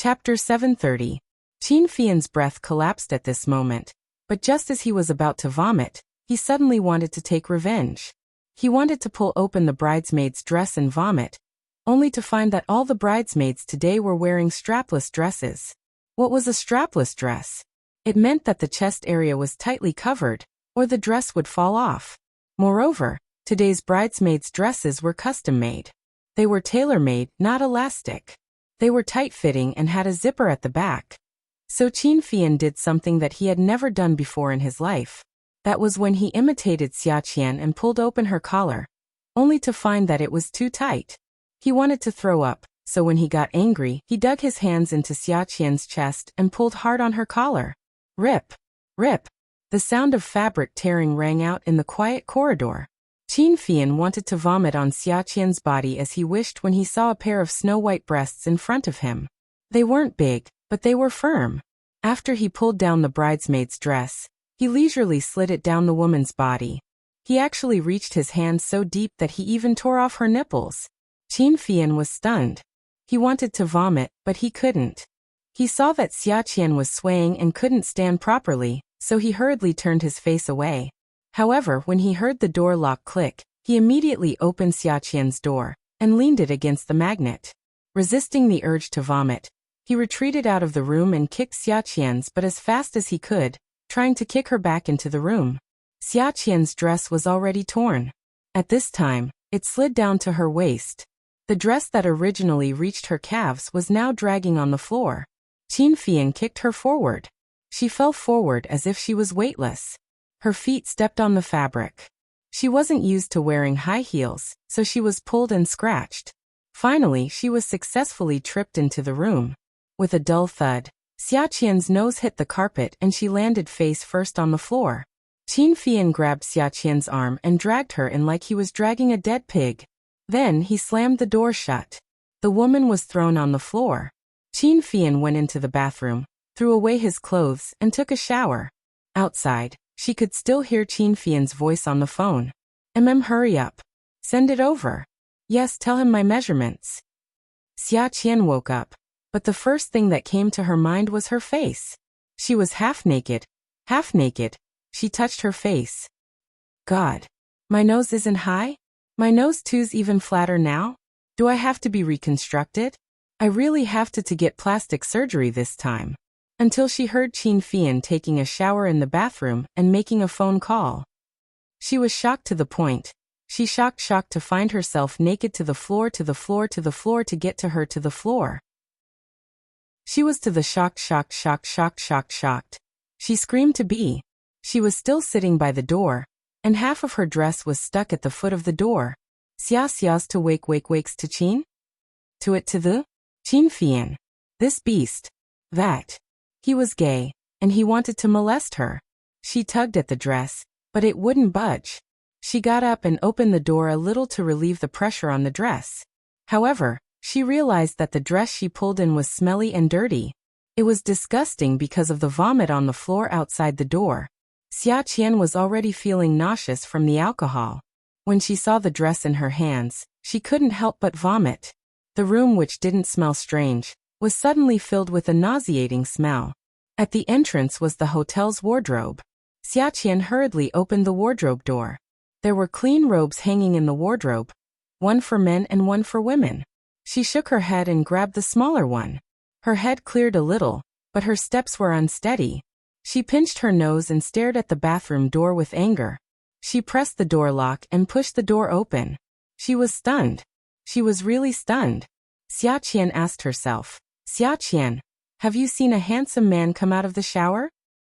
Chapter 730. Qin Fian's breath collapsed at this moment, but just as he was about to vomit, he suddenly wanted to take revenge. He wanted to pull open the bridesmaid's dress and vomit, only to find that all the bridesmaids today were wearing strapless dresses. What was a strapless dress? It meant that the chest area was tightly covered, or the dress would fall off. Moreover, today's bridesmaids' dresses were custom-made. They were tailor-made, not elastic. They were tight-fitting and had a zipper at the back. So Qin Fian did something that he had never done before in his life. That was when he imitated Xia Qian and pulled open her collar, only to find that it was too tight. He wanted to throw up, so when he got angry, he dug his hands into Xia Qian's chest and pulled hard on her collar. Rip! Rip! The sound of fabric tearing rang out in the quiet corridor. Qin Fian wanted to vomit on Xia Qian's body as he wished when he saw a pair of snow-white breasts in front of him. They weren't big, but they were firm. After he pulled down the bridesmaid's dress, he leisurely slid it down the woman's body. He actually reached his hand so deep that he even tore off her nipples. Qin Fian was stunned. He wanted to vomit, but he couldn't. He saw that Xia Qian was swaying and couldn't stand properly, so he hurriedly turned his face away. However, when he heard the door lock click, he immediately opened Xia Qian's door and leaned it against the magnet. Resisting the urge to vomit, he retreated out of the room and kicked Xia Qian's but as fast as he could, trying to kick her back into the room. Xia Qian's dress was already torn. At this time, it slid down to her waist. The dress that originally reached her calves was now dragging on the floor. Qin Fian kicked her forward. She fell forward as if she was weightless. Her feet stepped on the fabric. She wasn't used to wearing high heels, so she was pulled and scratched. Finally, she was successfully tripped into the room. With a dull thud, Xia Qian's nose hit the carpet and she landed face first on the floor. Qin Fian grabbed Xia Qian's arm and dragged her in like he was dragging a dead pig. Then he slammed the door shut. The woman was thrown on the floor. Qin Fian went into the bathroom, threw away his clothes, and took a shower. Outside, she could still hear Qin Fian's voice on the phone. Hurry up. Send it over. Yes, tell him my measurements. Xia Qian woke up, but the first thing that came to her mind was her face. She was half naked. Half naked. She touched her face. God. My nose isn't high? My nose too's even flatter now? Do I have to be reconstructed? I really have to get plastic surgery this time. Until she heard Qin Fian taking a shower in the bathroom and making a phone call. She was shocked to the point. She shocked to find herself naked to the floor to get to her to the floor. She was to the shocked. She screamed to be. She was still sitting by the door, and half of her dress was stuck at the foot of the door. Xia's to wakes to Qin? To it to the? Qin Fian. This beast. That. He was gay, and he wanted to molest her. She tugged at the dress, but it wouldn't budge. She got up and opened the door a little to relieve the pressure on the dress. However, she realized that the dress she pulled in was smelly and dirty. It was disgusting because of the vomit on the floor outside the door. Xia Qian was already feeling nauseous from the alcohol. When she saw the dress in her hands, she couldn't help but vomit. The room, which didn't smell strange, was suddenly filled with a nauseating smell. At the entrance was the hotel's wardrobe. Xia Qian hurriedly opened the wardrobe door. There were clean robes hanging in the wardrobe, one for men and one for women. She shook her head and grabbed the smaller one. Her head cleared a little, but her steps were unsteady. She pinched her nose and stared at the bathroom door with anger. She pressed the door lock and pushed the door open. She was stunned. She was really stunned. Xia Qian asked herself, Xia Qian, have you seen a handsome man come out of the shower?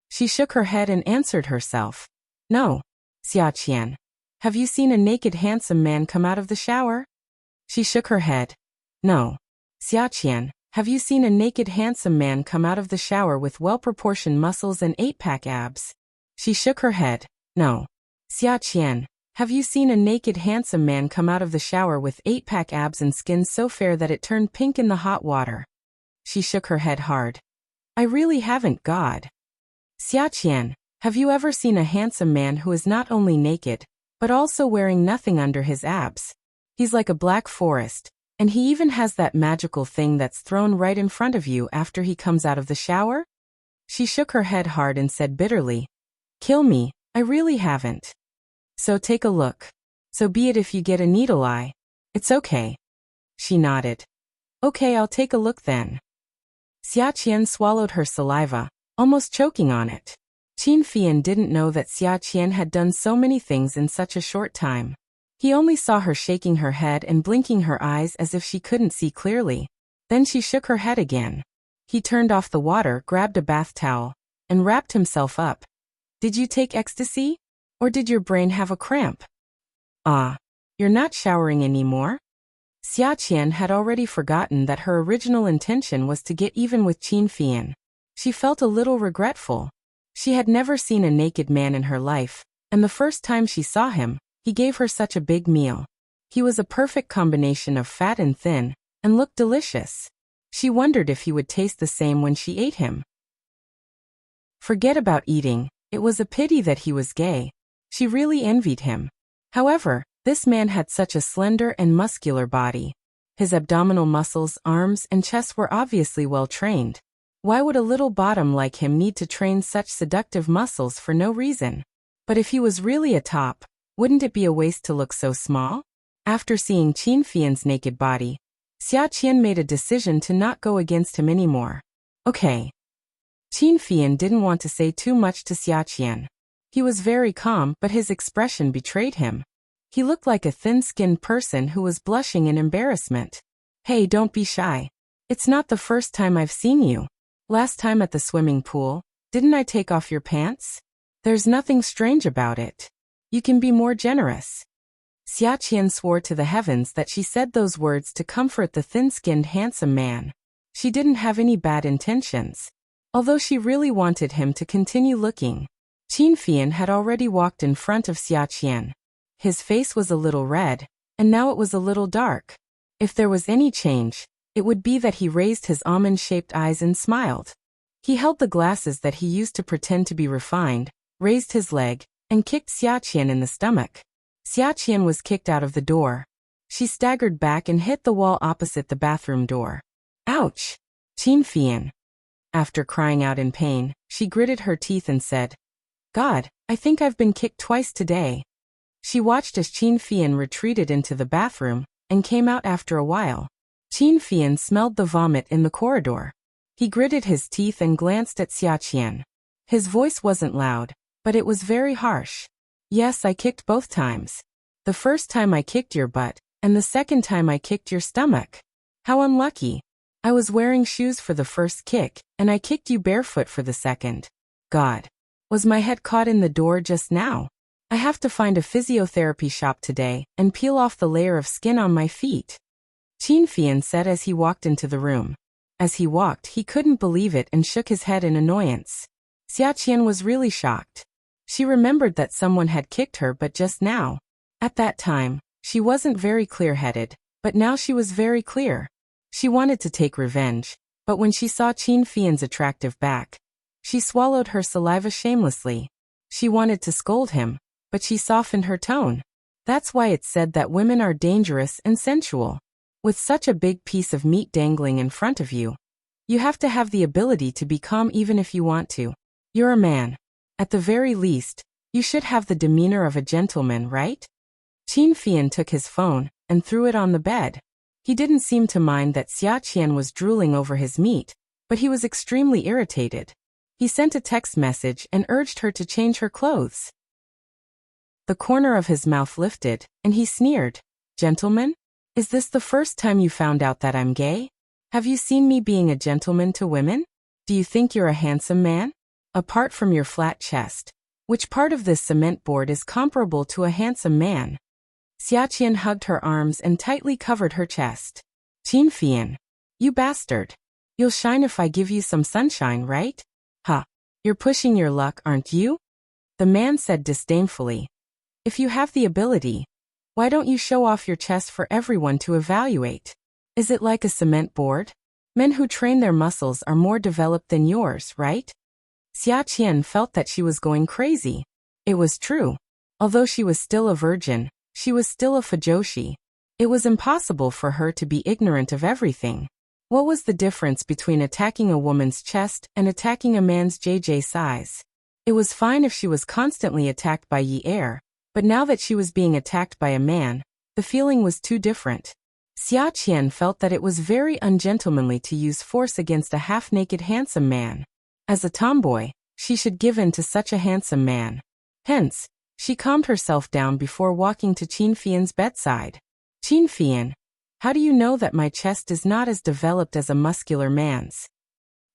She shook her head and answered herself. No. Xia Qian, have you seen a naked handsome man come out of the shower? She shook her head. No. Xia Qian, have you seen a naked handsome man come out of the shower with well-proportioned muscles and 8-pack abs? She shook her head. No. Xia Qian, have you seen a naked handsome man come out of the shower with 8-pack abs and skin so fair that it turned pink in the hot water? She shook her head hard. I really haven't, God. Xia Qian, have you ever seen a handsome man who is not only naked, but also wearing nothing under his abs? He's like a black forest. And he even has that magical thing that's thrown right in front of you after he comes out of the shower? She shook her head hard and said bitterly, "Kill me, I really haven't. So take a look. So be it if you get a needle eye. It's okay." She nodded. "Okay, I'll take a look then." Xia Qian swallowed her saliva, almost choking on it. Qin Fian didn't know that Xia Qian had done so many things in such a short time. He only saw her shaking her head and blinking her eyes as if she couldn't see clearly. Then she shook her head again. He turned off the water, grabbed a bath towel, and wrapped himself up. "Did you take ecstasy? Or did your brain have a cramp?" "Ah, you're not showering anymore?" Xia Qian had already forgotten that her original intention was to get even with Qin Fian. She felt a little regretful. She had never seen a naked man in her life, and the first time she saw him, he gave her such a big meal. He was a perfect combination of fat and thin, and looked delicious. She wondered if he would taste the same when she ate him. Forget about eating, it was a pity that he was gay. She really envied him. However, this man had such a slender and muscular body. His abdominal muscles, arms, and chest were obviously well trained. Why would a little bottom like him need to train such seductive muscles for no reason? But if he was really a top, wouldn't it be a waste to look so small? After seeing Qin Fian's naked body, Xia Qian made a decision to not go against him anymore. Okay. Qin Fian didn't want to say too much to Xia Qian. He was very calm, but his expression betrayed him. He looked like a thin-skinned person who was blushing in embarrassment. "Hey, don't be shy. It's not the first time I've seen you. Last time at the swimming pool, didn't I take off your pants? There's nothing strange about it. You can be more generous." Xia Qian swore to the heavens that she said those words to comfort the thin-skinned handsome man. She didn't have any bad intentions. Although she really wanted him to continue looking. Qin Fian had already walked in front of Xia Qian. His face was a little red, and now it was a little dark. If there was any change, it would be that he raised his almond-shaped eyes and smiled. He held the glasses that he used to pretend to be refined, raised his leg, and kicked Xia Qian in the stomach. Xia Qian was kicked out of the door. She staggered back and hit the wall opposite the bathroom door. "Ouch! Qin Fian." After crying out in pain, she gritted her teeth and said, "God, I think I've been kicked twice today." She watched as Qin Fian retreated into the bathroom, and came out after a while. Qin Fian smelled the vomit in the corridor. He gritted his teeth and glanced at Xia Qian. His voice wasn't loud, but it was very harsh. "Yes, I kicked both times. The first time I kicked your butt, and the second time I kicked your stomach. How unlucky. I was wearing shoes for the first kick, and I kicked you barefoot for the second. God. Was my head caught in the door just now? I have to find a physiotherapy shop today, and peel off the layer of skin on my feet." Qin Fian said as he walked into the room. As he walked, he couldn't believe it and shook his head in annoyance. Xia Qian was really shocked. She remembered that someone had kicked her but just now. At that time, she wasn't very clear-headed, but now she was very clear. She wanted to take revenge, but when she saw Qin Fian's attractive back, she swallowed her saliva shamelessly. She wanted to scold him, but she softened her tone. That's why it's said that women are dangerous and sensual. With such a big piece of meat dangling in front of you, you have to have the ability to be calm even if you want to. You're a man. At the very least, you should have the demeanor of a gentleman, right? Qin Fian took his phone and threw it on the bed. He didn't seem to mind that Xia Qian was drooling over his meat, but he was extremely irritated. He sent a text message and urged her to change her clothes. The corner of his mouth lifted, and he sneered. "Gentleman? Is this the first time you found out that I'm gay? Have you seen me being a gentleman to women? Do you think you're a handsome man? Apart from your flat chest, which part of this cement board is comparable to a handsome man?" Xia Qian hugged her arms and tightly covered her chest. "Qin Fian. You bastard. You'll shine if I give you some sunshine, right? Ha. You're pushing your luck, aren't you?" The man said disdainfully. "If you have the ability, why don't you show off your chest for everyone to evaluate? Is it like a cement board? Men who train their muscles are more developed than yours, right?" Xia Qian felt that she was going crazy. It was true. Although she was still a virgin, she was still a fujoshi. It was impossible for her to be ignorant of everything. What was the difference between attacking a woman's chest and attacking a man's JJ size? It was fine if she was constantly attacked by Yi Er, but now that she was being attacked by a man, the feeling was too different. Xia Qian felt that it was very ungentlemanly to use force against a half-naked handsome man. As a tomboy, she should give in to such a handsome man. Hence, she calmed herself down before walking to Qin Fian's bedside. Qin Fian, how do you know that my chest is not as developed as a muscular man's?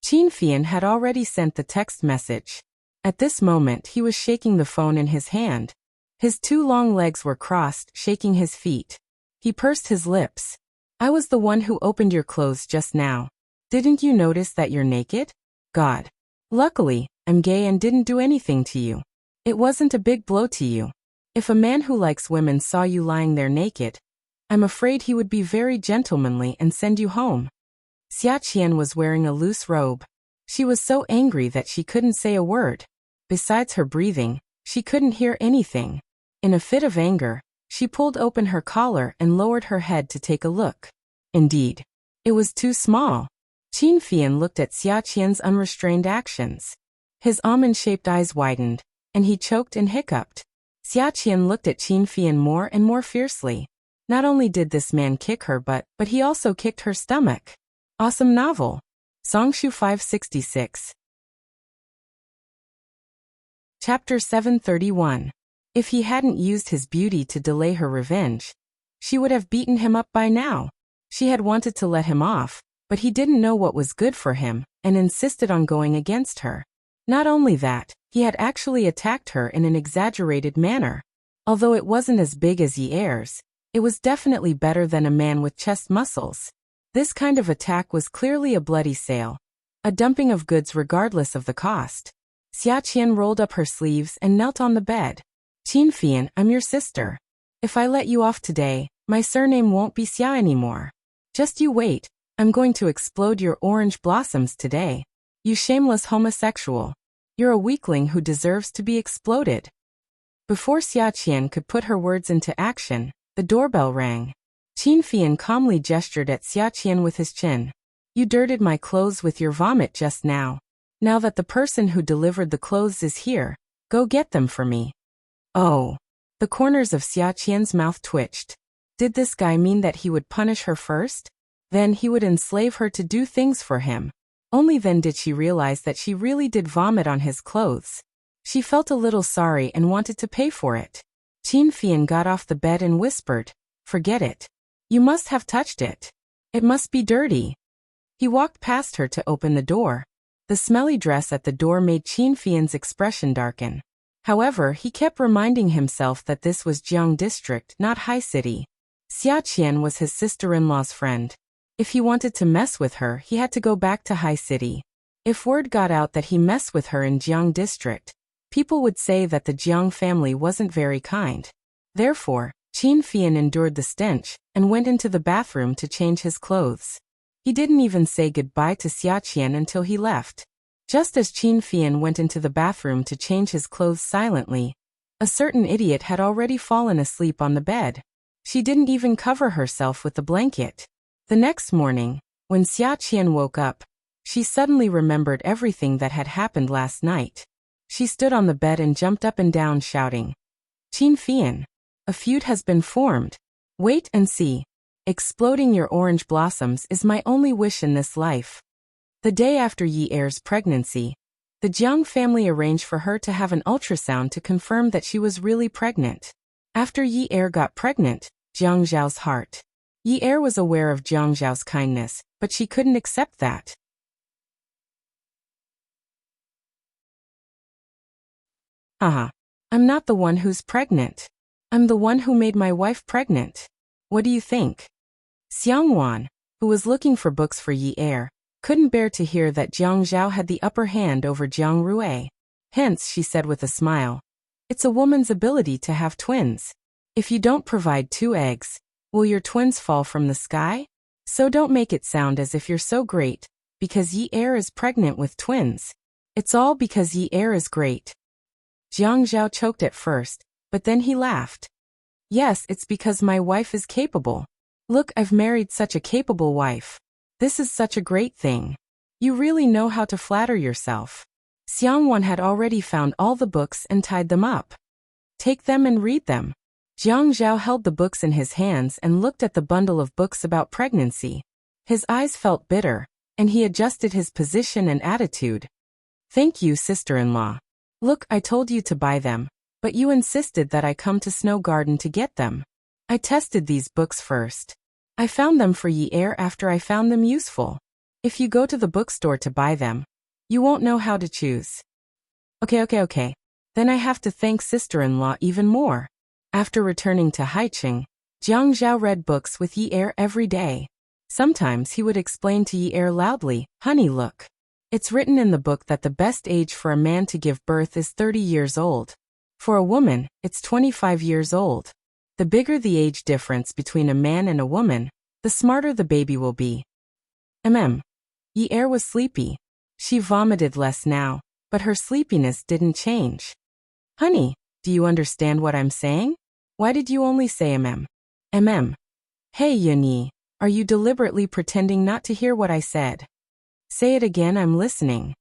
Qin Fian had already sent the text message. At this moment he was shaking the phone in his hand. His two long legs were crossed, shaking his feet. He pursed his lips. I was the one who opened your clothes just now. Didn't you notice that you're naked? God. Luckily, I'm gay and didn't do anything to you. It wasn't a big blow to you. If a man who likes women saw you lying there naked, I'm afraid he would be very gentlemanly and send you home. Xia Qian was wearing a loose robe. She was so angry that she couldn't say a word. Besides her breathing, she couldn't hear anything. In a fit of anger, she pulled open her collar and lowered her head to take a look. Indeed, it was too small. Qin Fian looked at Xia Qian's unrestrained actions. His almond-shaped eyes widened, and he choked and hiccuped. Xia Qian looked at Qin Fian more and more fiercely. Not only did this man kick her but he also kicked her stomach. Awesome novel. Songshu 566. Chapter 731. If he hadn't used his beauty to delay her revenge, she would have beaten him up by now. She had wanted to let him off, but he didn't know what was good for him and insisted on going against her. Not only that, he had actually attacked her in an exaggerated manner. Although it wasn't as big as Yi Er's, it was definitely better than a man with chest muscles. This kind of attack was clearly a bloody sale, a dumping of goods regardless of the cost. Xia Qian rolled up her sleeves and knelt on the bed. Qin Fian, I'm your sister. If I let you off today, my surname won't be Xia anymore. Just you wait, I'm going to explode your orange blossoms today. You shameless homosexual. You're a weakling who deserves to be exploded. Before Xia Qian could put her words into action, the doorbell rang. Qin Fian calmly gestured at Xia Qian with his chin. You dirted my clothes with your vomit just now. Now that the person who delivered the clothes is here, go get them for me. Oh. The corners of Xia Qian's mouth twitched. Did this guy mean that he would punish her first? Then he would enslave her to do things for him. Only then did she realize that she really did vomit on his clothes. She felt a little sorry and wanted to pay for it. Qin Fian got off the bed and whispered, Forget it. You must have touched it. It must be dirty. He walked past her to open the door. The smelly dress at the door made Qin Fian's expression darken. However, he kept reminding himself that this was Jiang District, not High City. Xia Qian was his sister-in-law's friend. If he wanted to mess with her, he had to go back to High City. If word got out that he messed with her in Jiang District, people would say that the Jiang family wasn't very kind. Therefore, Qin Fian endured the stench and went into the bathroom to change his clothes. He didn't even say goodbye to Xia Qian until he left. Just as Qin Fian went into the bathroom to change his clothes silently, a certain idiot had already fallen asleep on the bed. She didn't even cover herself with the blanket. The next morning, when Xia Qian woke up, she suddenly remembered everything that had happened last night. She stood on the bed and jumped up and down shouting, Qin Fian, a feud has been formed. Wait and see. Exploding your orange blossoms is my only wish in this life. The day after Yi Er's pregnancy, the Jiang family arranged for her to have an ultrasound to confirm that she was really pregnant. After Yi Er got pregnant, Jiang Zhao's heart. Yi Er was aware of Jiang Zhao's kindness, but she couldn't accept that. I'm not the one who's pregnant. I'm the one who made my wife pregnant. What do you think? Xiang Wan, who was looking for books for Yi Er, couldn't bear to hear that Jiang Zhao had the upper hand over Jiang Rui. Hence, she said with a smile, It's a woman's ability to have twins. If you don't provide 2 eggs, will your twins fall from the sky? So don't make it sound as if you're so great, because Yi Er is pregnant with twins. It's all because Yi Er is great. Jiang Zhao choked at first, but then he laughed. Yes, it's because my wife is capable. Look, I've married such a capable wife. This is such a great thing. You really know how to flatter yourself. Xiangwan had already found all the books and tied them up. Take them and read them. Jiang Zhao held the books in his hands and looked at the bundle of books about pregnancy. His eyes felt bitter, and he adjusted his position and attitude. Thank you, sister-in-law. Look, I told you to buy them, but you insisted that I come to Snow Garden to get them. I tested these books first. I found them for Yi Er after I found them useful. If you go to the bookstore to buy them, you won't know how to choose. Okay. Then I have to thank sister-in-law even more. After returning to Haicheng, Jiang Zhao read books with Yi Er every day. Sometimes he would explain to Yi Er loudly, "Honey, look. It's written in the book that the best age for a man to give birth is 30 years old. For a woman, it's 25 years old. The bigger the age difference between a man and a woman, the smarter the baby will be." Yi Er was sleepy. She vomited less now, but her sleepiness didn't change. Honey, do you understand what I'm saying? Why did you only say Hey Yunyi, are you deliberately pretending not to hear what I said? Say it again, I'm listening.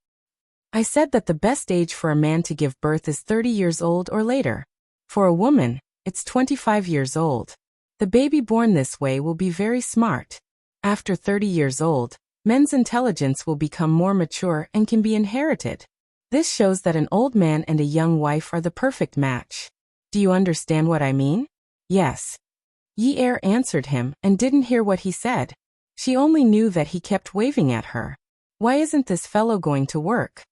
I said that the best age for a man to give birth is 30 years old or later. For a woman, it's 25 years old. The baby born this way will be very smart. After 30 years old, men's intelligence will become more mature and can be inherited. This shows that an old man and a young wife are the perfect match. Do you understand what I mean? Yes. Yi Er answered him and didn't hear what he said. She only knew that he kept waving at her. Why isn't this fellow going to work?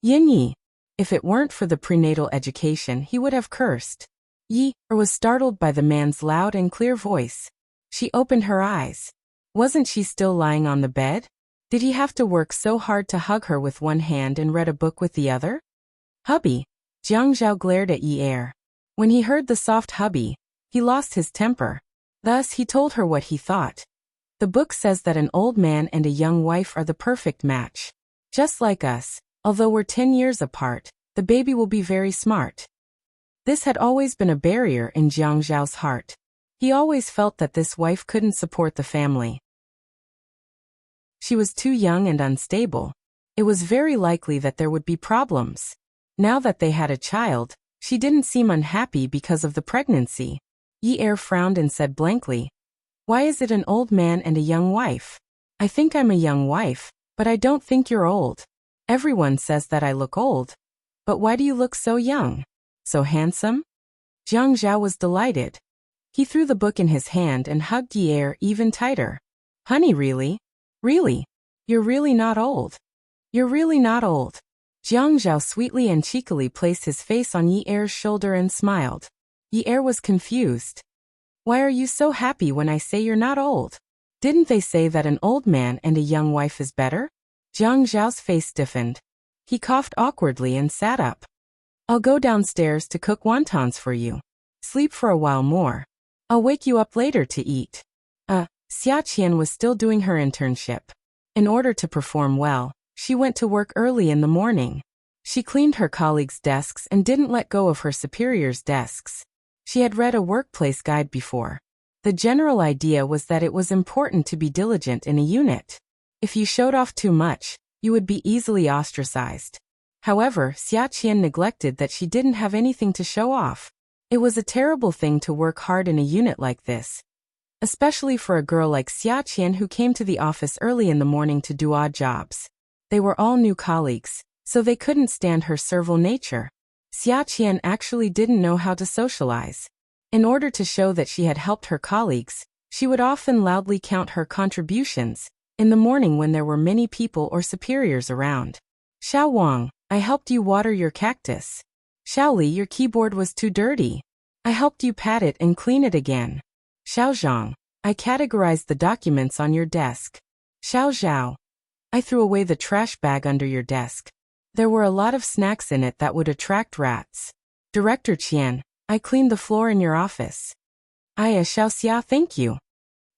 Yin Yi. If it weren't for the prenatal education, he would have cursed. Yi Er was startled by the man's loud and clear voice. She opened her eyes. Wasn't she still lying on the bed? Did he have to work so hard to hug her with one hand and read a book with the other? Hubby. Jiang Zhao glared at Yi Er. When he heard the soft hubby, he lost his temper. Thus he told her what he thought. The book says that an old man and a young wife are the perfect match. Just like us, although we're 10 years apart, the baby will be very smart. This had always been a barrier in Jiang Zhao's heart. He always felt that this wife couldn't support the family. She was too young and unstable. It was very likely that there would be problems. Now that they had a child, she didn't seem unhappy because of the pregnancy. Yi Er frowned and said blankly, "Why is it an old man and a young wife? I think I'm a young wife, but I don't think you're old. Everyone says that I look old. But why do you look so young? So handsome?" Jiang Zhao was delighted. He threw the book in his hand and hugged Yi Er even tighter. "Honey, really? Really? You're really not old. You're really not old." Jiang Zhao sweetly and cheekily placed his face on Yi Er's shoulder and smiled. Yi Er was confused. "Why are you so happy when I say you're not old? Didn't they say that an old man and a young wife is better?" Jiang Zhao's face stiffened. He coughed awkwardly and sat up. "I'll go downstairs to cook wontons for you. Sleep for a while more. I'll wake you up later to eat." Xia Qian was still doing her internship. In order to perform well, she went to work early in the morning. She cleaned her colleagues' desks and didn't let go of her superiors' desks. She had read a workplace guide before. The general idea was that it was important to be diligent in a unit. If you showed off too much, you would be easily ostracized. However, Xia Qian neglected that she didn't have anything to show off. It was a terrible thing to work hard in a unit like this, especially for a girl like Xia Qian who came to the office early in the morning to do odd jobs. They were all new colleagues, so they couldn't stand her servile nature. Xia Qian actually didn't know how to socialize. In order to show that she had helped her colleagues, she would often loudly count her contributions in the morning when there were many people or superiors around. "Xiao Wang, I helped you water your cactus. Xiao Li, your keyboard was too dirty. I helped you pat it and clean it again. Xiao Zhang, I categorized the documents on your desk. Xiao Zhao, I threw away the trash bag under your desk. There were a lot of snacks in it that would attract rats. Director Qian, I cleaned the floor in your office. Aya Xiao Xia, thank you.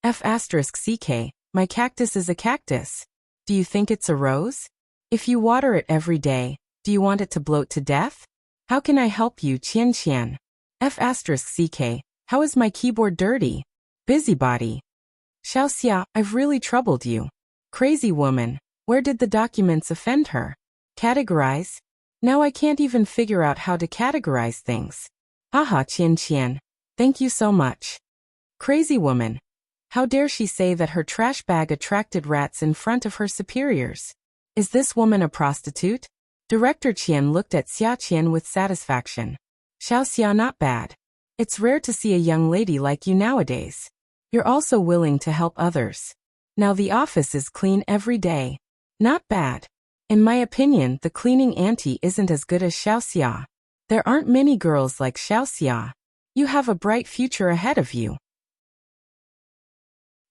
F***CK, my cactus is a cactus. Do you think it's a rose? If you water it every day, do you want it to bloat to death? How can I help you, Qian Qian? F***CK, How is my keyboard dirty? Busybody. Xiaoxia, I've really troubled you. Crazy woman. Where did the documents offend her? Categorize? Now I can't even figure out how to categorize things. Haha, Qian Qian. Thank you so much. Crazy woman. How dare she say that her trash bag attracted rats in front of her superiors? Is this woman a prostitute? Director Qian looked at Xia Qian with satisfaction. Xiaoxia, not bad. It's rare to see a young lady like you nowadays. You're also willing to help others. Now the office is clean every day. Not bad. In my opinion, the cleaning auntie isn't as good as Xiaoxia. There aren't many girls like Xiaoxia. You have a bright future ahead of you.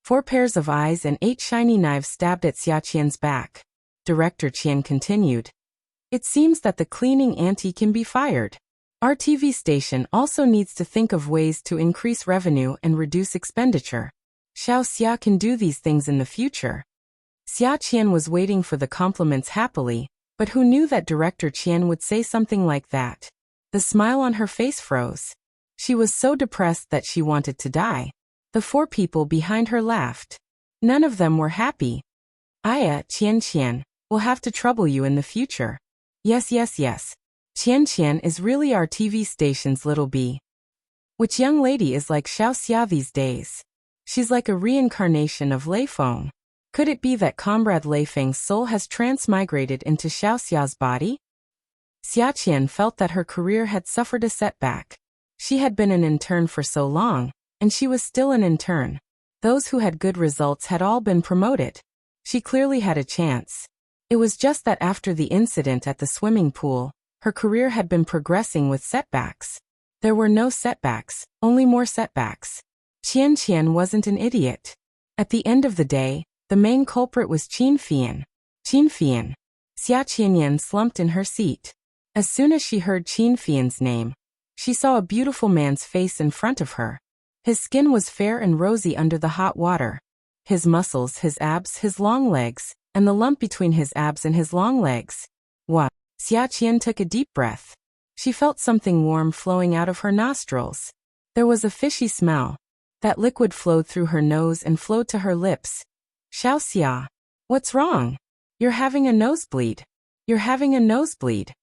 4 pairs of eyes and 8 shiny knives stabbed at Xia Qian's back. Director Qian continued. It seems that the cleaning auntie can be fired. Our TV station also needs to think of ways to increase revenue and reduce expenditure. Xiaoxia can do these things in the future. Xia Qian was waiting for the compliments happily, but who knew that Director Qian would say something like that? The smile on her face froze. She was so depressed that she wanted to die. The 4 people behind her laughed. None of them were happy. Aya, Qian Qian, we'll have to trouble you in the future. Yes. Qian Qian is really our TV station's little bee. Which young lady is like Xiaoxia these days? She's like a reincarnation of Lei Feng. Could it be that Comrade Lei Feng's soul has transmigrated into Xiaoxia's body? Xia Qian felt that her career had suffered a setback. She had been an intern for so long, and she was still an intern. Those who had good results had all been promoted. She clearly had a chance. It was just that after the incident at the swimming pool, her career had been progressing with setbacks. There were no setbacks, only more setbacks. Qian Qian wasn't an idiot. At the end of the day, the main culprit was Qin Fian. Qin Fian. Xia Qianyan slumped in her seat. As soon as she heard Qin Fian's name, she saw a beautiful man's face in front of her. His skin was fair and rosy under the hot water. His muscles, his abs, his long legs, and the lump between his abs and his long legs. What? Xia Qian took a deep breath. She felt something warm flowing out of her nostrils. There was a fishy smell. That liquid flowed through her nose and flowed to her lips. Xiaoxia. What's wrong? You're having a nosebleed. You're having a nosebleed.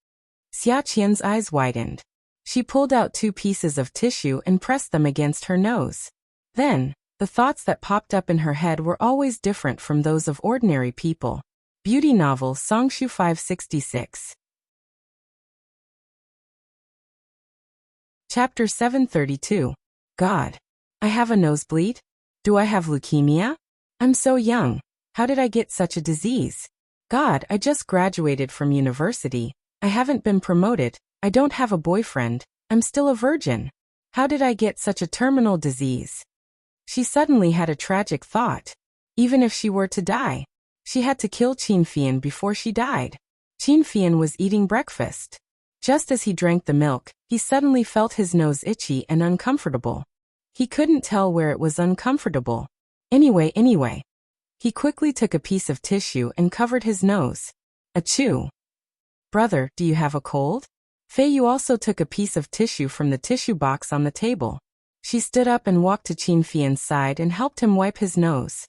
Xia Qian's eyes widened. She pulled out 2 pieces of tissue and pressed them against her nose. Then, the thoughts that popped up in her head were always different from those of ordinary people. Beauty novel Songshu 566. Chapter 732. God. I have a nosebleed? Do I have leukemia? I'm so young. How did I get such a disease? God, I just graduated from university. I haven't been promoted. I don't have a boyfriend. I'm still a virgin. How did I get such a terminal disease? She suddenly had a tragic thought. Even if she were to die, she had to kill Qin Fian before she died. Qin Fian was eating breakfast. Just as he drank the milk, he suddenly felt his nose itchy and uncomfortable. He couldn't tell where it was uncomfortable. Anyway. He quickly took a piece of tissue and covered his nose. Achoo. Brother, do you have a cold? Fei Yu also took a piece of tissue from the tissue box on the table. She stood up and walked to Qin Fian's side and helped him wipe his nose.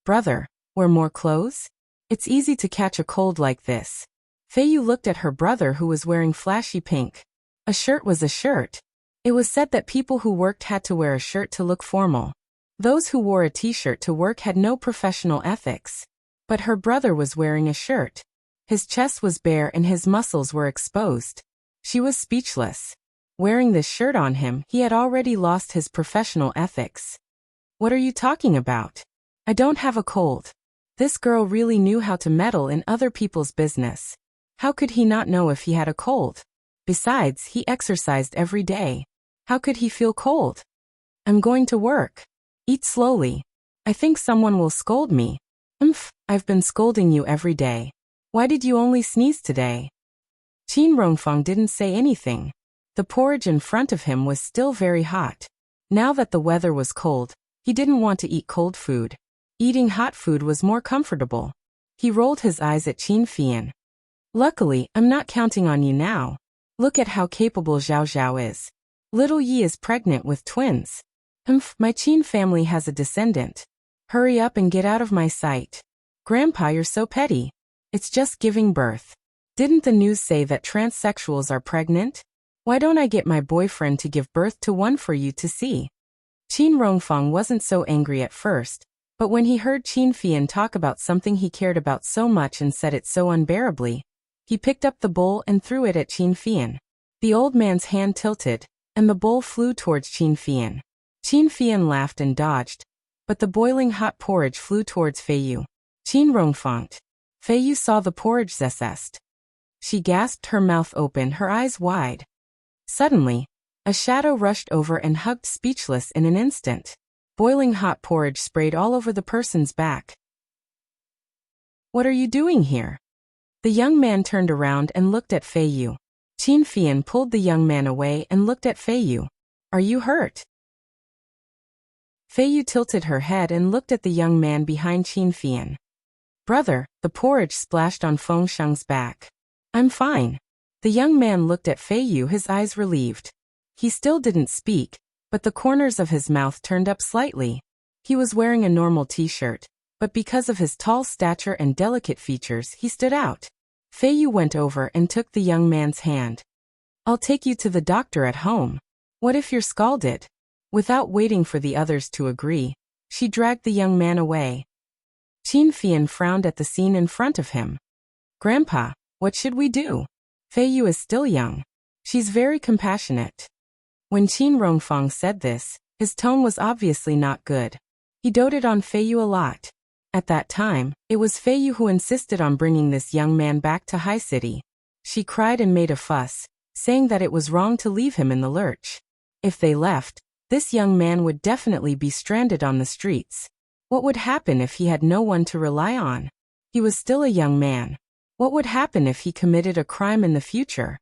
Brother, wear more clothes? It's easy to catch a cold like this. Fei Yu looked at her brother who was wearing flashy pink. A shirt was a shirt. It was said that people who worked had to wear a shirt to look formal. Those who wore a t-shirt to work had no professional ethics. But her brother was wearing a shirt. His chest was bare and his muscles were exposed. She was speechless. Wearing this shirt on him, he had already lost his professional ethics. What are you talking about? I don't have a cold. This girl really knew how to meddle in other people's business. How could he not know if he had a cold? Besides, he exercised every day. How could he feel cold? I'm going to work. Eat slowly. I think someone will scold me. I've been scolding you every day. Why did you only sneeze today? Qin Rongfang didn't say anything. The porridge in front of him was still very hot. Now that the weather was cold, he didn't want to eat cold food. Eating hot food was more comfortable. He rolled his eyes at Qin Fian. Luckily, I'm not counting on you now. Look at how capable Zhao Zhao is. Little Yi is pregnant with twins. Humph, my Qin family has a descendant. Hurry up and get out of my sight. Grandpa, you're so petty. It's just giving birth. Didn't the news say that transsexuals are pregnant? Why don't I get my boyfriend to give birth to one for you to see? Qin Rongfang wasn't so angry at first, but when he heard Qin Fian talk about something he cared about so much and said it so unbearably, he picked up the bowl and threw it at Qin Fian. The old man's hand tilted, and the bowl flew towards Qin Fian. Qin Fian laughed and dodged, but the boiling hot porridge flew towards Fei Yu. Qin Rongfang. Fei Yu saw the porridge zest. She gasped, her mouth open, her eyes wide. Suddenly, a shadow rushed over and hugged, speechless in an instant. Boiling hot porridge sprayed all over the person's back. What are you doing here? The young man turned around and looked at Fei Yu. Qin Fian pulled the young man away and looked at Fei Yu. Are you hurt? Fei Yu tilted her head and looked at the young man behind Qin Fian. Brother, the porridge splashed on Feng Sheng's back. I'm fine. The young man looked at Fei Yu, his eyes relieved. He still didn't speak, but the corners of his mouth turned up slightly. He was wearing a normal t-shirt, but because of his tall stature and delicate features, he stood out. Fei Yu went over and took the young man's hand. I'll take you to the doctor at home. What if you're scalded? Without waiting for the others to agree, she dragged the young man away. Qin Fian frowned at the scene in front of him. Grandpa, what should we do? Fei Yu is still young. She's very compassionate. When Qin Rongfang said this, his tone was obviously not good. He doted on Fei Yu a lot. At that time, it was Fei Yu who insisted on bringing this young man back to High City. She cried and made a fuss, saying that it was wrong to leave him in the lurch. If they left, this young man would definitely be stranded on the streets. What would happen if he had no one to rely on? He was still a young man. What would happen if he committed a crime in the future?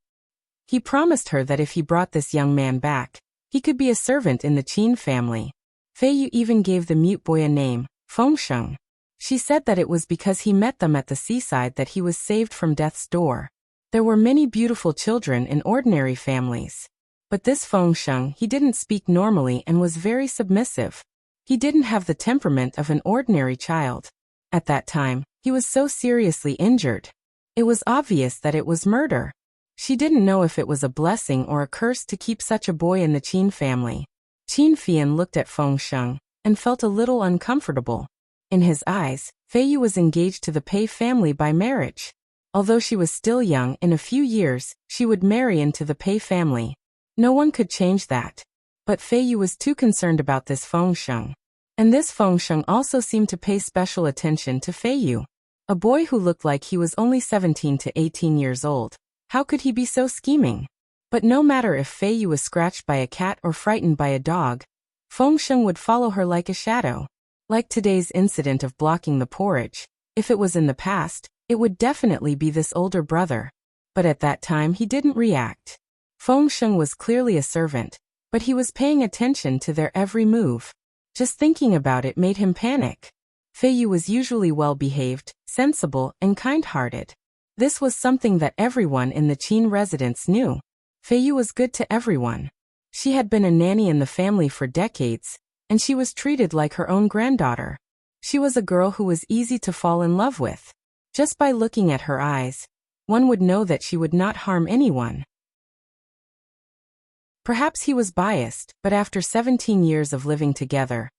He promised her that if he brought this young man back, he could be a servant in the Qin family. Fei Yu even gave the mute boy a name, Feng Sheng. She said that it was because he met them at the seaside that he was saved from death's door. There were many beautiful children in ordinary families. But this Feng Sheng, he didn't speak normally and was very submissive. He didn't have the temperament of an ordinary child. At that time, he was so seriously injured. It was obvious that it was murder. She didn't know if it was a blessing or a curse to keep such a boy in the Qin family. Qin Fian looked at Feng Sheng and felt a little uncomfortable. In his eyes, Fei Yu was engaged to the Pei family by marriage. Although she was still young, in a few years, she would marry into the Pei family. No one could change that. But Fei Yu was too concerned about this Feng Sheng. And this Feng Sheng also seemed to pay special attention to Fei Yu. A boy who looked like he was only 17 to 18 years old. How could he be so scheming? But no matter if Fei Yu was scratched by a cat or frightened by a dog, Feng Sheng would follow her like a shadow. Like today's incident of blocking the porridge. If it was in the past, it would definitely be this older brother. But at that time he didn't react. Feng Sheng was clearly a servant, but he was paying attention to their every move. Just thinking about it made him panic. Fei Yu was usually well-behaved, sensible, and kind-hearted. This was something that everyone in the Qin residence knew. Fei Yu was good to everyone. She had been a nanny in the family for decades, and she was treated like her own granddaughter. She was a girl who was easy to fall in love with. Just by looking at her eyes, one would know that she would not harm anyone. Perhaps he was biased, but after 17 years of living together,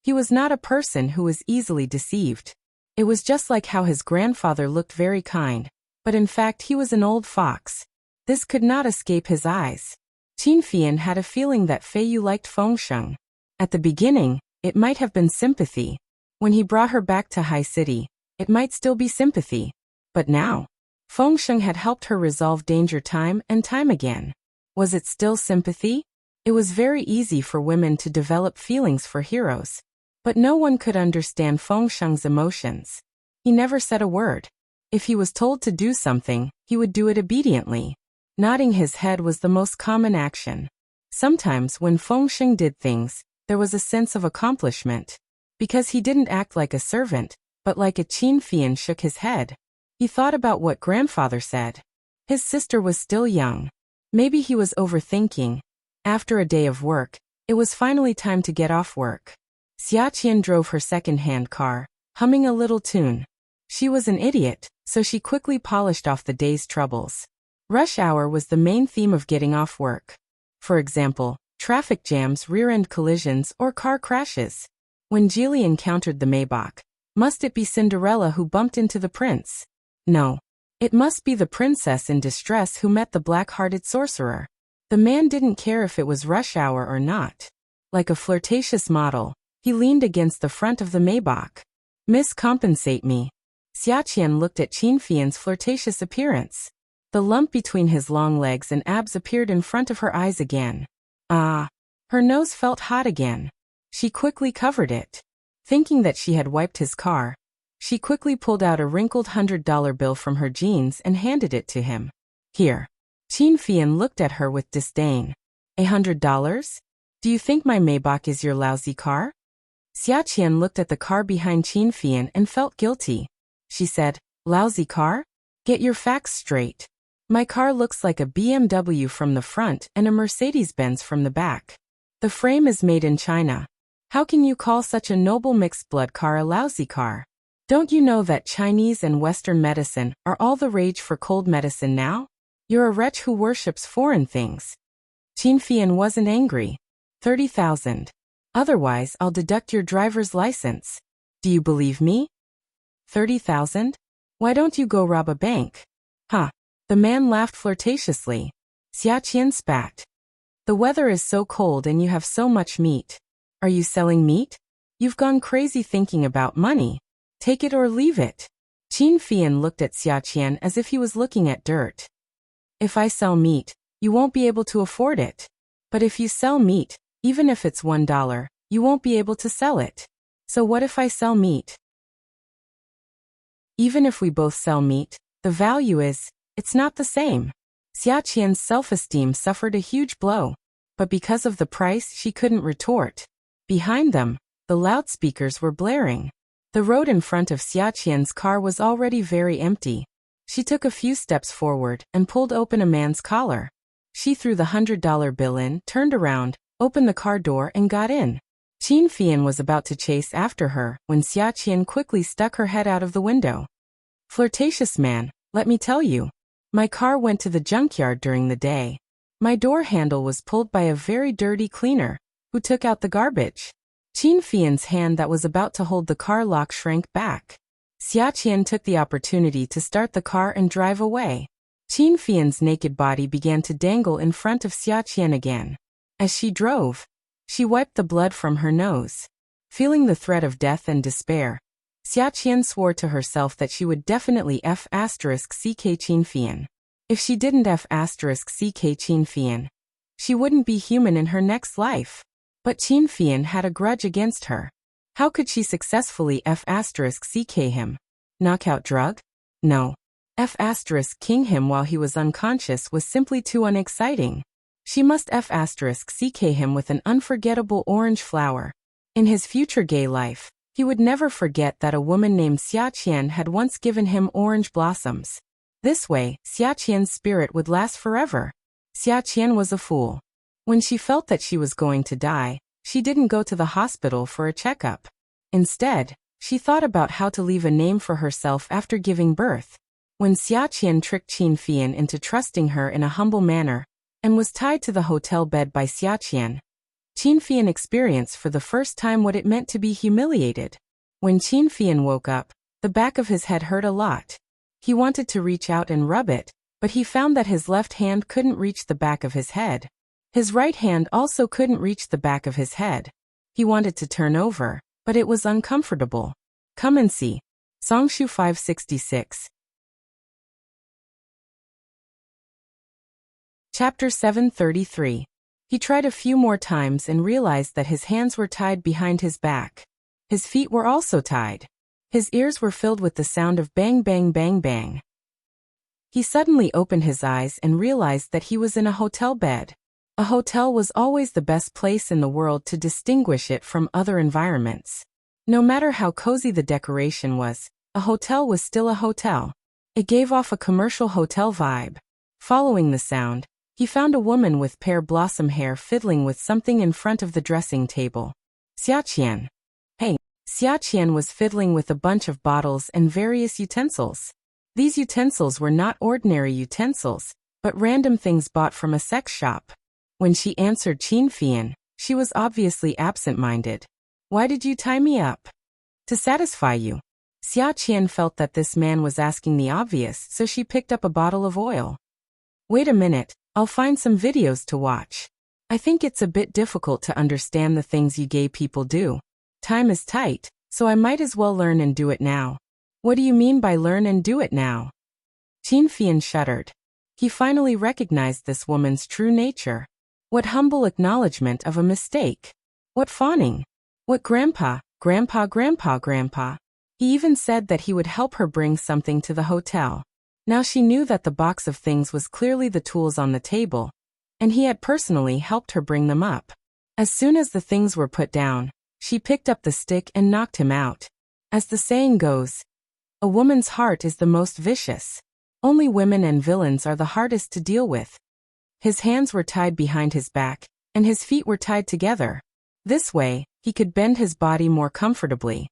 he was not a person who was easily deceived. It was just like how his grandfather looked very kind, but in fact he was an old fox. This could not escape his eyes. Qin Fian had a feeling that Fei Yu liked Feng Sheng. At the beginning, it might have been sympathy. When he brought her back to High City, it might still be sympathy. But now, Feng Sheng had helped her resolve danger time and time again. Was it still sympathy? It was very easy for women to develop feelings for heroes. But no one could understand Feng Sheng's emotions. He never said a word. If he was told to do something, he would do it obediently. Nodding his head was the most common action. Sometimes when Feng Sheng did things, there was a sense of accomplishment. Because he didn't act like a servant, but like a Qin Fian shook his head. He thought about what grandfather said. His sister was still young. Maybe he was overthinking. After a day of work, it was finally time to get off work. Xiaqian drove her second-hand car, humming a little tune. She was an idiot, so she quickly polished off the day's troubles. Rush hour was the main theme of getting off work. For example, traffic jams, rear-end collisions, or car crashes. When Geely encountered the Maybach, must it be Cinderella who bumped into the prince? No. It must be the princess in distress who met the black-hearted sorcerer. The man didn't care if it was rush hour or not. Like a flirtatious model, he leaned against the front of the Maybach. "Miss, compensate me." Xiaqian looked at Qin Fian's flirtatious appearance. The lump between his long legs and abs appeared in front of her eyes again. Ah! Her nose felt hot again. She quickly covered it. Thinking that she had wiped his car, she quickly pulled out a wrinkled $100 bill from her jeans and handed it to him. "Here." Qin Fian looked at her with disdain. $100? Do you think my Maybach is your lousy car? Xiaqian looked at the car behind Qin Fian and felt guilty. She said, "Lousy car? Get your facts straight. My car looks like a BMW from the front and a Mercedes-Benz from the back. The frame is made in China. How can you call such a noble mixed-blood car a lousy car? Don't you know that Chinese and Western medicine are all the rage for cold medicine now? You're a wretch who worships foreign things." Qin Fian wasn't angry. 30,000. Otherwise, I'll deduct your driver's license. Do you believe me? 30,000? Why don't you go rob a bank? Huh. The man laughed flirtatiously. Xiaqian spat. The weather is so cold and you have so much meat. Are you selling meat? You've gone crazy thinking about money. Take it or leave it. Qin Fian looked at Xiaqian as if he was looking at dirt. If I sell meat, you won't be able to afford it. But if you sell meat, even if it's $1, you won't be able to sell it. So what if I sell meat? Even if we both sell meat, the value is, it's not the same. Xiaqian's self-esteem suffered a huge blow. But because of the price, she couldn't retort. Behind them, the loudspeakers were blaring. The road in front of Xiaqian's car was already very empty. She took a few steps forward and pulled open a man's collar. She threw the $100 bill in, turned around, opened the car door and got in. Qin Fian was about to chase after her when Xiaqian quickly stuck her head out of the window. "Flirtatious man, let me tell you. My car went to the junkyard during the day. My door handle was pulled by a very dirty cleaner, who took out the garbage." Qin Fian's hand that was about to hold the car lock shrank back. Xiaqian took the opportunity to start the car and drive away. Qin Fian's naked body began to dangle in front of Xiaqian again. As she drove, she wiped the blood from her nose. Feeling the threat of death and despair, Xiaqian swore to herself that she would definitely F*** Qin Fian. If she didn't F*** Qin Fian, she wouldn't be human in her next life. But Qin Fian had a grudge against her. How could she successfully F*** him? Knockout drug? No. F*** him while he was unconscious was simply too unexciting. She must F** him with an unforgettable orange flower. In his future gay life, he would never forget that a woman named Xiaqian had once given him orange blossoms. This way, Xiaqian's spirit would last forever. Xiaqian was a fool. When she felt that she was going to die, she didn't go to the hospital for a checkup. Instead, she thought about how to leave a name for herself after giving birth. When Xiaqian tricked Qin Fian into trusting her in a humble manner, and was tied to the hotel bed by Xiaqian, Qin Fian experienced for the first time what it meant to be humiliated. When Qin Fian woke up, the back of his head hurt a lot. He wanted to reach out and rub it, but he found that his left hand couldn't reach the back of his head. His right hand also couldn't reach the back of his head. He wanted to turn over, but it was uncomfortable. Come and see. Songshu 566. Chapter 733. He tried a few more times and realized that his hands were tied behind his back. His feet were also tied. His ears were filled with the sound of bang bang bang bang. He suddenly opened his eyes and realized that he was in a hotel bed. A hotel was always the best place in the world to distinguish it from other environments. No matter how cozy the decoration was, a hotel was still a hotel. It gave off a commercial hotel vibe. Following the sound, He found a woman with pear blossom hair fiddling with something in front of the dressing table. Xiaqian. Hey. Xiaqian was fiddling with a bunch of bottles and various utensils. These utensils were not ordinary utensils, but random things bought from a sex shop. When she answered Qin Fian, she was obviously absent-minded. Why did you tie me up? To satisfy you. Xiaqian felt that this man was asking the obvious, so she picked up a bottle of oil. Wait a minute, I'll find some videos to watch. I think it's a bit difficult to understand the things you gay people do. Time is tight, so I might as well learn and do it now. What do you mean by learn and do it now? Qin Fian shuddered. He finally recognized this woman's true nature. What humble acknowledgement of a mistake. What fawning. What grandpa. He even said that he would help her bring something to the hotel. Now she knew that the box of things was clearly the tools on the table, and he had personally helped her bring them up. As soon as the things were put down, she picked up the stick and knocked him out. As the saying goes, a woman's heart is the most vicious. Only women and villains are the hardest to deal with. His hands were tied behind his back, and his feet were tied together. This way, he could bend his body more comfortably.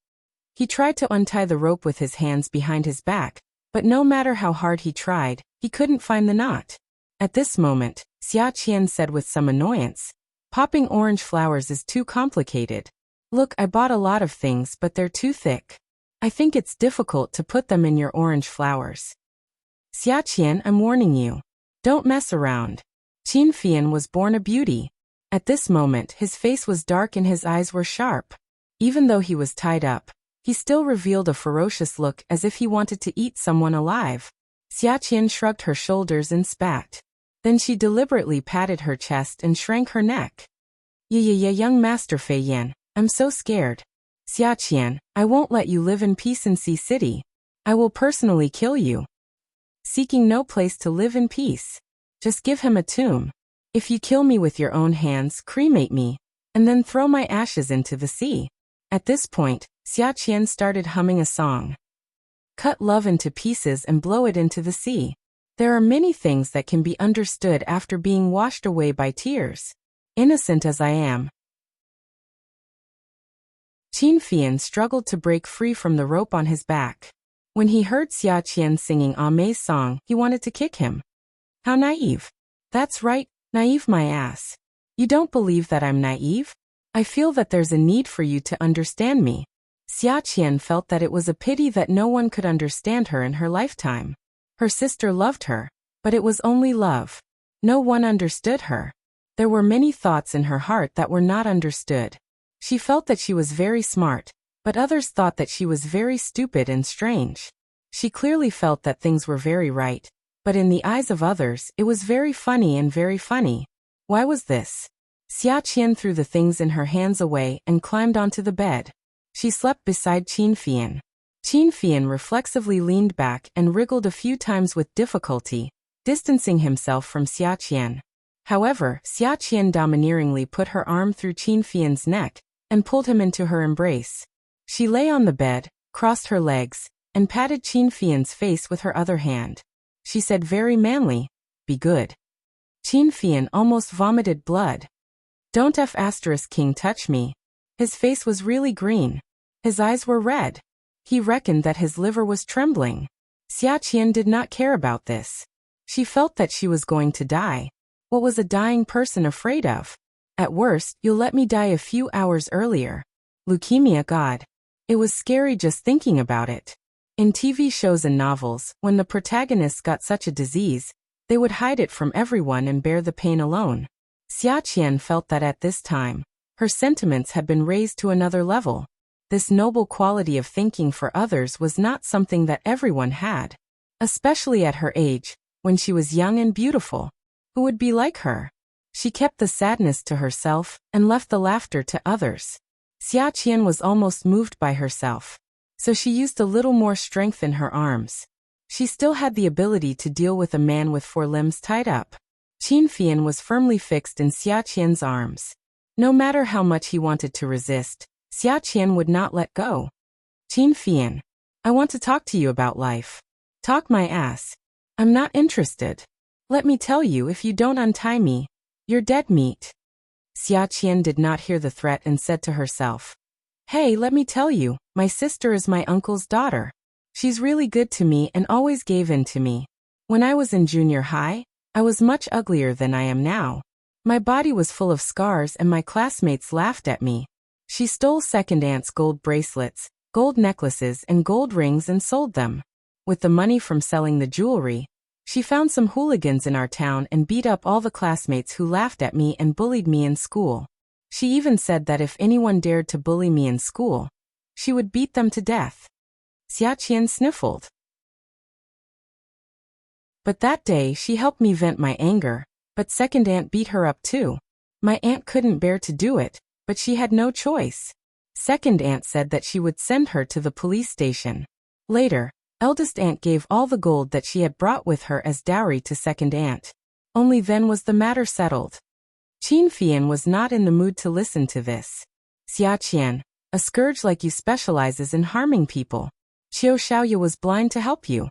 He tried to untie the rope with his hands behind his back, but no matter how hard he tried, he couldn't find the knot. At this moment, Xiaqian said with some annoyance, "Popping orange flowers is too complicated. Look, I bought a lot of things, but they're too thick. I think it's difficult to put them in your orange flowers. Xiaqian, I'm warning you. Don't mess around." Qin Fian was born a beauty. At this moment, his face was dark and his eyes were sharp. Even though he was tied up, he still revealed a ferocious look as if he wanted to eat someone alive. Xiaqian shrugged her shoulders and spat. Then she deliberately patted her chest and shrank her neck. Young Master Fei Yan, I'm so scared. Xiaqian, I won't let you live in peace in Sea City. I will personally kill you. Seeking no place to live in peace. Just give him a tomb. If you kill me with your own hands, cremate me, and then throw my ashes into the sea. At this point, Xiaqian started humming a song. Cut love into pieces and blow it into the sea. There are many things that can be understood after being washed away by tears. Innocent as I am. Qin Fian struggled to break free from the rope on his back. When he heard Xiaqian singing Amei's song, he wanted to kick him. How naive. That's right, naive my ass. You don't believe that I'm naive? I feel that there's a need for you to understand me. Xiaqian felt that it was a pity that no one could understand her in her lifetime. Her sister loved her, but it was only love. No one understood her. There were many thoughts in her heart that were not understood. She felt that she was very smart, but others thought that she was very stupid and strange. She clearly felt that things were very right, but in the eyes of others, it was very funny and very funny. Why was this? Xiaqian threw the things in her hands away and climbed onto the bed. She slept beside Qin Fian. Qin Fian reflexively leaned back and wriggled a few times with difficulty, distancing himself from Xiaqian. However, Xiaqian domineeringly put her arm through Qin Fian's neck and pulled him into her embrace. She lay on the bed, crossed her legs, and patted Qin Fian's face with her other hand. She said very manly, "Be good." Qin Fian almost vomited blood. Don't King touch me. His face was really green. His eyes were red. He reckoned that his liver was trembling. Xiaqian did not care about this. She felt that she was going to die. What was a dying person afraid of? At worst, you'll let me die a few hours earlier. Leukemia, God. It was scary just thinking about it. In TV shows and novels, when the protagonists got such a disease, they would hide it from everyone and bear the pain alone. Xiaqian felt that at this time, her sentiments had been raised to another level. This noble quality of thinking for others was not something that everyone had. Especially at her age, when she was young and beautiful. Who would be like her? She kept the sadness to herself and left the laughter to others. Xiaqian was almost moved by herself. So she used a little more strength in her arms. She still had the ability to deal with a man with 4 limbs tied up. Qin Fian was firmly fixed in Xiaqian's arms. No matter how much he wanted to resist, Xiaqian would not let go. Qin Fian, I want to talk to you about life. Talk my ass. I'm not interested. Let me tell you, if you don't untie me, you're dead meat. Xia Qian did not hear the threat and said to herself, Hey, let me tell you, my sister is my uncle's daughter. She's really good to me and always gave in to me. When I was in junior high, I was much uglier than I am now. My body was full of scars and my classmates laughed at me. She stole second aunt's gold bracelets, gold necklaces and gold rings and sold them. With the money from selling the jewelry, she found some hooligans in our town and beat up all the classmates who laughed at me and bullied me in school. She even said that if anyone dared to bully me in school, she would beat them to death. Xia Qian sniffled. But that day she helped me vent my anger, but second aunt beat her up too. My aunt couldn't bear to do it, but she had no choice. Second aunt said that she would send her to the police station. Later, eldest aunt gave all the gold that she had brought with her as dowry to second aunt. Only then was the matter settled. Qin Fian was not in the mood to listen to this. Xia Qian, a scourge like you specializes in harming people. Qiu Xiaoya was blind to help you.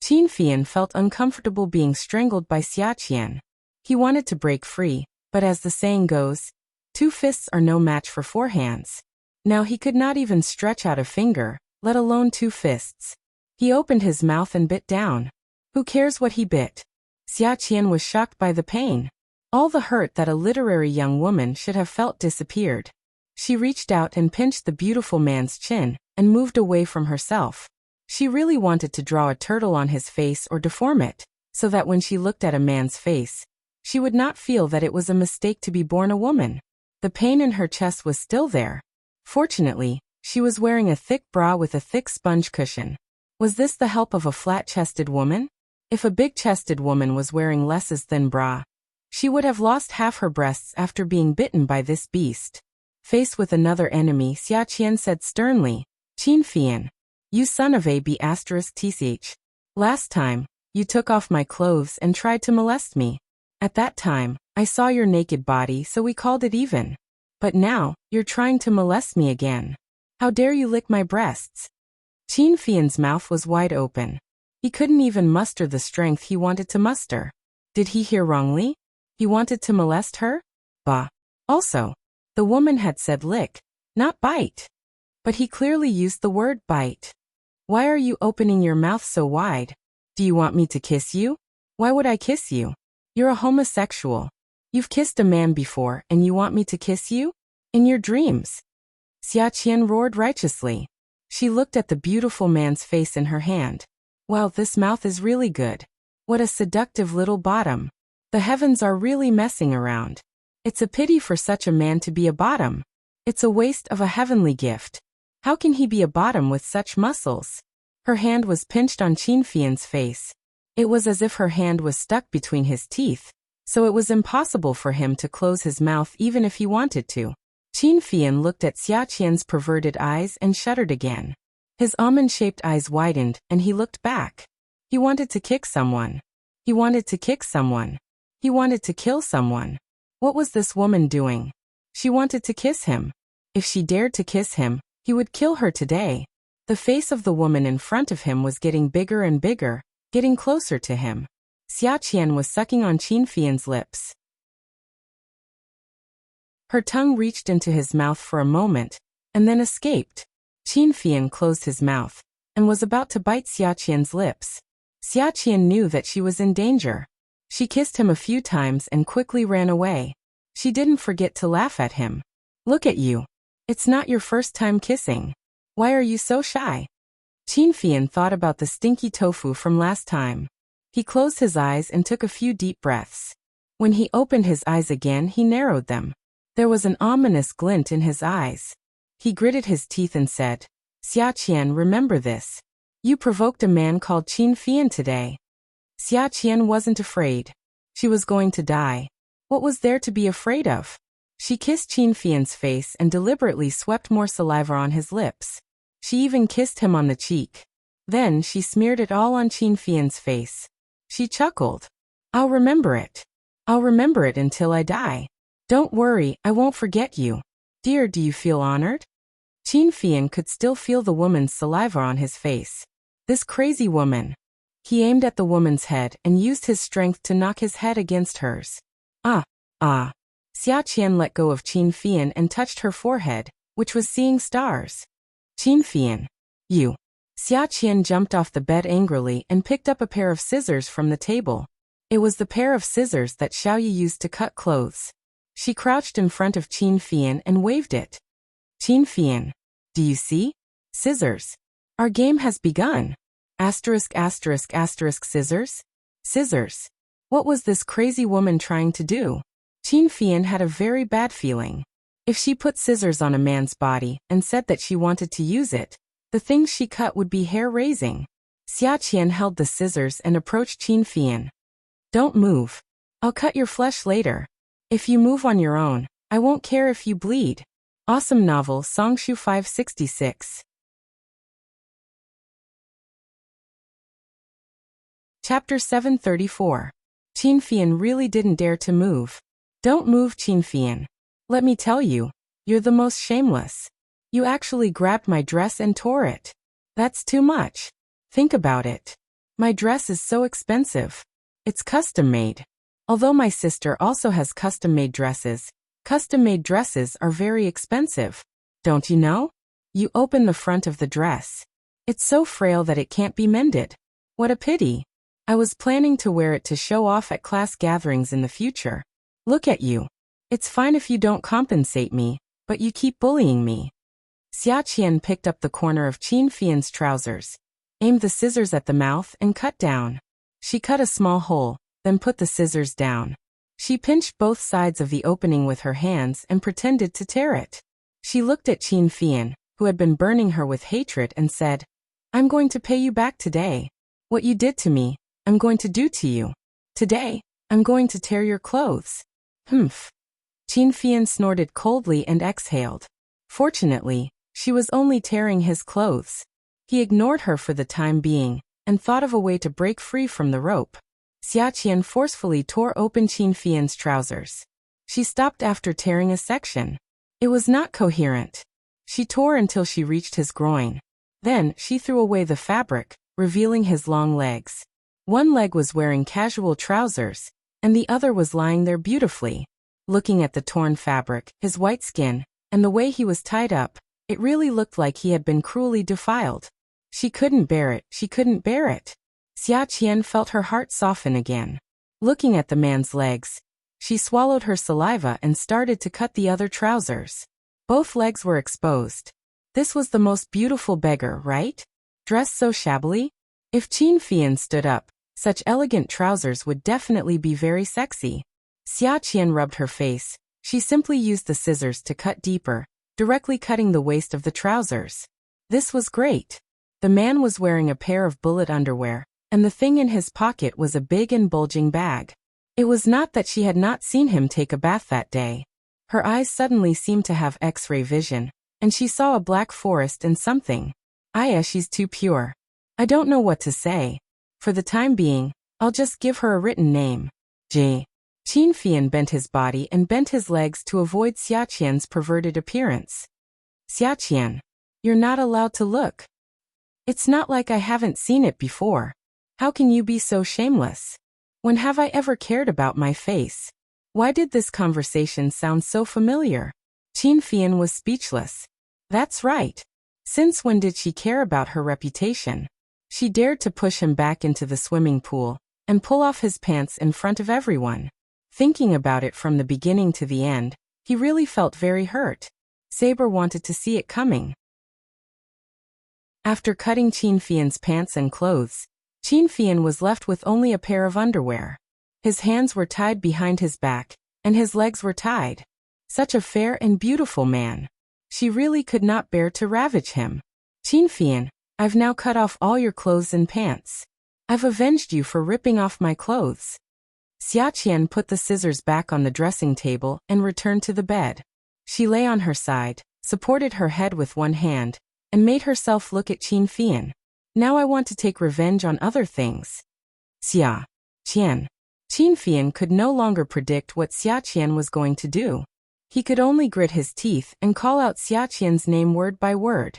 Qin Fian felt uncomfortable being strangled by Xia Qian. He wanted to break free, but as the saying goes, 2 fists are no match for 4 hands. Now he could not even stretch out a finger, let alone 2 fists. He opened his mouth and bit down. Who cares what he bit? Xia Qian was shocked by the pain. All the hurt that a literary young woman should have felt disappeared. She reached out and pinched the beautiful man's chin, and moved away from herself. She really wanted to draw a turtle on his face or deform it, so that when she looked at a man's face, she would not feel that it was a mistake to be born a woman. The pain in her chest was still there. Fortunately, she was wearing a thick bra with a thick sponge cushion. Was this the help of a flat-chested woman? If a big-chested woman was wearing less thin bra, she would have lost half her breasts after being bitten by this beast. Faced with another enemy, Xia Qian said sternly, Qin Fian, you son of a b***th. Last time, you took off my clothes and tried to molest me. At that time, I saw your naked body, so we called it even. But now, you're trying to molest me again. How dare you lick my breasts? Qin Fian's mouth was wide open. He couldn't even muster the strength he wanted to muster. Did he hear wrongly? He wanted to molest her? Bah. Also, the woman had said lick, not bite. But he clearly used the word bite. Why are you opening your mouth so wide? Do you want me to kiss you? Why would I kiss you? You're a homosexual. You've kissed a man before and you want me to kiss you? In your dreams. Xia Qian roared righteously. She looked at the beautiful man's face in her hand. Wow, this mouth is really good. What a seductive little bottom. The heavens are really messing around. It's a pity for such a man to be a bottom. It's a waste of a heavenly gift. How can he be a bottom with such muscles? Her hand was pinched on Qin Fian's face. It was as if her hand was stuck between his teeth, so it was impossible for him to close his mouth even if he wanted to. Qin Fian looked at Xia Qian's perverted eyes and shuddered again. His almond-shaped eyes widened and he looked back. He wanted to kick someone. He wanted to kick someone. He wanted to kill someone. What was this woman doing? She wanted to kiss him. If she dared to kiss him, he would kill her today. The face of the woman in front of him was getting bigger and bigger, getting closer to him. Xia Qian was sucking on Qin Fian's lips. Her tongue reached into his mouth for a moment, and then escaped. Qin Fian closed his mouth, and was about to bite Xia Qian's lips. Xia Qian knew that she was in danger. She kissed him a few times and quickly ran away. She didn't forget to laugh at him. Look at you. It's not your first time kissing. Why are you so shy? Qin Fian thought about the stinky tofu from last time. He closed his eyes and took a few deep breaths. When he opened his eyes again, he narrowed them. There was an ominous glint in his eyes. He gritted his teeth and said, Xia Qian, remember this. You provoked a man called Qin Fian today. Xia Qian wasn't afraid. She was going to die. What was there to be afraid of? She kissed Qin Fian's face and deliberately swept more saliva on his lips. She even kissed him on the cheek. Then she smeared it all on Qin Fian's face. She chuckled. I'll remember it. I'll remember it until I die. Don't worry, I won't forget you. Dear, do you feel honored? Qin Fian could still feel the woman's saliva on his face. This crazy woman. He aimed at the woman's head and used his strength to knock his head against hers. Ah, ah. Xia Qian let go of Qin Fian and touched her forehead, which was seeing stars. Qin Fian. You. Xia Qian jumped off the bed angrily and picked up a pair of scissors from the table. It was the pair of scissors that Xiaoyi used to cut clothes. She crouched in front of Qin Fian and waved it. Qin Fian. Do you see? Scissors. Our game has begun. Asterisk asterisk asterisk scissors? Scissors. What was this crazy woman trying to do? Qin Fian had a very bad feeling. If she put scissors on a man's body and said that she wanted to use it, the things she cut would be hair-raising. Xia Qian held the scissors and approached Qin Fian. Don't move. I'll cut your flesh later. If you move on your own, I won't care if you bleed. Awesome novel Songshu 566. Chapter 734. Qin Fian really didn't dare to move. Don't move, Qin Fian. Let me tell you, you're the most shameless. You actually grabbed my dress and tore it. That's too much. Think about it. My dress is so expensive. It's custom-made. Although my sister also has custom-made dresses are very expensive. Don't you know? You open the front of the dress. It's so frail that it can't be mended. What a pity. I was planning to wear it to show off at class gatherings in the future. Look at you. It's fine if you don't compensate me, but you keep bullying me. Xia Qian picked up the corner of Qin Fian's trousers, aimed the scissors at the mouth and cut down. She cut a small hole, then put the scissors down. She pinched both sides of the opening with her hands and pretended to tear it. She looked at Qin Fian, who had been burning her with hatred, and said, I'm going to pay you back today. What you did to me, I'm going to do to you. Today, I'm going to tear your clothes. Humph. Qin Fian snorted coldly and exhaled. Fortunately, she was only tearing his clothes. He ignored her for the time being, and thought of a way to break free from the rope. Xia Qian forcefully tore open Qin Fian's trousers. She stopped after tearing a section. It was not coherent. She tore until she reached his groin. Then, she threw away the fabric, revealing his long legs. One leg was wearing casual trousers, and the other was lying there beautifully. Looking at the torn fabric, his white skin, and the way he was tied up, it really looked like he had been cruelly defiled. She couldn't bear it, she couldn't bear it. Xia Qian felt her heart soften again. Looking at the man's legs, she swallowed her saliva and started to cut the other trousers. Both legs were exposed. This was the most beautiful beggar, right? Dressed so shabbily? If Qin Fian stood up, such elegant trousers would definitely be very sexy. Xia Qian rubbed her face. She simply used the scissors to cut deeper, directly cutting the waist of the trousers. This was great. The man was wearing a pair of bullet underwear, and the thing in his pocket was a big and bulging bag. It was not that she had not seen him take a bath that day. Her eyes suddenly seemed to have X-ray vision, and she saw a black forest and something. Aya, she's too pure. I don't know what to say. For the time being, I'll just give her a written name. J. Qin Fian bent his body and bent his legs to avoid Xia Qian's perverted appearance. Xia Qian, you're not allowed to look. It's not like I haven't seen it before. How can you be so shameless? When have I ever cared about my face? Why did this conversation sound so familiar? Qin Fian was speechless. That's right. Since when did she care about her reputation? She dared to push him back into the swimming pool and pull off his pants in front of everyone. Thinking about it from the beginning to the end, he really felt very hurt. Saber wanted to see it coming. After cutting Qin Fian's pants and clothes, Qin Fian was left with only a pair of underwear. His hands were tied behind his back, and his legs were tied. Such a fair and beautiful man. She really could not bear to ravage him. Qin Fian, I've now cut off all your clothes and pants. I've avenged you for ripping off my clothes. Xia Qian put the scissors back on the dressing table and returned to the bed. She lay on her side, supported her head with one hand, and made herself look at Qin Fian. Now I want to take revenge on other things. Xia Qian. Qin Fian could no longer predict what Xia Qian was going to do. He could only grit his teeth and call out Xia Qian's name word by word.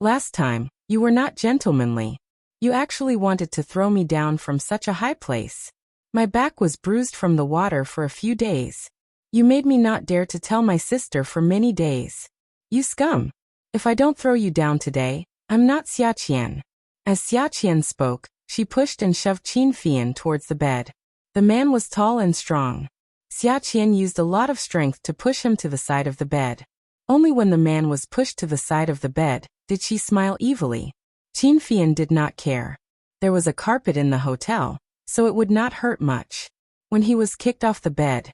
Last time, you were not gentlemanly. You actually wanted to throw me down from such a high place. My back was bruised from the water for a few days. You made me not dare to tell my sister for many days. You scum! If I don't throw you down today, I'm not Xia Qian." As Xia Qian spoke, she pushed and shoved Qin Fian towards the bed. The man was tall and strong. Xia Qian used a lot of strength to push him to the side of the bed. Only when the man was pushed to the side of the bed did she smile evilly. Qin Fian did not care. There was a carpet in the hotel, so it would not hurt much. When he was kicked off the bed,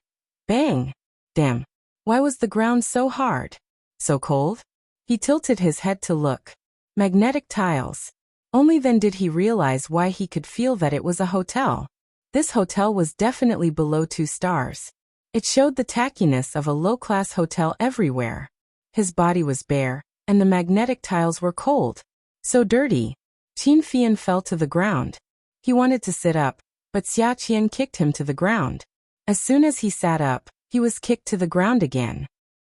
bang! Damn! Why was the ground so hard? So cold? He tilted his head to look. Magnetic tiles. Only then did he realize why he could feel that it was a hotel. This hotel was definitely below 2 stars. It showed the tackiness of a low-class hotel everywhere. His body was bare, and the magnetic tiles were cold. So dirty. Qin Fian fell to the ground. He wanted to sit up, but Xia Qian kicked him to the ground. As soon as he sat up, he was kicked to the ground again.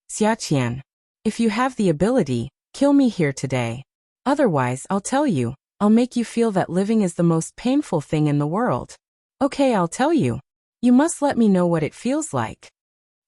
"Xia Qian, if you have the ability, kill me here today. Otherwise, I'll tell you, I'll make you feel that living is the most painful thing in the world. Okay, I'll tell you. You must let me know what it feels like."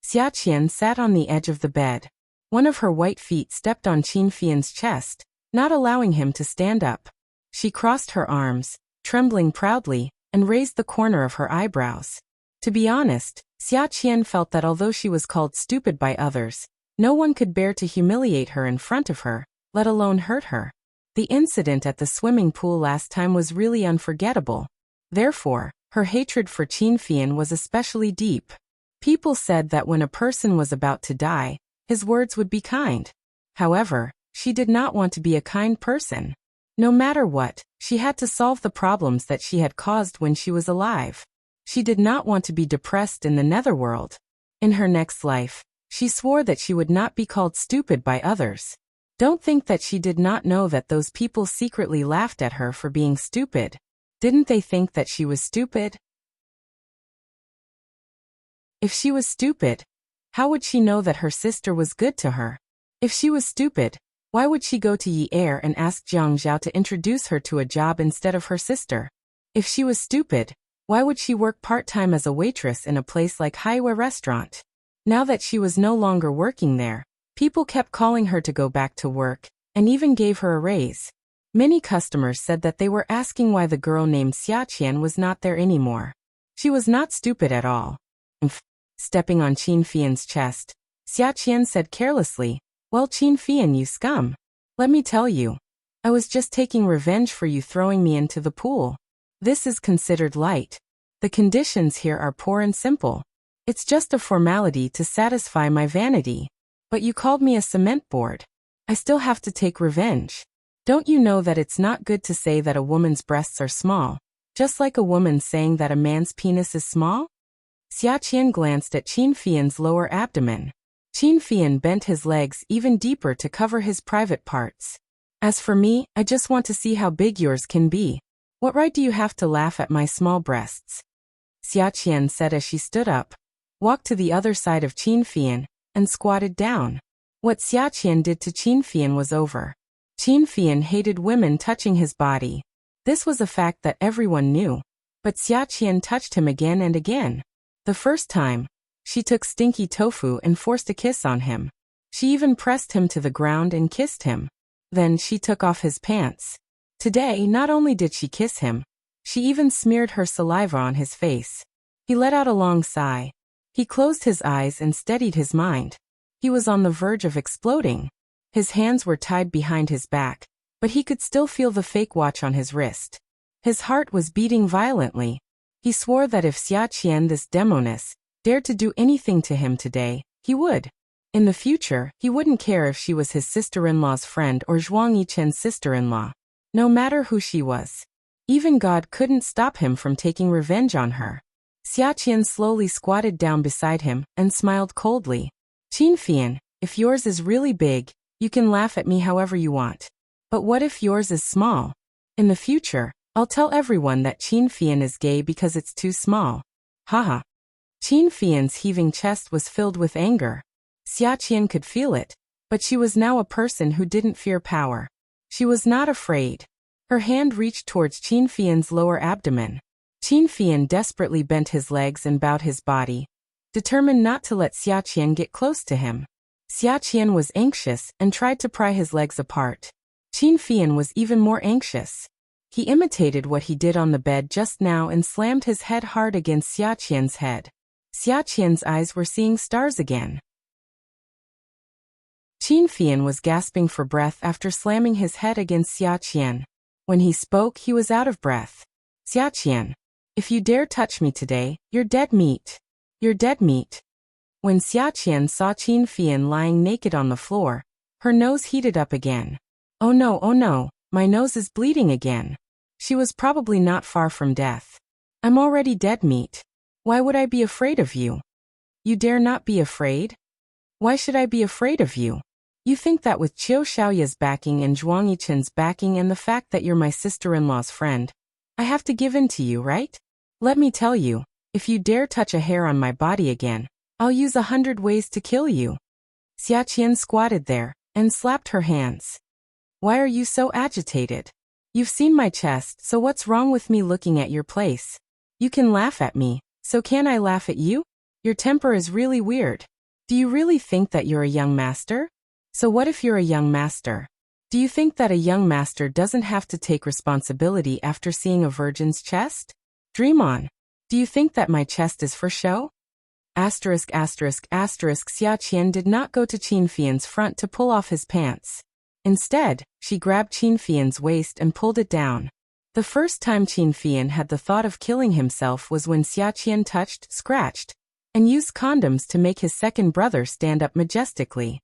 Xia Qian sat on the edge of the bed. One of her white feet stepped on Qin Fian's chest, not allowing him to stand up. She crossed her arms, trembling proudly, and raised the corner of her eyebrows. To be honest, Xia Qian felt that although she was called stupid by others, no one could bear to humiliate her in front of her, let alone hurt her. The incident at the swimming pool last time was really unforgettable. Therefore, her hatred for Qin Fian was especially deep. People said that when a person was about to die, his words would be kind. However, she did not want to be a kind person. No matter what, she had to solve the problems that she had caused when she was alive. She did not want to be depressed in the netherworld. In her next life, she swore that she would not be called stupid by others. Don't think that she did not know that those people secretly laughed at her for being stupid. Didn't they think that she was stupid? If she was stupid, how would she know that her sister was good to her? If she was stupid, why would she go to Yi Er and ask Jiang Zhao to introduce her to a job instead of her sister? If she was stupid, why would she work part-time as a waitress in a place like Haiwa Restaurant? Now that she was no longer working there, people kept calling her to go back to work, and even gave her a raise. Many customers said that they were asking why the girl named Xia Qian was not there anymore. She was not stupid at all. Stepping on Qin Fian's chest, Xia Qian said carelessly, "Well, Qin Fian, you scum. Let me tell you. I was just taking revenge for you throwing me into the pool. This is considered light. The conditions here are poor and simple. It's just a formality to satisfy my vanity. But you called me a cement board. I still have to take revenge. Don't you know that it's not good to say that a woman's breasts are small, just like a woman saying that a man's penis is small?" Xia Qian glanced at Qin Fian's lower abdomen. Qin Fian bent his legs even deeper to cover his private parts. "As for me, I just want to see how big yours can be. What right do you have to laugh at my small breasts?" Xia Qian said as she stood up, walked to the other side of Qin Fian, and squatted down. What Xia Qian did to Qin Fian was over. Qin Fian hated women touching his body. This was a fact that everyone knew. But Xia Qian touched him again and again. The first time, she took stinky tofu and forced a kiss on him. She even pressed him to the ground and kissed him. Then she took off his pants. Today, not only did she kiss him, she even smeared her saliva on his face. He let out a long sigh. He closed his eyes and steadied his mind. He was on the verge of exploding. His hands were tied behind his back, but he could still feel the fake watch on his wrist. His heart was beating violently. He swore that if Xia Qian, this demoness, dared to do anything to him today, he would. In the future, he wouldn't care if she was his sister-in-law's friend or Zhuang Yichen's sister-in-law. No matter who she was. Even God couldn't stop him from taking revenge on her. Xia Qian slowly squatted down beside him and smiled coldly. "Qin Fian, if yours is really big, you can laugh at me however you want. But what if yours is small? In the future, I'll tell everyone that Qin Fian is gay because it's too small. Haha." Qin Fian's heaving chest was filled with anger. Xia Qian could feel it, but she was now a person who didn't fear power. She was not afraid. Her hand reached towards Qin Fian's lower abdomen. Qin Fian desperately bent his legs and bowed his body, determined not to let Xia Qian get close to him. Xia Qian was anxious and tried to pry his legs apart. Qin Fian was even more anxious. He imitated what he did on the bed just now and slammed his head hard against Xia Qian's head. Xia Qian's eyes were seeing stars again. Qin Fian was gasping for breath after slamming his head against Xia Qian. When he spoke, he was out of breath. Xia Qian, if you dare touch me today, you're dead meat. You're dead meat. When Xia Qian saw Qin Fian lying naked on the floor, her nose heated up again. Oh no, my nose is bleeding again. She was probably not far from death. I'm already dead meat. Why would I be afraid of you? You dare not be afraid? Why should I be afraid of you? You think that with Qiu Shaoya's backing and Zhuang Yichen's backing and the fact that you're my sister-in-law's friend, I have to give in to you, right? Let me tell you, if you dare touch a hair on my body again, I'll use 100 ways to kill you. Xia Qian squatted there and slapped her hands. Why are you so agitated? You've seen my chest, so what's wrong with me looking at your place? You can laugh at me, so can I laugh at you? Your temper is really weird. Do you really think that you're a young master? So what if you're a young master? Do you think that a young master doesn't have to take responsibility after seeing a virgin's chest? Dream on. Do you think that my chest is for show? Xia Qian did not go to Qin Fian's front to pull off his pants. Instead, she grabbed Qin Fian's waist and pulled it down. The first time Qin Fian had the thought of killing himself was when Xia Qian touched, scratched, and used condoms to make his second brother stand up majestically.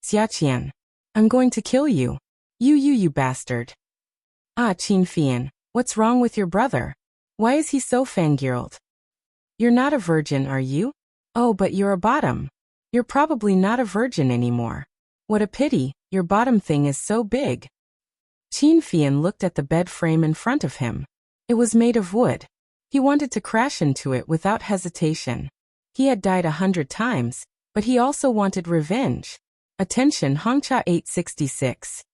Xia Qian, I'm going to kill you. You bastard. Ah, Qin Fian, what's wrong with your brother? Why is he so fangirled? You're not a virgin, are you? Oh, but you're a bottom. You're probably not a virgin anymore. What a pity, your bottom thing is so big. Qin Fian looked at the bed frame in front of him. It was made of wood. He wanted to crash into it without hesitation. He had died 100 times, but he also wanted revenge. Attention Hongcha 866.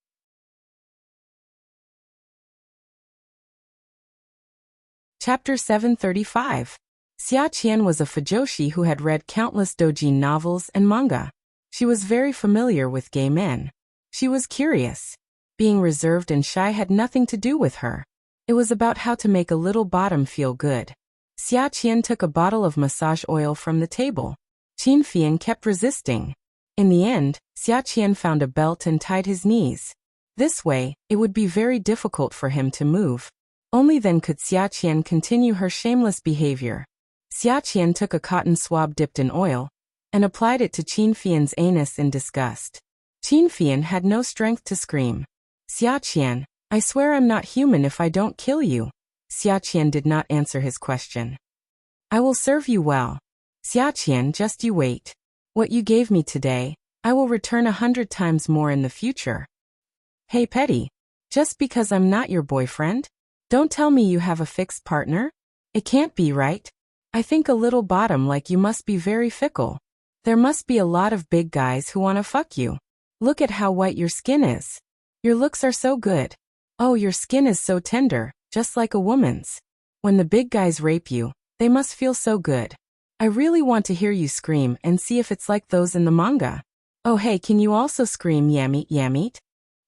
Chapter 735. Xia Qian was a fujoshi who had read countless doujin novels and manga. She was very familiar with gay men. She was curious. Being reserved and shy had nothing to do with her. It was about how to make a little bottom feel good. Xia Qian took a bottle of massage oil from the table. Qin Fian kept resisting. In the end, Xia Qian found a belt and tied his knees. This way, it would be very difficult for him to move. Only then could Xia Qian continue her shameless behavior. Xia Qian took a cotton swab dipped in oil and applied it to Qin Fian's anus in disgust. Qin Fian had no strength to scream. Xia Qian, I swear I'm not human if I don't kill you. Xia Qian did not answer his question. I will serve you well. Xia Qian, just you wait. What you gave me today, I will return 100 times more in the future. Hey Petty, just because I'm not your boyfriend? Don't tell me you have a fixed partner? It can't be, right? I think a little bottom like you must be very fickle. There must be a lot of big guys who want to fuck you. Look at how white your skin is. Your looks are so good. Oh, your skin is so tender, just like a woman's. When the big guys rape you, they must feel so good. I really want to hear you scream and see if it's like those in the manga. Oh hey, can you also scream yammeet yammeet?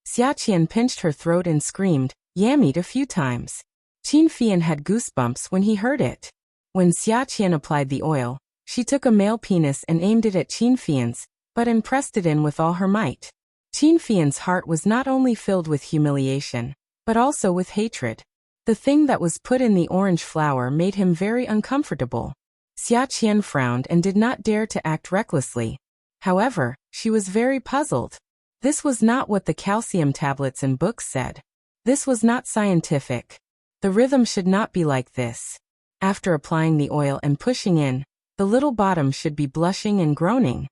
Xia Qian pinched her throat and screamed, yammeet a few times. Qin Fian had goosebumps when he heard it. When Xia Qian applied the oil, she took a male penis and aimed it at Qin Fian's, but pressed it in with all her might. Qin Fian's heart was not only filled with humiliation, but also with hatred. The thing that was put in the orange flower made him very uncomfortable. Xia Qian frowned and did not dare to act recklessly. However, she was very puzzled. This was not what the calcium tablets and books said. This was not scientific. The rhythm should not be like this. After applying the oil and pushing in, the little bottom should be blushing and groaning.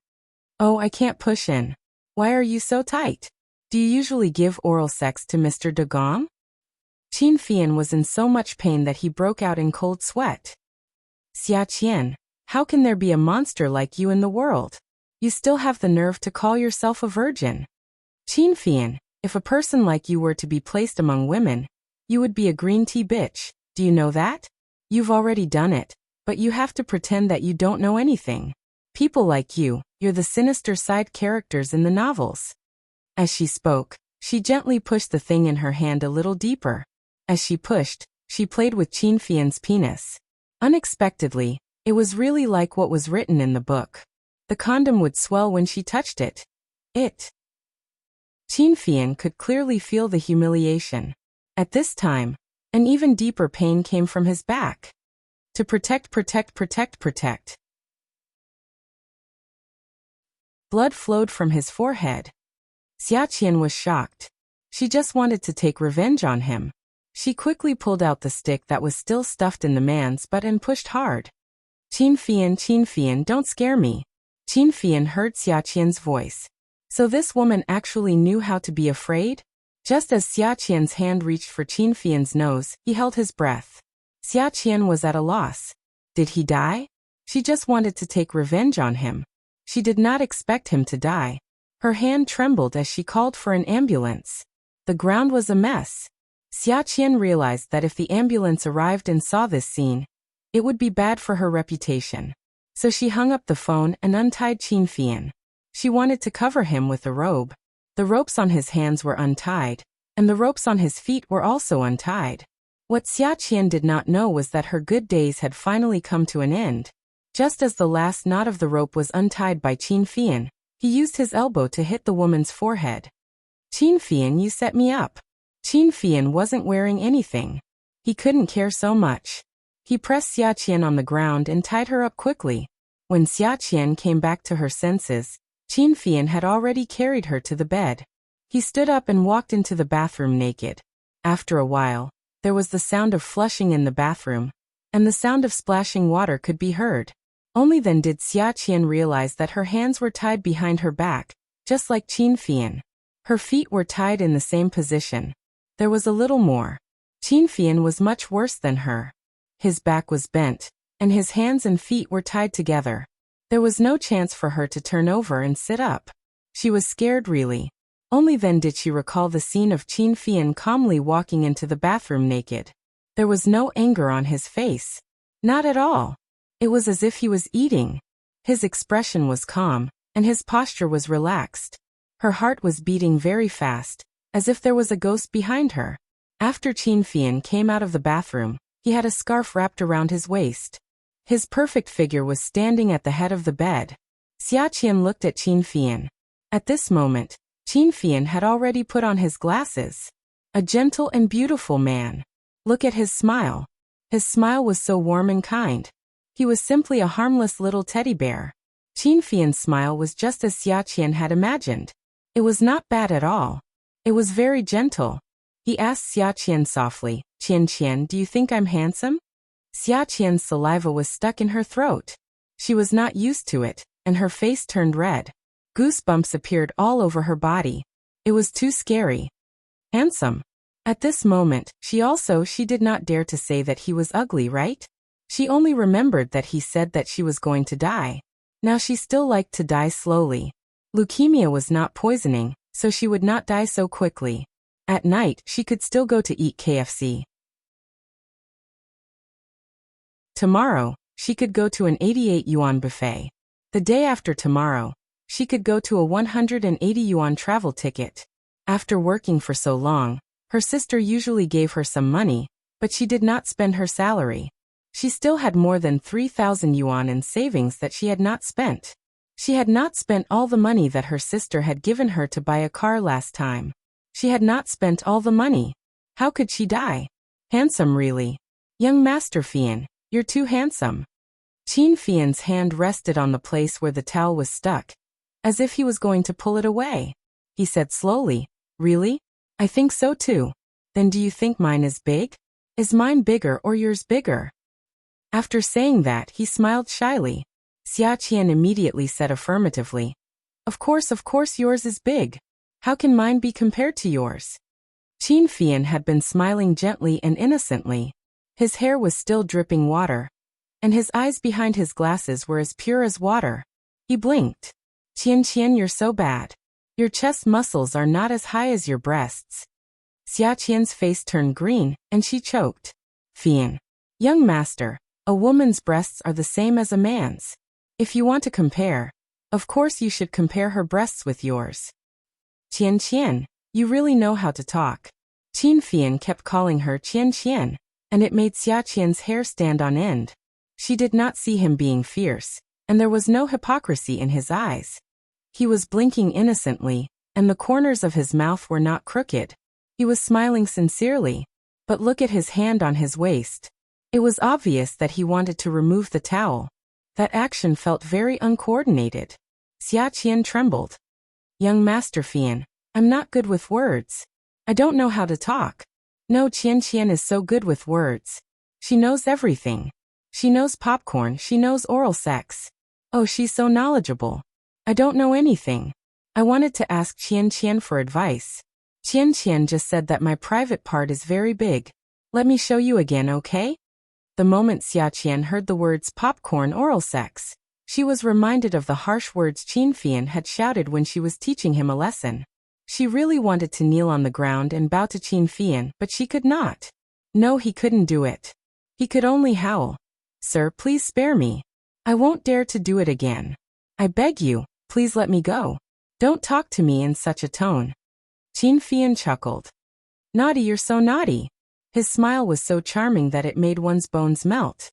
Oh, I can't push in. Why are you so tight? Do you usually give oral sex to Mr. De Gong? Qin Fian was in so much pain that he broke out in cold sweat. Xia Qian, how can there be a monster like you in the world? You still have the nerve to call yourself a virgin. Qin Fian, if a person like you were to be placed among women, You would be a green tea bitch, do you know that? You've already done it, but you have to pretend that you don't know anything. People like you're the sinister side characters in the novels. As she spoke, she gently pushed the thing in her hand a little deeper. As she pushed, she played with Qin Fian's penis. Unexpectedly, it was really like what was written in the book. The condom would swell when she touched it. Qin Fian could clearly feel the humiliation. At this time, an even deeper pain came from his back. To protect. Blood flowed from his forehead. Xia Qian was shocked. She just wanted to take revenge on him. She quickly pulled out the stick that was still stuffed in the man's butt and pushed hard. Qin Fian, don't scare me. Qin Fian heard Xia Qian's voice. So this woman actually knew how to be afraid? Just as Xia Qian's hand reached for Qin Fian's nose, he held his breath. Xia Qian was at a loss. Did he die? She just wanted to take revenge on him. She did not expect him to die. Her hand trembled as she called for an ambulance. The ground was a mess. Xia Qian realized that if the ambulance arrived and saw this scene, it would be bad for her reputation. So she hung up the phone and untied Qin Fian. She wanted to cover him with a robe. The ropes on his hands were untied, and the ropes on his feet were also untied. What Xia Qian did not know was that her good days had finally come to an end. Just as the last knot of the rope was untied by Qin Fian, he used his elbow to hit the woman's forehead. Qin Fian, you set me up. Qin Fian wasn't wearing anything. He couldn't care so much. He pressed Xia Qian on the ground and tied her up quickly. When Xia Qian came back to her senses, Qin Fian had already carried her to the bed. He stood up and walked into the bathroom naked. After a while, there was the sound of flushing in the bathroom, and the sound of splashing water could be heard. Only then did Xia Qian realize that her hands were tied behind her back, just like Qin Fian. Her feet were tied in the same position. There was a little more. Qin Fian was much worse than her. His back was bent, and his hands and feet were tied together. There was no chance for her to turn over and sit up. She was scared really. Only then did she recall the scene of Qin Fian calmly walking into the bathroom naked. There was no anger on his face. Not at all. It was as if he was eating. His expression was calm, and his posture was relaxed. Her heart was beating very fast, as if there was a ghost behind her. After Qin Fian came out of the bathroom, he had a scarf wrapped around his waist. His perfect figure was standing at the head of the bed. Xia Qian looked at Qin Fian. At this moment, Qin Fian had already put on his glasses. A gentle and beautiful man. Look at his smile. His smile was so warm and kind. He was simply a harmless little teddy bear. Qin Fian's smile was just as Xia Qian had imagined. It was not bad at all. It was very gentle. He asked Xia Qian softly, Qian, do you think I'm handsome? Xia Qian's saliva was stuck in her throat. She was not used to it, and her face turned red. Goosebumps appeared all over her body. It was too scary. Handsome. At this moment, she did not dare to say that he was ugly, right? She only remembered that he said that she was going to die. Now she still liked to die slowly. Leukemia was not poisoning, so she would not die so quickly. At night, she could still go to eat KFC. Tomorrow, she could go to an 88 yuan buffet. The day after tomorrow, she could go to a 180 yuan travel ticket. After working for so long, her sister usually gave her some money, but she did not spend her salary. She still had more than 3,000 yuan in savings that she had not spent. She had not spent all the money that her sister had given her to buy a car last time. She had not spent all the money. How could she die? Handsome really. Young Master Fian, you're too handsome. Qin Fian's hand rested on the place where the towel was stuck, as if he was going to pull it away. He said slowly, really? I think so too. Then do you think mine is big? Is mine bigger or yours bigger? After saying that, he smiled shyly. Xia Qian immediately said affirmatively. Of course yours is big. How can mine be compared to yours? Qin Fian had been smiling gently and innocently. His hair was still dripping water, and his eyes behind his glasses were as pure as water. He blinked. Qian, you're so bad. Your chest muscles are not as high as your breasts. Xia Qian's face turned green, and she choked. Fian. Young master, a woman's breasts are the same as a man's. If you want to compare, of course you should compare her breasts with yours. Qian, you really know how to talk. Qin Fian kept calling her Qian, and it made Xia Qian's hair stand on end. She did not see him being fierce, and there was no hypocrisy in his eyes. He was blinking innocently, and the corners of his mouth were not crooked. He was smiling sincerely, but look at his hand on his waist. It was obvious that he wanted to remove the towel. That action felt very uncoordinated. Xia Qian trembled. Young Master Fian, I'm not good with words. I don't know how to talk. No, Qian is so good with words. She knows everything. She knows popcorn, she knows oral sex. Oh, she's so knowledgeable. I don't know anything. I wanted to ask Qian for advice. Qian just said that my private part is very big. Let me show you again, okay? The moment Xia Qian heard the words popcorn oral sex, she was reminded of the harsh words Qin Fian had shouted when she was teaching him a lesson. She really wanted to kneel on the ground and bow to Qin Fian, but she could not. No, he couldn't do it. He could only howl. Sir, please spare me. I won't dare to do it again. I beg you, please let me go. Don't talk to me in such a tone. Qin Fian chuckled. Naughty, you're so naughty. His smile was so charming that it made one's bones melt.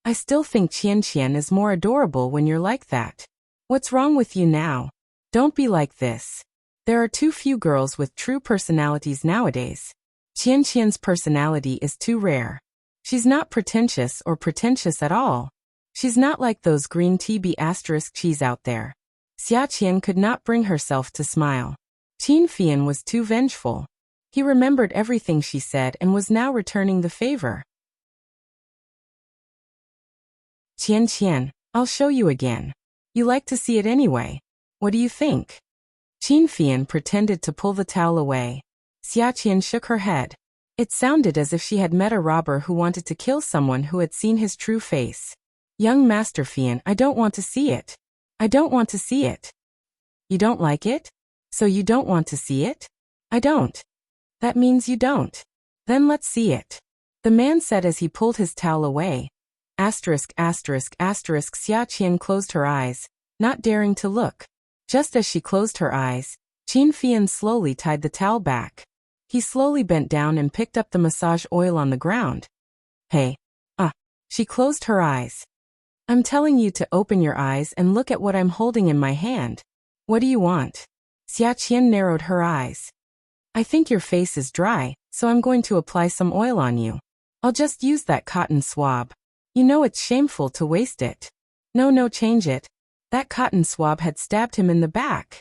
I still think Qian is more adorable when you're like that. What's wrong with you now? Don't be like this. There are too few girls with true personalities nowadays. Qian's personality is too rare. She's not pretentious or pretentious at all. She's not like those green TB asterisk cheese out there. Xia Qian could not bring herself to smile. Qin Fian was too vengeful. He remembered everything she said and was now returning the favor. Qian, I'll show you again. You like to see it anyway. What do you think? Qin Fian pretended to pull the towel away. Xia Qian shook her head. It sounded as if she had met a robber who wanted to kill someone who had seen his true face. Young Master Fian, I don't want to see it. I don't want to see it. You don't like it? So you don't want to see it? I don't. That means you don't. Then let's see it. The man said as he pulled his towel away. Xia Qian closed her eyes, not daring to look. Just as she closed her eyes, Qin Fian slowly tied the towel back. He slowly bent down and picked up the massage oil on the ground. Hey. She closed her eyes. I'm telling you to open your eyes and look at what I'm holding in my hand. What do you want? Xia Qian narrowed her eyes. I think your face is dry, so I'm going to apply some oil on you. I'll just use that cotton swab. You know it's shameful to waste it. No, change it. That cotton swab had stabbed him in the back.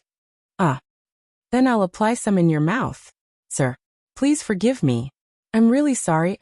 Then I'll apply some in your mouth. Sir, please forgive me. I'm really sorry.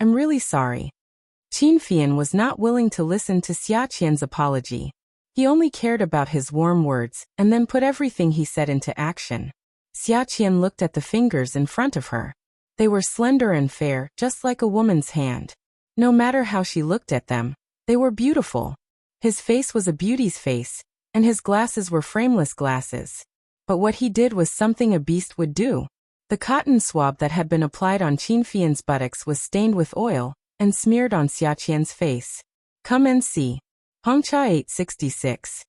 Qin Fian was not willing to listen to Xia Qian's apology. He only cared about his warm words and then put everything he said into action. Xia Qian looked at the fingers in front of her. They were slender and fair, just like a woman's hand. No matter how she looked at them, they were beautiful. His face was a beauty's face, and his glasses were frameless glasses. But what he did was something a beast would do. The cotton swab that had been applied on Qin Fian's buttocks was stained with oil and smeared on Xia Qian's face. Come and see. Hongcha 866.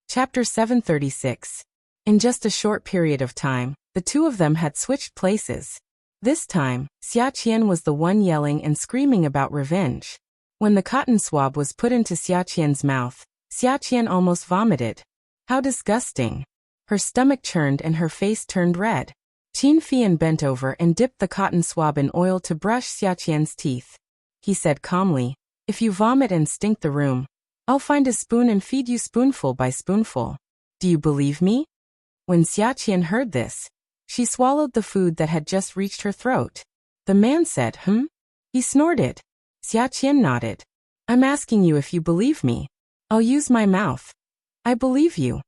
Chapter 736. In just a short period of time, the two of them had switched places. This time, Xia Qian was the one yelling and screaming about revenge. When the cotton swab was put into Xia Qian's mouth, Xia Qian almost vomited. How disgusting. Her stomach churned and her face turned red. Qin Fian bent over and dipped the cotton swab in oil to brush Xia Qian's teeth. He said calmly, if you vomit and stink the room, I'll find a spoon and feed you spoonful by spoonful. Do you believe me? When Xia Qian heard this, she swallowed the food that had just reached her throat. The man said, He snorted. Xia Qian nodded. I'm asking you if you believe me. I'll use my mouth. I believe you.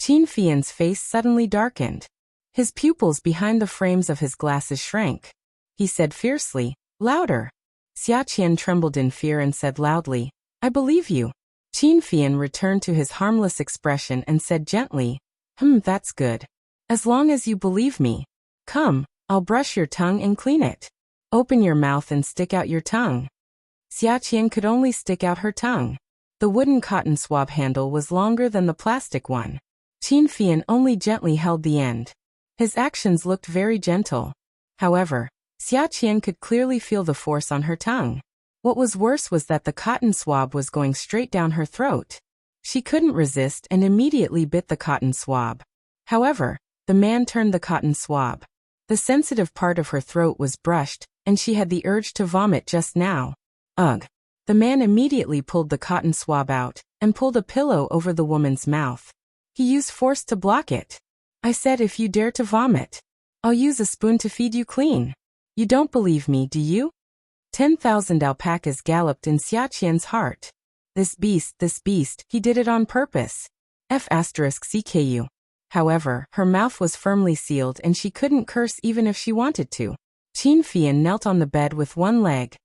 Qin Fian's face suddenly darkened. His pupils behind the frames of his glasses shrank. He said fiercely, louder. Xia Qian trembled in fear and said loudly, I believe you. Qin Fian returned to his harmless expression and said gently, that's good. As long as you believe me. Come, I'll brush your tongue and clean it. Open your mouth and stick out your tongue. Xiaqian could only stick out her tongue. The wooden cotton swab handle was longer than the plastic one. Qin Fian only gently held the end. His actions looked very gentle. However, Xiaqian could clearly feel the force on her tongue. What was worse was that the cotton swab was going straight down her throat. She couldn't resist and immediately bit the cotton swab. However, the man turned the cotton swab. The sensitive part of her throat was brushed, and she had the urge to vomit just now. Ugh. The man immediately pulled the cotton swab out and pulled a pillow over the woman's mouth. He used force to block it. I said if you dare to vomit, I'll use a spoon to feed you clean. You don't believe me, do you? 10,000 alpacas galloped in Xiaqian's heart. This beast, he did it on purpose. F*CKU. However, her mouth was firmly sealed and she couldn't curse even if she wanted to. Qin Fian knelt on the bed with one leg.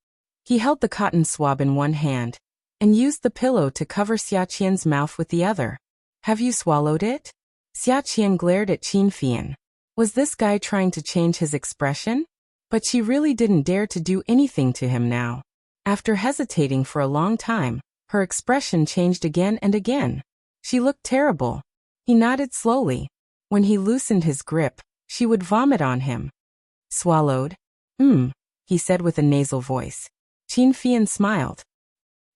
He held the cotton swab in one hand and used the pillow to cover Xiaqian's mouth with the other. Have you swallowed it? Xiaqian glared at Qin Fian. Was this guy trying to change his expression? But she really didn't dare to do anything to him now. After hesitating for a long time, her expression changed again and again. She looked terrible. He nodded slowly. When he loosened his grip, she would vomit on him. Swallowed? He said with a nasal voice. Qin Fian smiled.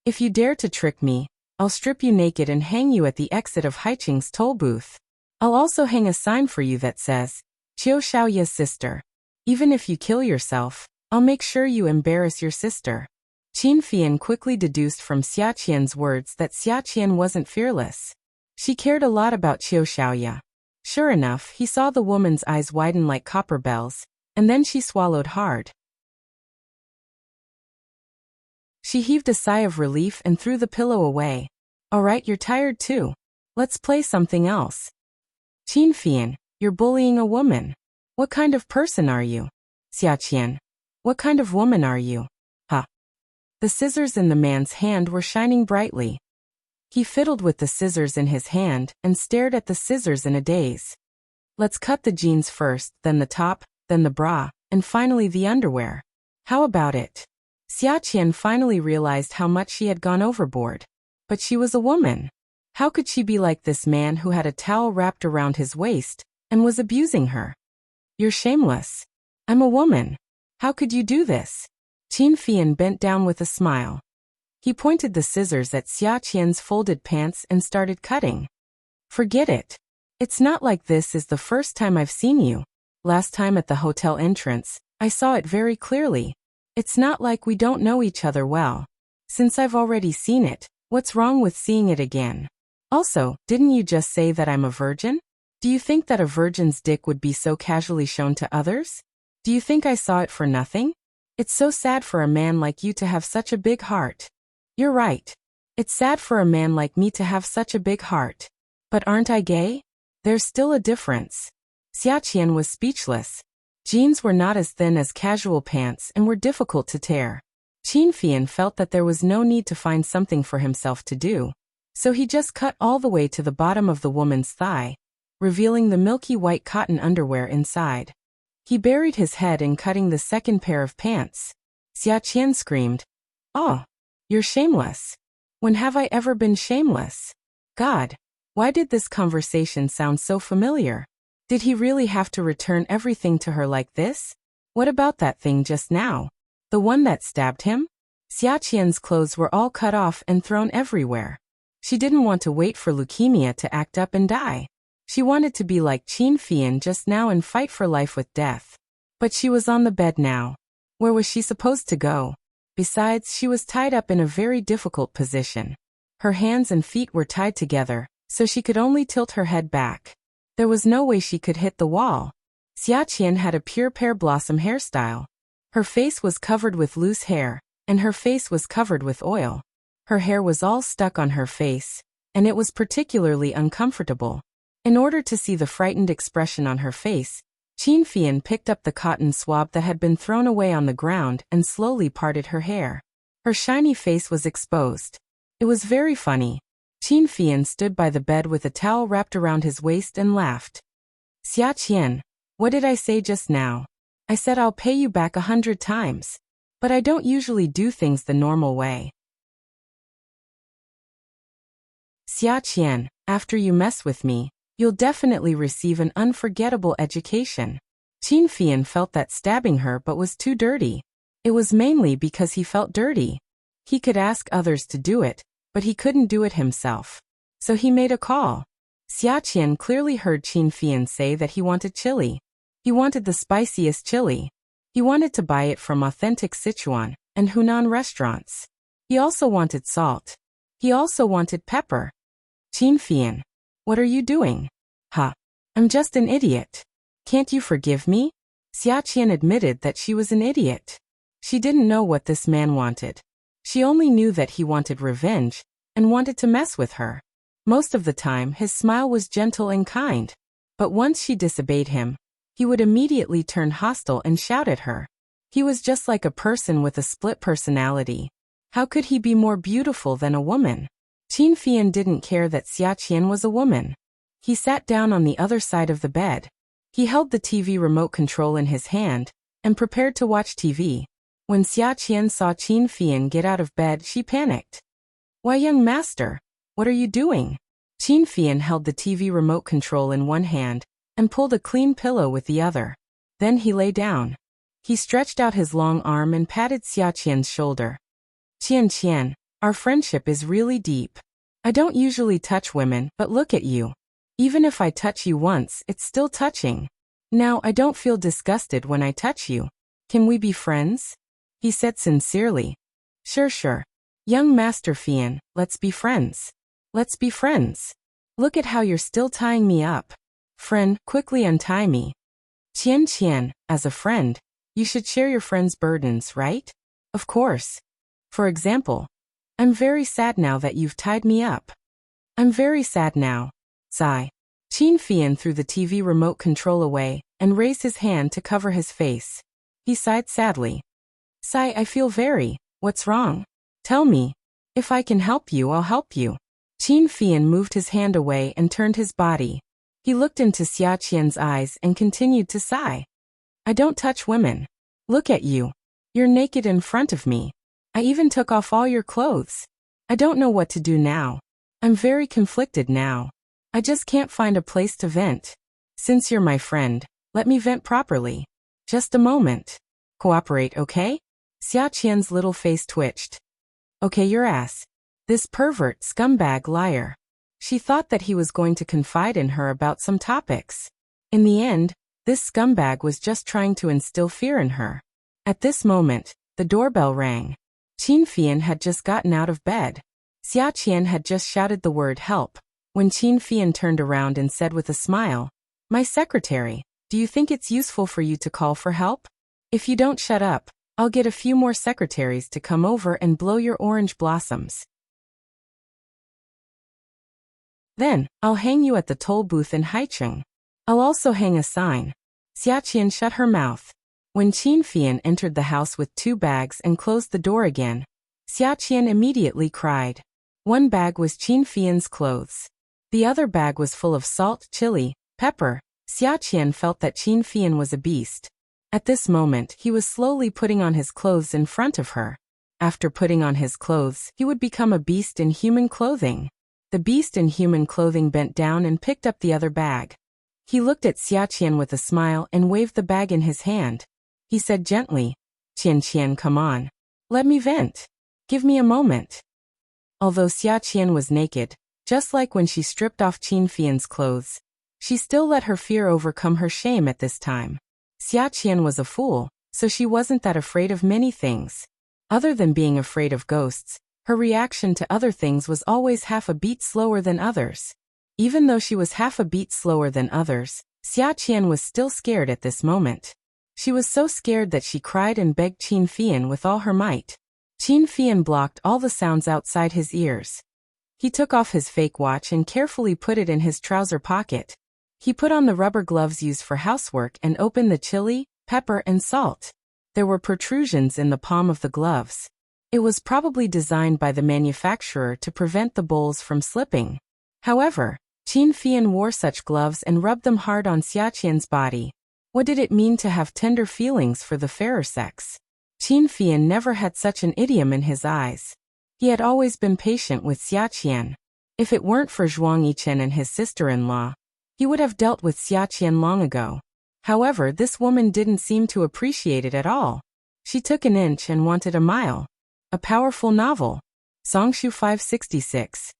If you dare to trick me, I'll strip you naked and hang you at the exit of Haiqing's toll booth. I'll also hang a sign for you that says, Qiu Xiaoya's sister. Even if you kill yourself, I'll make sure you embarrass your sister. Qin Fian quickly deduced from Xiaqian's words that Xiaqian wasn't fearless. She cared a lot about Qiu Xiaoya. Sure enough, he saw the woman's eyes widen like copper bells, and then she swallowed hard. She heaved a sigh of relief and threw the pillow away. Alright, you're tired too. Let's play something else. Qin Fian, you're bullying a woman. What kind of person are you? Xiaqian, what kind of woman are you? Huh. The scissors in the man's hand were shining brightly. He fiddled with the scissors in his hand and stared at the scissors in a daze. Let's cut the jeans first, then the top, then the bra, and finally the underwear. How about it? Xiaqian finally realized how much she had gone overboard. But she was a woman. How could she be like this man who had a towel wrapped around his waist and was abusing her? You're shameless. I'm a woman. How could you do this? Qin Fian bent down with a smile. He pointed the scissors at Xiaqian's folded pants and started cutting. Forget it. It's not like this is the first time I've seen you. Last time at the hotel entrance, I saw it very clearly. It's not like we don't know each other well. Since I've already seen it, what's wrong with seeing it again? Also, didn't you just say that I'm a virgin? Do you think that a virgin's dick would be so casually shown to others? Do you think I saw it for nothing? It's so sad for a man like you to have such a big heart. You're right. It's sad for a man like me to have such a big heart. But aren't I gay? There's still a difference. Xiaqian was speechless. Jeans were not as thin as casual pants and were difficult to tear. Qin Fian felt that there was no need to find something for himself to do. So he just cut all the way to the bottom of the woman's thigh, revealing the milky white cotton underwear inside. He buried his head in cutting the second pair of pants. Xiaqian screamed, "Oh, you're shameless. When have I ever been shameless? God, why did this conversation sound so familiar? Did he really have to return everything to her like this? What about that thing just now? The one that stabbed him?" Xiaqian's clothes were all cut off and thrown everywhere. She didn't want to wait for leukemia to act up and die. She wanted to be like Qin Fian just now and fight for life with death. But she was on the bed now. Where was she supposed to go? Besides, she was tied up in a very difficult position. Her hands and feet were tied together, so she could only tilt her head back. There was no way she could hit the wall. Xiaqian had a pure pear blossom hairstyle. Her face was covered with loose hair, and her face was covered with oil. Her hair was all stuck on her face, and it was particularly uncomfortable. In order to see the frightened expression on her face, Qin Fian picked up the cotton swab that had been thrown away on the ground and slowly parted her hair. Her shiny face was exposed. It was very funny. Qin Fian stood by the bed with a towel wrapped around his waist and laughed. Xia Qian, what did I say just now? I said I'll pay you back 100 times. But I don't usually do things the normal way. Xia Qian, after you mess with me, you'll definitely receive an unforgettable education. Qin Fian felt that stabbing her but was too dirty. It was mainly because he felt dirty. He could ask others to do it, but he couldn't do it himself. So he made a call. Xia Qian clearly heard Qin Fian say that he wanted chili. He wanted the spiciest chili. He wanted to buy it from authentic Sichuan and Hunan restaurants. He also wanted salt. He also wanted pepper. Qin Fian, what are you doing? Huh. I'm just an idiot. Can't you forgive me? Xia Qian admitted that she was an idiot. She didn't know what this man wanted. She only knew that he wanted revenge and wanted to mess with her. Most of the time his smile was gentle and kind. But once she disobeyed him, he would immediately turn hostile and shout at her. He was just like a person with a split personality. How could he be more beautiful than a woman? Qin Fian didn't care that Xia Qian was a woman. He sat down on the other side of the bed. He held the TV remote control in his hand and prepared to watch TV. When Xia Qian saw Qin Fian get out of bed, she panicked. Why, young master, what are you doing? Qin Fian held the TV remote control in one hand and pulled a clean pillow with the other. Then he lay down. He stretched out his long arm and patted Xia Qian's shoulder. Qian Qian, our friendship is really deep. I don't usually touch women, but look at you. Even if I touch you once, it's still touching. Now I don't feel disgusted when I touch you. Can we be friends? He said sincerely. Sure. Young Master Fian, let's be friends. Let's be friends. Look at how you're still tying me up. Friend, quickly untie me. Qian Qian, as a friend, you should share your friend's burdens, right? Of course. For example, I'm very sad now that you've tied me up. I'm very sad now. Sigh. Qin Fian threw the TV remote control away and raised his hand to cover his face. He sighed sadly. Sigh, I feel very. What's wrong? Tell me. If I can help you, I'll help you. Qin Fian moved his hand away and turned his body. He looked into Xia Qian's eyes and continued to sigh. I don't touch women. Look at you. You're naked in front of me. I even took off all your clothes. I don't know what to do now. I'm very conflicted now. I just can't find a place to vent. Since you're my friend, let me vent properly. Just a moment. Cooperate, okay? Xia Qian's little face twitched. Okay, your ass. This pervert, scumbag liar. She thought that he was going to confide in her about some topics. In the end, this scumbag was just trying to instill fear in her. At this moment, the doorbell rang. Qin Fian had just gotten out of bed. Xia Qian had just shouted the word help, when Qin Fian turned around and said with a smile, My secretary, do you think it's useful for you to call for help? If you don't shut up, I'll get a few more secretaries to come over and blow your orange blossoms. Then, I'll hang you at the toll booth in Haicheng. I'll also hang a sign. Xia Qian shut her mouth. When Qin Fian entered the house with 2 bags and closed the door again, Xia Qian immediately cried. One bag was Qin Fian's clothes. The other bag was full of salt, chili, pepper. Xia Qian felt that Qin Fian was a beast. At this moment, he was slowly putting on his clothes in front of her. After putting on his clothes, he would become a beast in human clothing. The beast in human clothing bent down and picked up the other bag. He looked at Xia Qian with a smile and waved the bag in his hand. He said gently, Qian Qian, come on. Let me vent. Give me a moment. Although Xia Qian was naked, just like when she stripped off Qin Fian's clothes, she still let her fear overcome her shame at this time. Xia Qian was a fool, so she wasn't that afraid of many things. Other than being afraid of ghosts, her reaction to other things was always half a beat slower than others. Even though she was half a beat slower than others, Xia Qian was still scared at this moment. She was so scared that she cried and begged Qin Fian with all her might. Qin Fian blocked all the sounds outside his ears. He took off his fake watch and carefully put it in his trouser pocket. He put on the rubber gloves used for housework and opened the chili, pepper, and salt. There were protrusions in the palm of the gloves. It was probably designed by the manufacturer to prevent the bowls from slipping. However, Qin Fian wore such gloves and rubbed them hard on Xiaqian's body. What did it mean to have tender feelings for the fairer sex? Qin Fian never had such an idiom in his eyes. He had always been patient with Xiaqian. If it weren't for Zhuang Yichen and his sister-in-law, he would have dealt with Xiaqian long ago. However, this woman didn't seem to appreciate it at all. She took an inch and wanted a mile. A powerful novel. Songshu 566.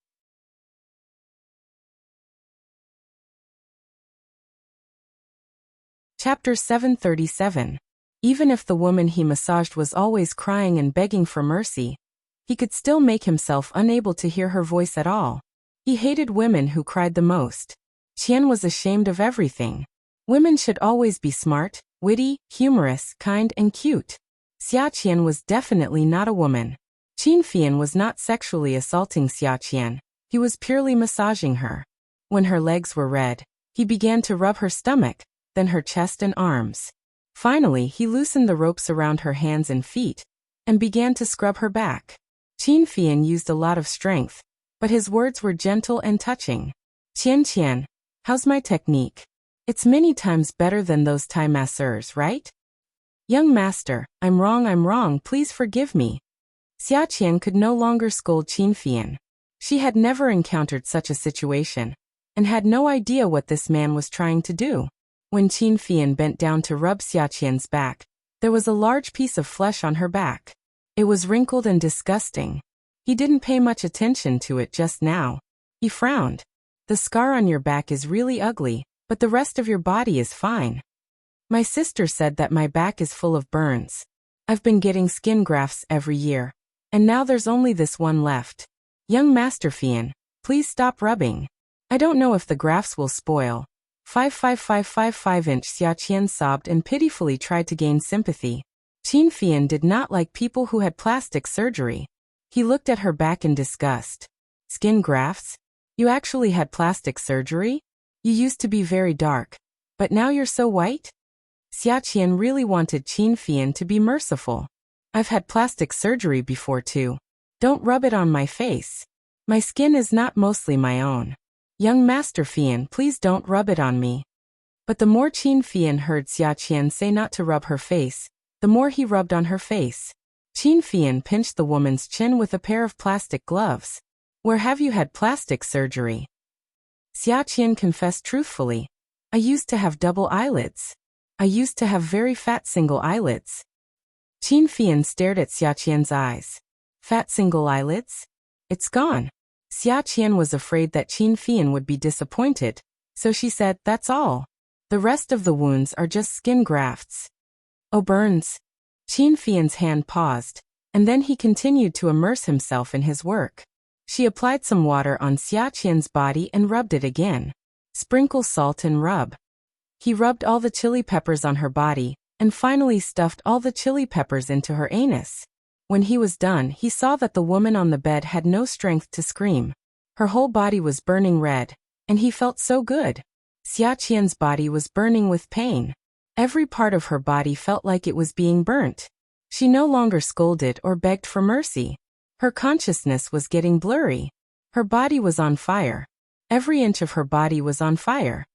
Chapter 737. Even if the woman he massaged was always crying and begging for mercy, he could still make himself unable to hear her voice at all. He hated women who cried the most. Qian was ashamed of everything. Women should always be smart, witty, humorous, kind, and cute. Xiaqian was definitely not a woman. Qin Fian was not sexually assaulting Xiaqian, he was purely massaging her. When her legs were red, he began to rub her stomach, then her chest and arms. Finally, he loosened the ropes around her hands and feet, and began to scrub her back. Qin Fian used a lot of strength, but his words were gentle and touching. Qian, how's my technique? It's many times better than those Thai masseurs, right? Young master, I'm wrong, please forgive me. Xiaqian could no longer scold Qin Fian. She had never encountered such a situation, and had no idea what this man was trying to do. When Qin Fian bent down to rub Xiaqian's back, there was a large piece of flesh on her back. It was wrinkled and disgusting. He didn't pay much attention to it just now. He frowned. The scar on your back is really ugly, but the rest of your body is fine. My sister said that my back is full of burns. I've been getting skin grafts every year, and now there's only this one left. Young Master Fian, please stop rubbing. I don't know if the grafts will spoil. 55555 Xiaqian sobbed and pitifully tried to gain sympathy. Qin Fian did not like people who had plastic surgery. He looked at her back in disgust. Skin grafts? You actually had plastic surgery? You used to be very dark, but now you're so white? Xiaqian really wanted Qin Fian to be merciful. I've had plastic surgery before too. Don't rub it on my face. My skin is not mostly my own. Young Master Fian, please don't rub it on me. But the more Qin Fian heard Xiaqian say not to rub her face, the more he rubbed on her face. Qin Fian pinched the woman's chin with a pair of plastic gloves. Where have you had plastic surgery? Xiaqian confessed truthfully. I used to have double eyelids. I used to have very fat single eyelids. Qin Fian stared at Xiaqian's eyes. Fat single eyelids? It's gone. Xiaqian was afraid that Qin Fian would be disappointed, so she said, that's all. The rest of the wounds are just skin grafts. Oh, burns. Qin Fian's hand paused, and then he continued to immerse himself in his work. She applied some water on Xiaqian's body and rubbed it again. Sprinkle salt and rub. He rubbed all the chili peppers on her body, and finally stuffed all the chili peppers into her anus. When he was done, he saw that the woman on the bed had no strength to scream. Her whole body was burning red, and he felt so good. Xiaqian's body was burning with pain. Every part of her body felt like it was being burnt. She no longer scolded or begged for mercy. Her consciousness was getting blurry. Her body was on fire. Every inch of her body was on fire.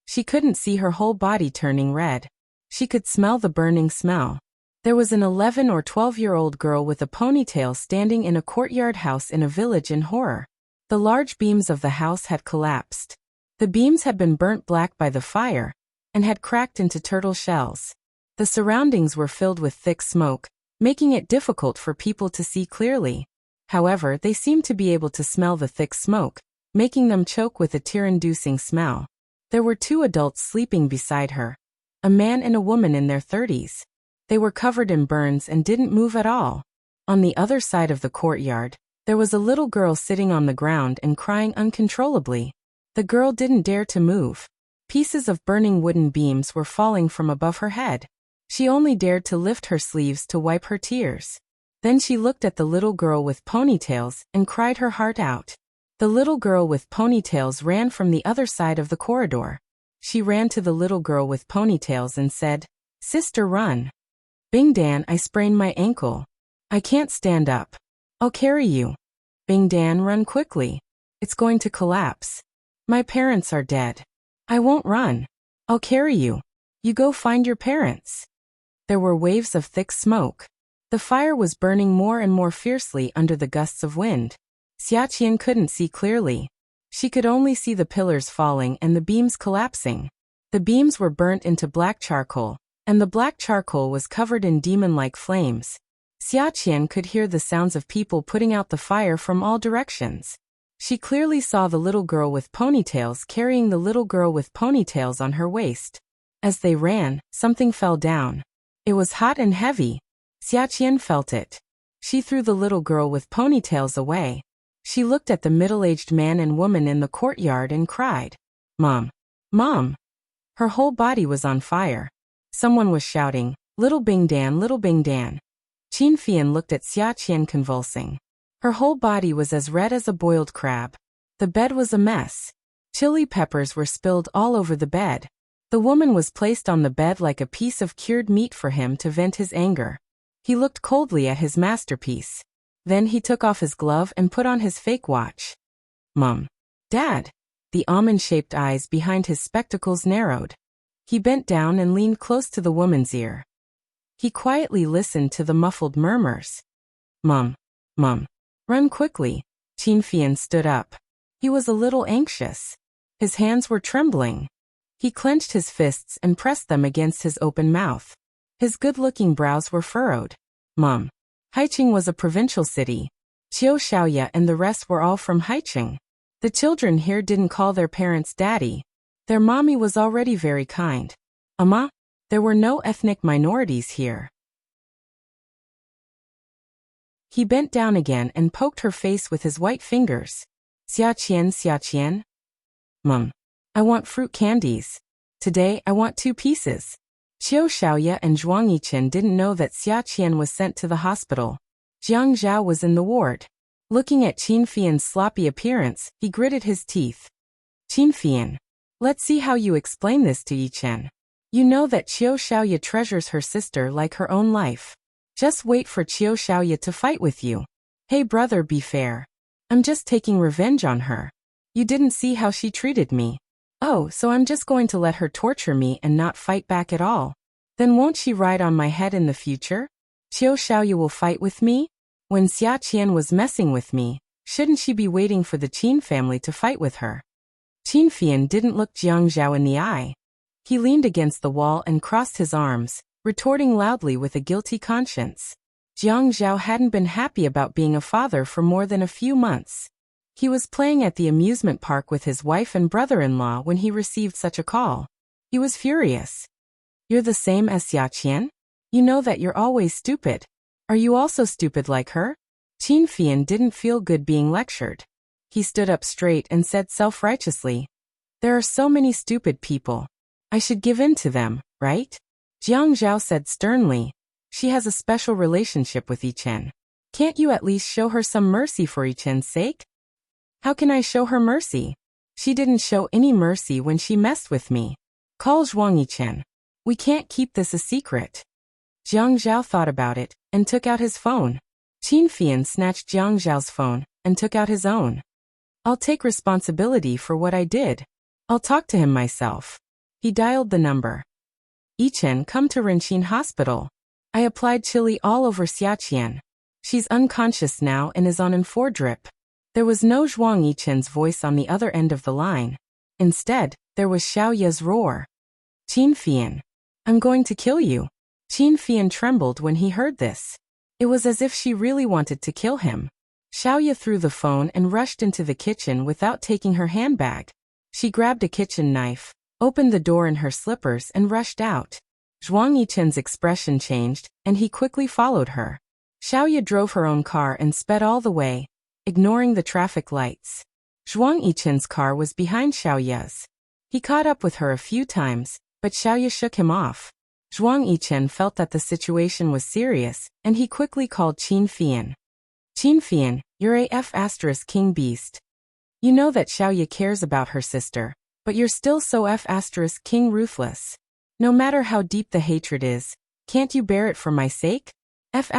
She couldn't see her whole body turning red. She could smell the burning smell. There was an 11 or 12-year-old girl with a ponytail standing in a courtyard house in a village in horror. The large beams of the house had collapsed. The beams had been burnt black by the fire, and had cracked into turtle shells. The surroundings were filled with thick smoke, making it difficult for people to see clearly. However, they seemed to be able to smell the thick smoke, making them choke with a tear-inducing smell. There were two adults sleeping beside her. A man and a woman in their 30s. They were covered in burns and didn't move at all. On the other side of the courtyard, there was a little girl sitting on the ground and crying uncontrollably. The girl didn't dare to move. Pieces of burning wooden beams were falling from above her head. She only dared to lift her sleeves to wipe her tears. Then she looked at the little girl with ponytails and cried her heart out. The little girl with ponytails ran from the other side of the corridor. She ran to the little girl with ponytails and said, "Sister, run. Bing Dan, I sprained my ankle. I can't stand up. I'll carry you." Bing Dan, run quickly. It's going to collapse. My parents are dead. I won't run. I'll carry you. You go find your parents. There were waves of thick smoke. The fire was burning more and more fiercely under the gusts of wind. Xiaqian couldn't see clearly. She could only see the pillars falling and the beams collapsing. The beams were burnt into black charcoal, and the black charcoal was covered in demon-like flames. Xiaqian could hear the sounds of people putting out the fire from all directions. She clearly saw the little girl with ponytails carrying the little girl with ponytails on her waist. As they ran, something fell down. It was hot and heavy. Xiaqian felt it. She threw the little girl with ponytails away. She looked at the middle-aged man and woman in the courtyard and cried, "Mom! Mom!" Her whole body was on fire. Someone was shouting, "Little Bing Dan, little Bing Dan." Qin Fian looked at Xiaqian convulsing. Her whole body was as red as a boiled crab. The bed was a mess. Chili peppers were spilled all over the bed. The woman was placed on the bed like a piece of cured meat for him to vent his anger. He looked coldly at his masterpiece. Then he took off his glove and put on his fake watch. "Mom. Dad." The almond-shaped eyes behind his spectacles narrowed. He bent down and leaned close to the woman's ear. He quietly listened to the muffled murmurs. "Mom. Mom. Run quickly." Qin Fian stood up. He was a little anxious. His hands were trembling. He clenched his fists and pressed them against his open mouth. His good-looking brows were furrowed. "Mom." Haicheng was a provincial city. Qiu Xiaoya and the rest were all from Haicheng. The children here didn't call their parents daddy. Their mommy was already very kind. "Amma?" There were no ethnic minorities here. He bent down again and poked her face with his white fingers. "Xiaqian, Xiaqian." "Mom. I want fruit candies. Today I want 2 pieces." Qiu Xiaoya and Zhuang Yichen didn't know that Xiaqian was sent to the hospital. Jiang Zhao was in the ward. Looking at Qin Fian's sloppy appearance, he gritted his teeth. "Qin Fian. Let's see how you explain this to Yichen. You know that Qiu Xiaoya treasures her sister like her own life. Just wait for Qiu Xiaoya to fight with you. Hey brother, be fair. I'm just taking revenge on her. You didn't see how she treated me. Oh, so I'm just going to let her torture me and not fight back at all. Then won't she ride on my head in the future? Qiu Xiaoya will fight with me? When Xiaqian was messing with me, shouldn't she be waiting for the Qin family to fight with her?" Qin Fian didn't look Jiang Zhao in the eye. He leaned against the wall and crossed his arms, retorting loudly with a guilty conscience. Jiang Zhao hadn't been happy about being a father for more than a few months. He was playing at the amusement park with his wife and brother-in-law when he received such a call. He was furious. "You're the same as Xiaqian? You know that you're always stupid. Are you also stupid like her?" Qin Fian didn't feel good being lectured. He stood up straight and said self-righteously, "There are so many stupid people. I should give in to them, right?" Jiang Zhao said sternly, "She has a special relationship with Yichen. Can't you at least show her some mercy for Yichen's sake?" "How can I show her mercy? She didn't show any mercy when she messed with me. Call Zhuang Yichen. We can't keep this a secret." Jiang Zhao thought about it and took out his phone. Qin Fian snatched Jiang Zhao's phone and took out his own. "I'll take responsibility for what I did. I'll talk to him myself." He dialed the number. "Yichen, come to Renqin Hospital. I applied chili all over Xiaqian. She's unconscious now and is on N4 drip." There was no Zhuang Yichen's voice on the other end of the line. Instead, there was Xiao Ye's roar. "Qin Fian. I'm going to kill you." Qin Fian trembled when he heard this. It was as if she really wanted to kill him. Xiao Ye threw the phone and rushed into the kitchen without taking her handbag. She grabbed a kitchen knife, opened the door in her slippers and rushed out. Zhuang Yichen's expression changed, and he quickly followed her. Xiao Ye drove her own car and sped all the way, ignoring the traffic lights. Zhuang Yichen's car was behind Xiao Ye's. He caught up with her a few times, but Xiao Ye shook him off. Zhuang Yichen felt that the situation was serious, and he quickly called Qin Fian. "Qin Fian, you're a F*** beast. You know that Xiao Ye cares about her sister, but you're still so F** ruthless. No matter how deep the hatred is, can't you bear it for my sake? F***,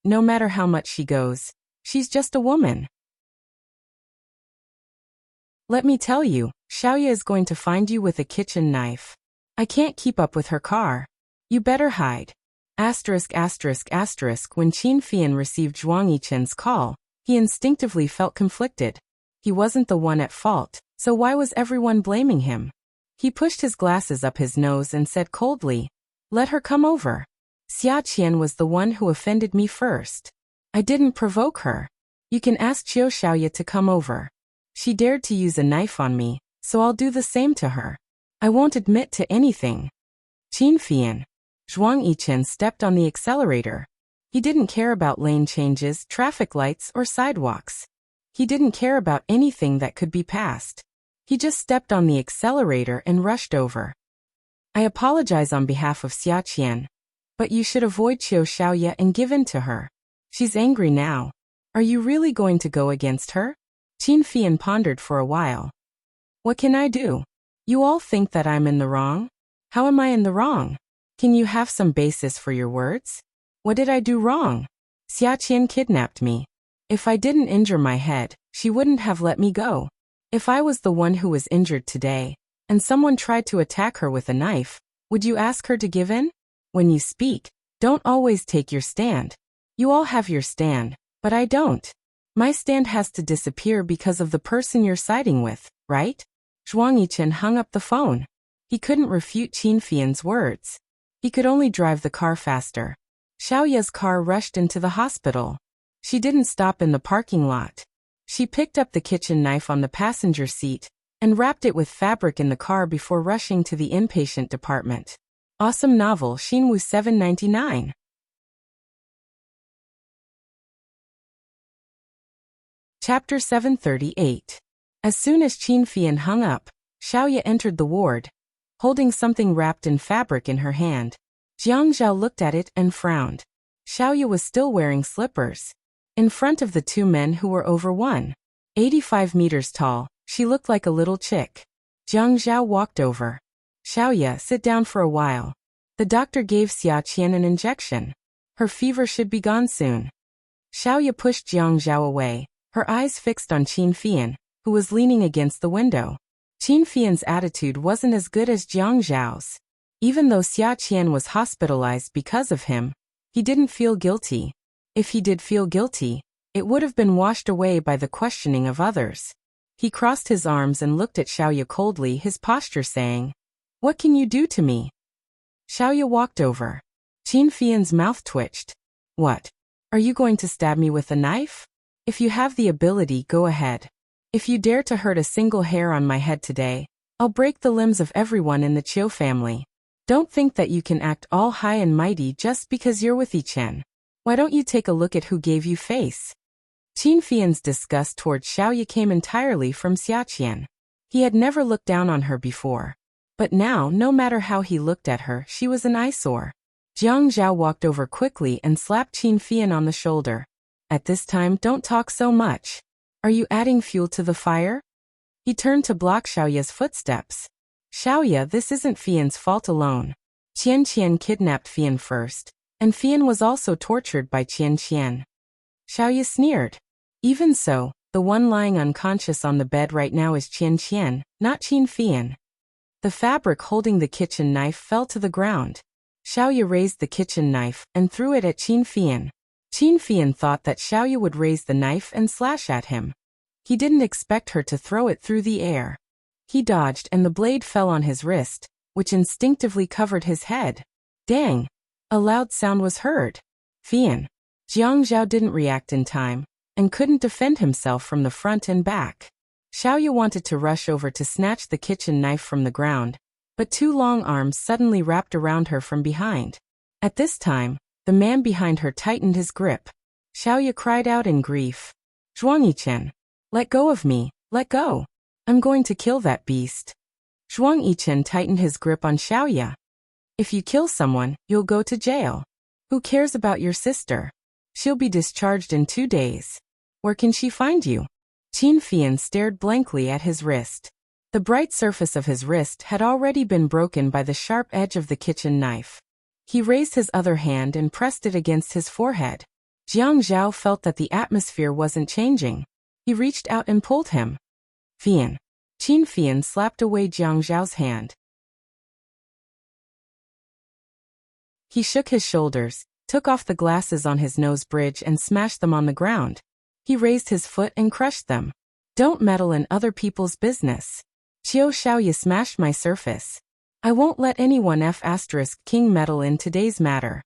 no matter how much she goes, She's just a woman. Let me tell you, Xiaoya is going to find you with a kitchen knife. I can't keep up with her car. You better hide. When Qin Fian received Zhuang Yichen's call, he instinctively felt conflicted. He wasn't the one at fault, so why was everyone blaming him? He pushed his glasses up his nose and said coldly, "Let her come over. Xia Qian was the one who offended me first. I didn't provoke her. You can ask Qiu Xiaoya to come over. She dared to use a knife on me, so I'll do the same to her. I won't admit to anything." Qin Fian. Zhuang Yichen stepped on the accelerator. He didn't care about lane changes, traffic lights, or sidewalks. He didn't care about anything that could be passed. He just stepped on the accelerator and rushed over. "I apologize on behalf of Xia Qian, but you should avoid Qiu Xiaoya and give in to her. She's angry now. Are you really going to go against her?" Qin Fian pondered for a while. "What can I do? You all think that I'm in the wrong? How am I in the wrong? Can you have some basis for your words? What did I do wrong? Xia Qian kidnapped me. If I didn't injure my head, she wouldn't have let me go. If I was the one who was injured today, and someone tried to attack her with a knife, would you ask her to give in? When you speak, don't always take your stand. You all have your stand, but I don't. My stand has to disappear because of the person you're siding with, right?" Zhuang Yichen hung up the phone. He couldn't refute Qin Fian's words. He could only drive the car faster. Xiaoya's car rushed into the hospital. She didn't stop in the parking lot. She picked up the kitchen knife on the passenger seat and wrapped it with fabric in the car before rushing to the inpatient department. Awesome novel Xinwu 799. Chapter 738. As soon as Qin Fian hung up, Xiaoya entered the ward, holding something wrapped in fabric in her hand. Jiang Zhao looked at it and frowned. Xiaoya was still wearing slippers. In front of the two men who were over 185 meters tall, she looked like a little chick. Jiang Zhao walked over. "Xiaoya, sit down for a while. The doctor gave Xia Qian an injection. Her fever should be gone soon." Xiaoya pushed Jiang Zhao away, her eyes fixed on Qin Fian, who was leaning against the window. Qin Fian's attitude wasn't as good as Jiang Zhao's. Even though Xia Qian was hospitalized because of him, he didn't feel guilty. If he did feel guilty, it would have been washed away by the questioning of others. He crossed his arms and looked at Xiaoya coldly, his posture saying, "What can you do to me?" Xiaoya walked over. Qin Fian's mouth twitched. "What? Are you going to stab me with a knife? If you have the ability, go ahead. If you dare to hurt a single hair on my head today, I'll break the limbs of everyone in the Qiu family. Don't think that you can act all high and mighty just because you're with Yichen. Why don't you take a look at who gave you face?" Qin Fian's disgust toward Xiaoya came entirely from Xia Qian. He had never looked down on her before. But now, no matter how he looked at her, she was an eyesore. Jiang Zhao walked over quickly and slapped Qin Fian on the shoulder. "At this time, don't talk so much. Are you adding fuel to the fire?" He turned to block Xiaoya's footsteps. "Xiaoya, this isn't Fian's fault alone. Qian Qian kidnapped Fian first, and Fian was also tortured by Qian Qian." Xiaoya sneered. "Even so, the one lying unconscious on the bed right now is Qian Qian, not Qin Fian." The fabric holding the kitchen knife fell to the ground. Xiaoya raised the kitchen knife and threw it at Qin Fian. Qin Fian thought that Xiaoya would raise the knife and slash at him. He didn't expect her to throw it through the air. He dodged and the blade fell on his wrist, which instinctively covered his head. Dang! A loud sound was heard. Fian. Jiang Zhao didn't react in time, and couldn't defend himself from the front and back. Xiaoya wanted to rush over to snatch the kitchen knife from the ground, but two long arms suddenly wrapped around her from behind. At this time, the man behind her tightened his grip. Xiaoya cried out in grief. "Zhuang Yichen, let go of me, let go. I'm going to kill that beast." Zhuang Yichen tightened his grip on Xiaoya. "If you kill someone, you'll go to jail. Who cares about your sister? She'll be discharged in 2 days. Where can she find you?" Qin Fian stared blankly at his wrist. The bright surface of his wrist had already been broken by the sharp edge of the kitchen knife. He raised his other hand and pressed it against his forehead. Jiang Zhao felt that the atmosphere wasn't changing. He reached out and pulled him. Fian. Qin Fian slapped away Jiang Zhao's hand. He shook his shoulders, took off the glasses on his nose bridge and smashed them on the ground. He raised his foot and crushed them. Don't meddle in other people's business. Qiu Xiaoye smashed my surface. I won't let anyone King meddle in today's matter.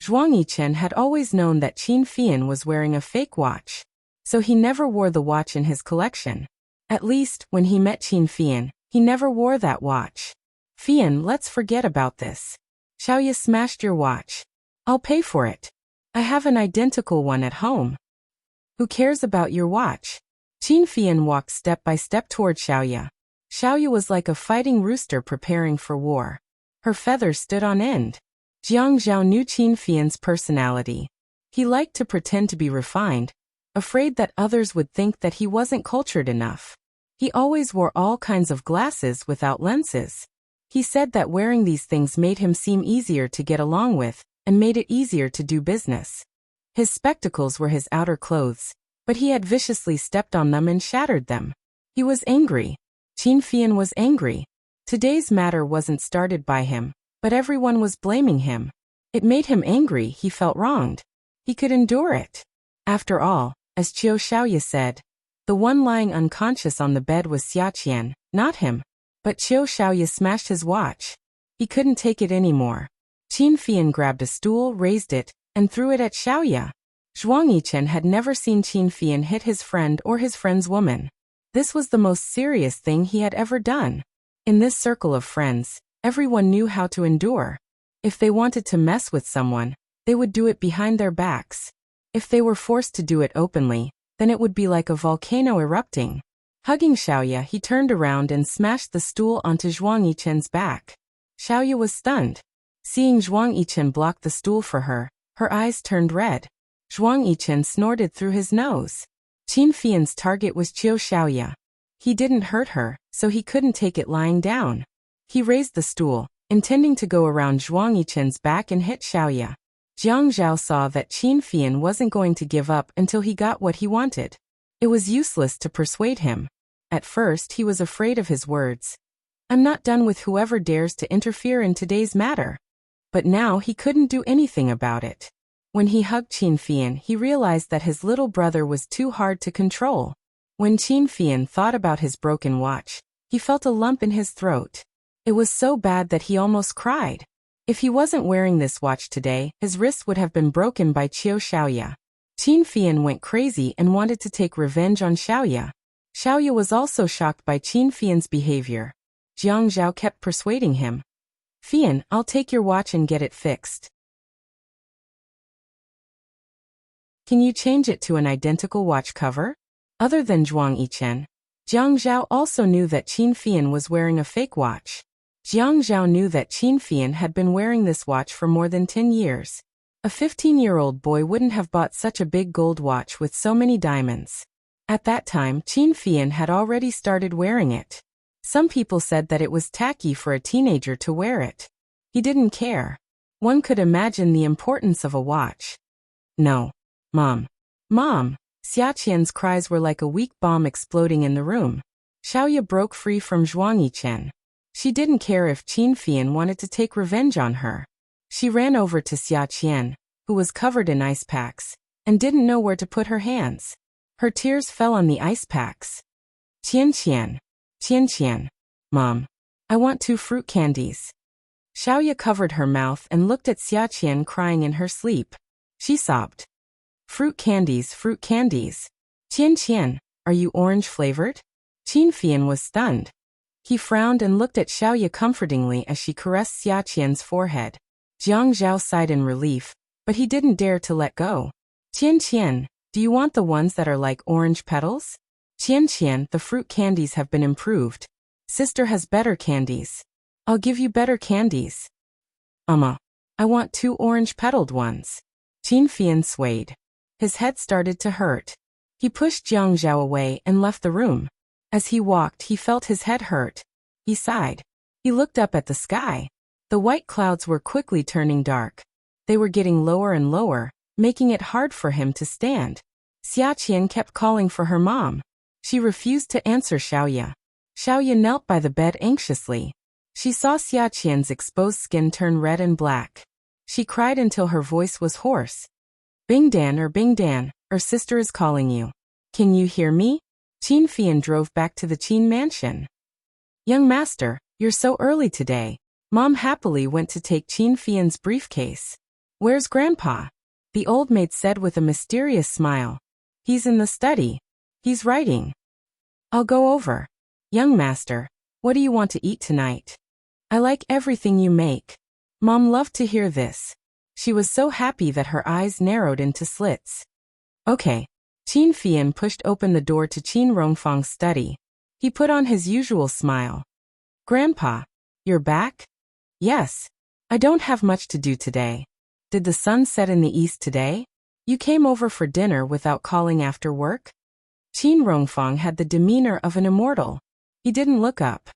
Zhuang Yichen had always known that Qin Fian was wearing a fake watch, so he never wore the watch in his collection. At least, when he met Qin Fian, he never wore that watch. Fian, let's forget about this. Xiaoye smashed your watch. I'll pay for it. I have an identical one at home. Who cares about your watch? Qin Fian walked step by step toward Xiaoye. Xiaoye was like a fighting rooster preparing for war. Her feathers stood on end. Jiang Zhao knew Qin Fian's personality. He liked to pretend to be refined, afraid that others would think that he wasn't cultured enough. He always wore all kinds of glasses without lenses. He said that wearing these things made him seem easier to get along with, and made it easier to do business. His spectacles were his outer clothes, but he had viciously stepped on them and shattered them. He was angry. Qin Fian was angry. Today's matter wasn't started by him, but everyone was blaming him. It made him angry. He felt wronged. He could endure it. After all, as Qiu Xiaoye said, the one lying unconscious on the bed was Xia Qian, not him. But Qiu Xiaoye smashed his watch. He couldn't take it anymore. Qin Fian grabbed a stool, raised it, and threw it at Xiaoye. Zhuang Yichen had never seen Qin Fian hit his friend or his friend's woman. This was the most serious thing he had ever done. In this circle of friends, everyone knew how to endure. If they wanted to mess with someone, they would do it behind their backs. If they were forced to do it openly, then it would be like a volcano erupting. Hugging Xiaoye, he turned around and smashed the stool onto Zhuang Yichen's back. Xiaoye was stunned. Seeing Zhuang Yichen block the stool for her, her eyes turned red. Zhuang Yichen snorted through his nose. Qin Fian's target was Qiu Xiaoye. He didn't hurt her, so he couldn't take it lying down. He raised the stool, intending to go around Zhuang Yichen's back and hit Xiaoye. Jiang Zhao saw that Qin Fian wasn't going to give up until he got what he wanted. It was useless to persuade him. At first he was afraid of his words. I'm not done with whoever dares to interfere in today's matter. But now he couldn't do anything about it. When he hugged Qin Fian, he realized that his little brother was too hard to control. When Qin Fian thought about his broken watch, he felt a lump in his throat. It was so bad that he almost cried. If he wasn't wearing this watch today, his wrist would have been broken by Qiu Xiaoye. Qin Fian went crazy and wanted to take revenge on Xiaoye. Xiaoye was also shocked by Qin Fian's behavior. Jiang Zhao kept persuading him. Fian, I'll take your watch and get it fixed. Can you change it to an identical watch cover? Other than Zhuang Yichen, Jiang Zhao also knew that Qin Fian was wearing a fake watch. Jiang Zhao knew that Qin Fian had been wearing this watch for more than 10 years. A 15-year-old boy wouldn't have bought such a big gold watch with so many diamonds. At that time, Qin Fian had already started wearing it. Some people said that it was tacky for a teenager to wear it. He didn't care. One could imagine the importance of a watch. No. Mom. Mom! Xia Qian's cries were like a weak bomb exploding in the room. Xiaoye broke free from Zhuang Yichen. She didn't care if Qin Fian wanted to take revenge on her. She ran over to Xia Qian, who was covered in ice packs, and didn't know where to put her hands. Her tears fell on the ice packs. Qian Qian. Qian Qian. Mom. I want 2 fruit candies. Xiaoye covered her mouth and looked at Xia Qian crying in her sleep. She sobbed. Fruit candies, fruit candies. Qian Qian, are you orange-flavored? Qin Fian was stunned. He frowned and looked at Xiaoye comfortingly as she caressed Xia Qian's forehead. Jiang Zhao sighed in relief, but he didn't dare to let go. Qian Qian, do you want the ones that are like orange petals? Qian Qian, the fruit candies have been improved. Sister has better candies. I'll give you better candies. I want 2 orange-petaled ones. Qin Fian swayed. His head started to hurt. He pushed Jiang Zhao away and left the room. As he walked, he felt his head hurt. He sighed. He looked up at the sky. The white clouds were quickly turning dark. They were getting lower and lower, making it hard for him to stand. Xiaqian kept calling for her mom. She refused to answer Xiaoya. Xiaoya knelt by the bed anxiously. She saw Xiaqian's exposed skin turn red and black. She cried until her voice was hoarse. Bingdan, her sister is calling you. Can you hear me? Qin Fian drove back to the Qin mansion. Young master, you're so early today. Mom happily went to take Qin Fian's briefcase. Where's Grandpa? The old maid said with a mysterious smile. He's in the study. He's writing. I'll go over. Young master, what do you want to eat tonight? I like everything you make. Mom loved to hear this. She was so happy that her eyes narrowed into slits. Okay. Qin Fian pushed open the door to Qin Rongfang's study. He put on his usual smile. Grandpa, you're back? Yes. I don't have much to do today. Did the sun set in the east today? You came over for dinner without calling after work? Qin Rongfang had the demeanor of an immortal. He didn't look up.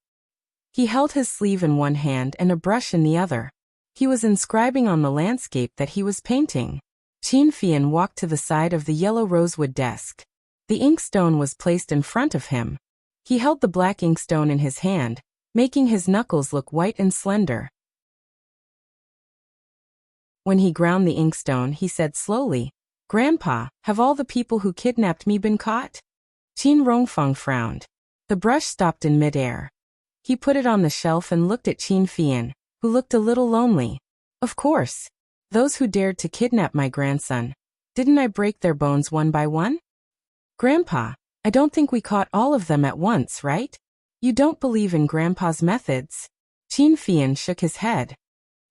He held his sleeve in one hand and a brush in the other. He was inscribing on the landscape that he was painting. Qin Fian walked to the side of the yellow rosewood desk. The inkstone was placed in front of him. He held the black inkstone in his hand, making his knuckles look white and slender. When he ground the inkstone, he said slowly, Grandpa, have all the people who kidnapped me been caught? Qin Rongfang frowned. The brush stopped in midair. He put it on the shelf and looked at Qin Fian, who looked a little lonely. Of course. Those who dared to kidnap my grandson. Didn't I break their bones one by one? Grandpa, I don't think we caught all of them at once, right? You don't believe in Grandpa's methods? Qin Fian shook his head.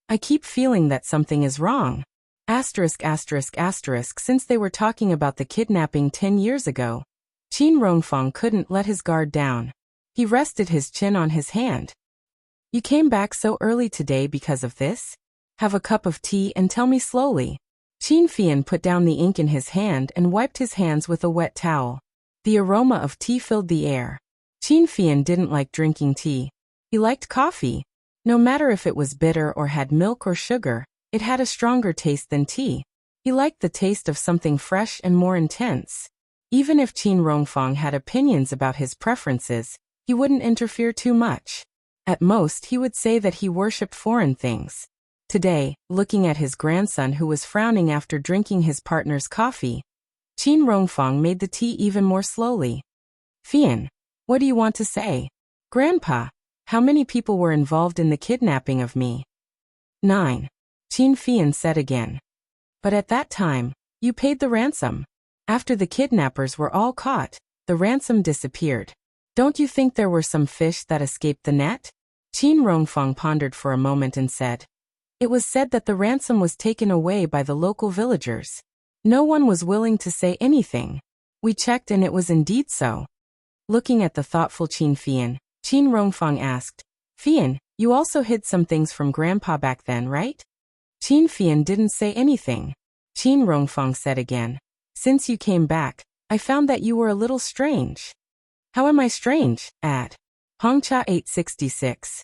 I keep feeling that something is wrong. Asterisk. Since they were talking about the kidnapping 10 years ago, Qin Rongfang couldn't let his guard down. He rested his chin on his hand. You came back so early today because of this? Have a cup of tea and tell me slowly. Qin Fian put down the ink in his hand and wiped his hands with a wet towel. The aroma of tea filled the air. Qin Fian didn't like drinking tea. He liked coffee. No matter if it was bitter or had milk or sugar, it had a stronger taste than tea. He liked the taste of something fresh and more intense. Even if Qin Rongfang had opinions about his preferences, he wouldn't interfere too much. At most, he would say that he worshipped foreign things. Today, looking at his grandson who was frowning after drinking his partner's coffee, Qin Rongfang made the tea even more slowly. Fian, what do you want to say? Grandpa, how many people were involved in the kidnapping of me? 9. Qin Fian said again. But at that time, you paid the ransom. After the kidnappers were all caught, the ransom disappeared. Don't you think there were some fish that escaped the net? Qin Rongfang pondered for a moment and said. It was said that the ransom was taken away by the local villagers. No one was willing to say anything. We checked and it was indeed so. Looking at the thoughtful Qin Fian, Qin Rongfang asked, Fian, you also hid some things from Grandpa back then, right? Qin Fian didn't say anything. Qin Rongfang said again, Since you came back, I found that you were a little strange. How am I strange? At Hongcha 866.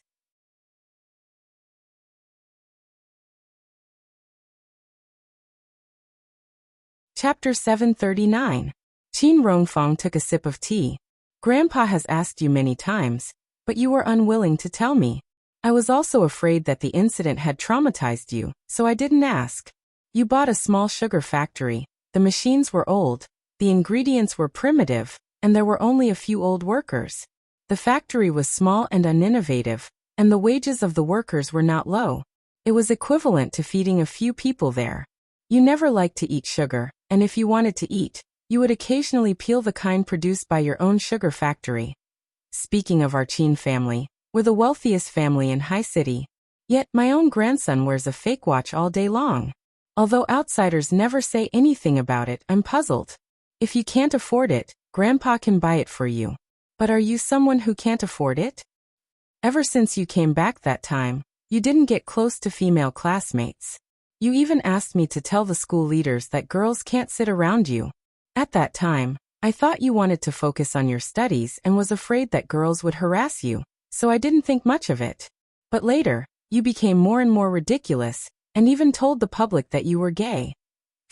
Chapter 739. Qin Rongfang took a sip of tea. Grandpa has asked you many times, but you were unwilling to tell me. I was also afraid that the incident had traumatized you, so I didn't ask. You bought a small sugar factory. The machines were old, the ingredients were primitive, and there were only a few old workers. The factory was small and uninnovative, and the wages of the workers were not low. It was equivalent to feeding a few people there. You never liked to eat sugar, and if you wanted to eat, you would occasionally peel the kind produced by your own sugar factory. Speaking of our Qin family, we're the wealthiest family in High City. Yet my own grandson wears a fake watch all day long. Although outsiders never say anything about it, I'm puzzled. If you can't afford it, Grandpa can buy it for you. But are you someone who can't afford it? Ever since you came back that time, you didn't get close to female classmates. You even asked me to tell the school leaders that girls can't sit around you. At that time, I thought you wanted to focus on your studies and was afraid that girls would harass you, so I didn't think much of it. But later, you became more and more ridiculous, and even told the public that you were gay.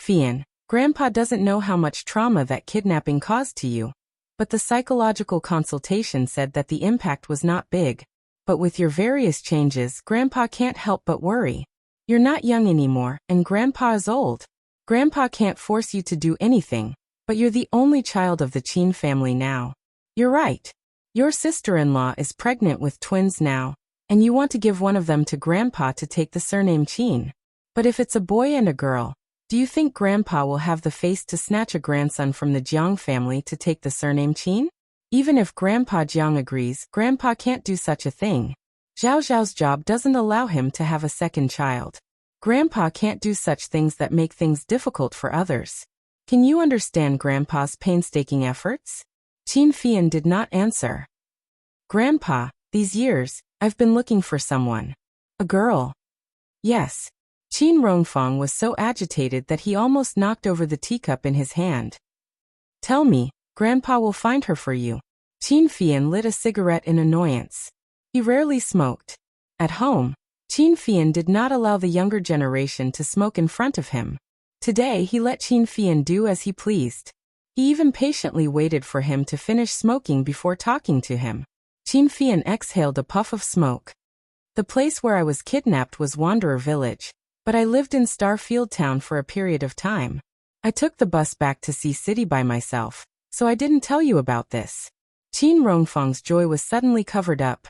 Fian, Grandpa doesn't know how much trauma that kidnapping caused to you. But the psychological consultation said that the impact was not big. But with your various changes, Grandpa can't help but worry. You're not young anymore, and Grandpa is old. Grandpa can't force you to do anything, but you're the only child of the Chin family now. You're right. Your sister-in-law is pregnant with twins now, and you want to give one of them to Grandpa to take the surname Chin. But if it's a boy and a girl, do you think Grandpa will have the face to snatch a grandson from the Jiang family to take the surname Chin? Even if Grandpa Jiang agrees, Grandpa can't do such a thing. Zhao Zhao's job doesn't allow him to have a second child. Grandpa can't do such things that make things difficult for others. Can you understand Grandpa's painstaking efforts? Qin Fian did not answer. Grandpa, these years, I've been looking for someone. A girl. Yes. Qin Rongfang was so agitated that he almost knocked over the teacup in his hand. Tell me, Grandpa will find her for you. Qin Fian lit a cigarette in annoyance. He rarely smoked. At home, Qin Fian did not allow the younger generation to smoke in front of him. Today he let Qin Fian do as he pleased. He even patiently waited for him to finish smoking before talking to him. Qin Fian exhaled a puff of smoke. The place where I was kidnapped was Wanderer Village, but I lived in Starfield Town for a period of time. I took the bus back to Sea City by myself, so I didn't tell you about this. Qin Rongfang's joy was suddenly covered up.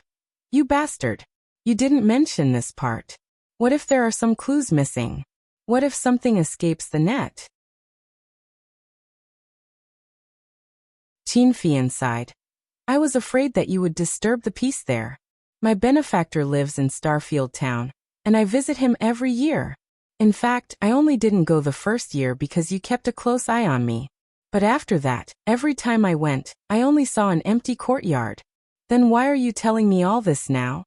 You bastard! You didn't mention this part. What if there are some clues missing? What if something escapes the net? Qin Fian sighed. I was afraid that you would disturb the peace there. My benefactor lives in Starfield Town, and I visit him every year. In fact, I only didn't go the first year because you kept a close eye on me. But after that, every time I went, I only saw an empty courtyard. Then why are you telling me all this now?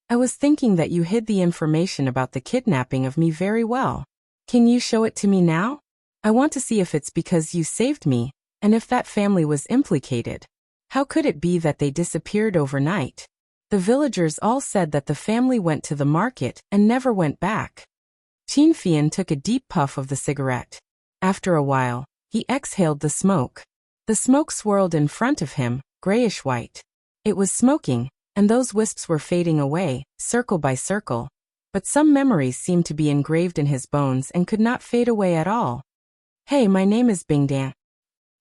I was thinking that you hid the information about the kidnapping of me very well. Can you show it to me now? I want to see if it's because you saved me, and if that family was implicated. How could it be that they disappeared overnight? The villagers all said that the family went to the market and never went back. Qin Fian took a deep puff of the cigarette. After a while, he exhaled the smoke. The smoke swirled in front of him, grayish-white. It was smoking, and those wisps were fading away, circle by circle. But some memories seemed to be engraved in his bones and could not fade away at all. Hey, my name is Bingdan.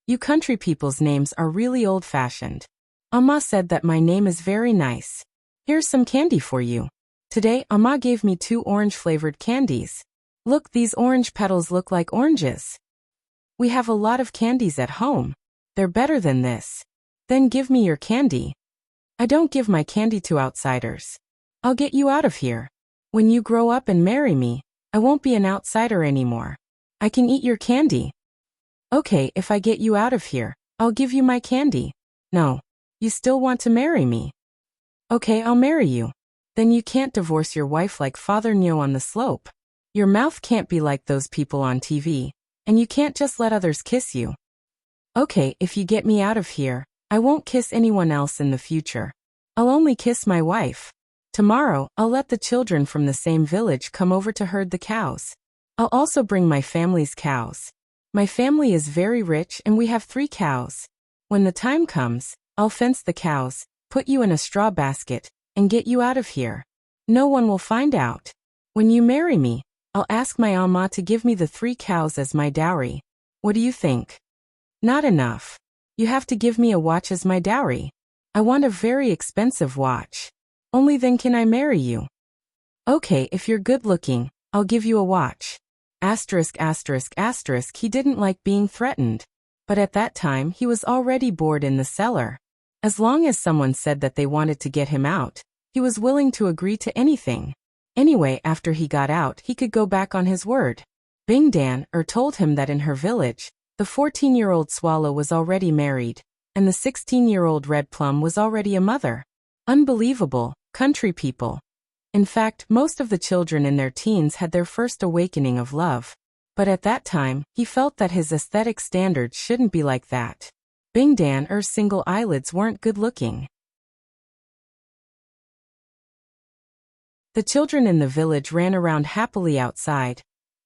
You country people's names are really old-fashioned. Amma said that my name is very nice. Here's some candy for you. Today, Amma gave me 2 orange-flavored candies. Look, these orange petals look like oranges. We have a lot of candies at home. They're better than this. Then give me your candy. I don't give my candy to outsiders. I'll get you out of here. When you grow up and marry me, I won't be an outsider anymore. I can eat your candy. Okay, if I get you out of here, I'll give you my candy. No. You still want to marry me? Okay, I'll marry you. Then you can't divorce your wife like Father Nyo on the slope. Your mouth can't be like those people on TV, and you can't just let others kiss you. Okay, if you get me out of here, I won't kiss anyone else in the future. I'll only kiss my wife. Tomorrow, I'll let the children from the same village come over to herd the cows. I'll also bring my family's cows. My family is very rich and we have 3 cows. When the time comes, I'll fence the cows, put you in a straw basket, and get you out of here. No one will find out. When you marry me, I'll ask my Amma to give me the 3 cows as my dowry. What do you think? Not enough. You have to give me a watch as my dowry. I want a very expensive watch. Only then can I marry you. Okay, if you're good looking, I'll give you a watch. Asterisk asterisk asterisk, he didn't like being threatened. But at that time he was already bored in the cellar. As long as someone said that they wanted to get him out, he was willing to agree to anything. Anyway, after he got out, he could go back on his word. Bingdan told him that in her village, the 14-year-old swallow was already married, and the 16-year-old red plum was already a mother. Unbelievable, country people. In fact, most of the children in their teens had their first awakening of love. But at that time, he felt that his aesthetic standards shouldn't be like that. Bingdan's single eyelids weren't good looking. The children in the village ran around happily outside.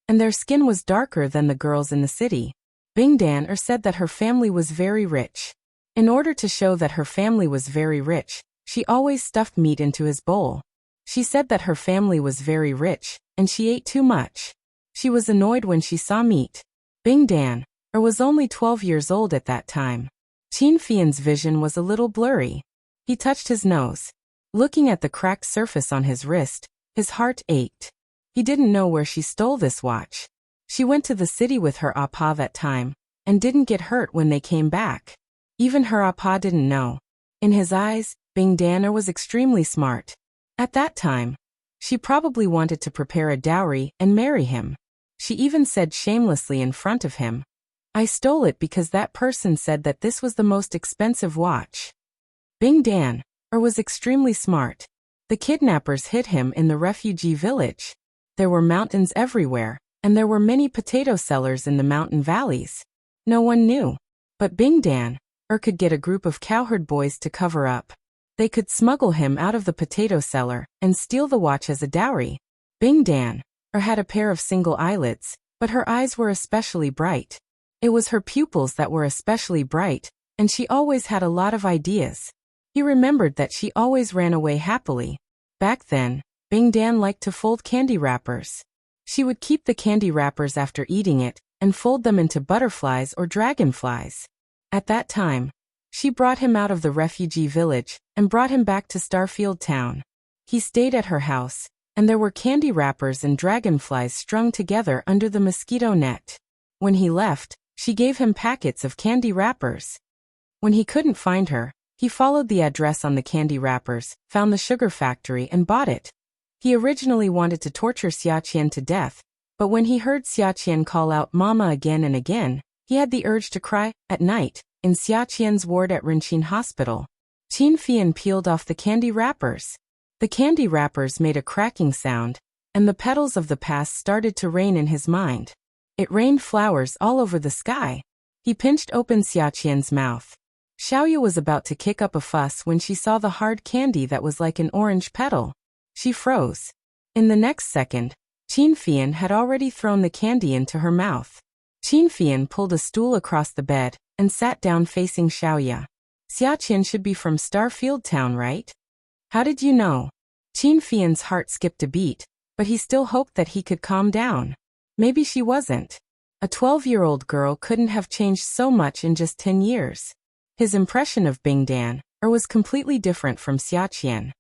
and their skin was darker than the girls in the city. Bing Dan said that her family was very rich. In order to show that her family was very rich, she always stuffed meat into his bowl. She said that her family was very rich, and she ate too much. She was annoyed when she saw meat. Bing Dan was only 12 years old at that time. Qin Fian's vision was a little blurry. He touched his nose. Looking at the cracked surface on his wrist, his heart ached. He didn't know where she stole this watch. She went to the city with her appa that time, and didn't get hurt when they came back. Even her appa didn't know. In his eyes, Bing Dan was extremely smart. At that time, she probably wanted to prepare a dowry and marry him. She even said shamelessly in front of him, "I stole it because that person said that this was the most expensive watch." Bing Dan was extremely smart. The kidnappers hid him in the refugee village. There were mountains everywhere, and there were many potato sellers in the mountain valleys. No one knew. But Bing Dan could get a group of cowherd boys to cover up. They could smuggle him out of the potato cellar and steal the watch as a dowry. Bing Dan had a pair of single eyelids, but her eyes were especially bright. It was her pupils that were especially bright, and she always had a lot of ideas. He remembered that she always ran away happily. Back then, Bing Dan liked to fold candy wrappers. She would keep the candy wrappers after eating it and fold them into butterflies or dragonflies. At that time, she brought him out of the refugee village and brought him back to Starfield Town. He stayed at her house, and there were candy wrappers and dragonflies strung together under the mosquito net. When he left, she gave him packets of candy wrappers. When he couldn't find her, he followed the address on the candy wrappers, found the sugar factory and bought it. He originally wanted to torture Xiaqian to death, but when he heard Xiaqian call out "Mama" again and again, he had the urge to cry. At night, in Xiaqian's ward at Renqin Hospital, Qin Fian peeled off the candy wrappers. The candy wrappers made a cracking sound, and the petals of the past started to rain in his mind. It rained flowers all over the sky. He pinched open Xiaqian's mouth. Xiaoyu was about to kick up a fuss when she saw the hard candy that was like an orange petal. She froze. In the next second, Qin Fian had already thrown the candy into her mouth. Qin Fian pulled a stool across the bed and sat down facing Xiaoyu. "Xiaqian should be from Starfield Town, right? How did you know?" Qin Fian's heart skipped a beat, but he still hoped that he could calm down. Maybe she wasn't. A 12-year-old girl couldn't have changed so much in just 10 years. His impression of Bing Dan was completely different from Xiaqian.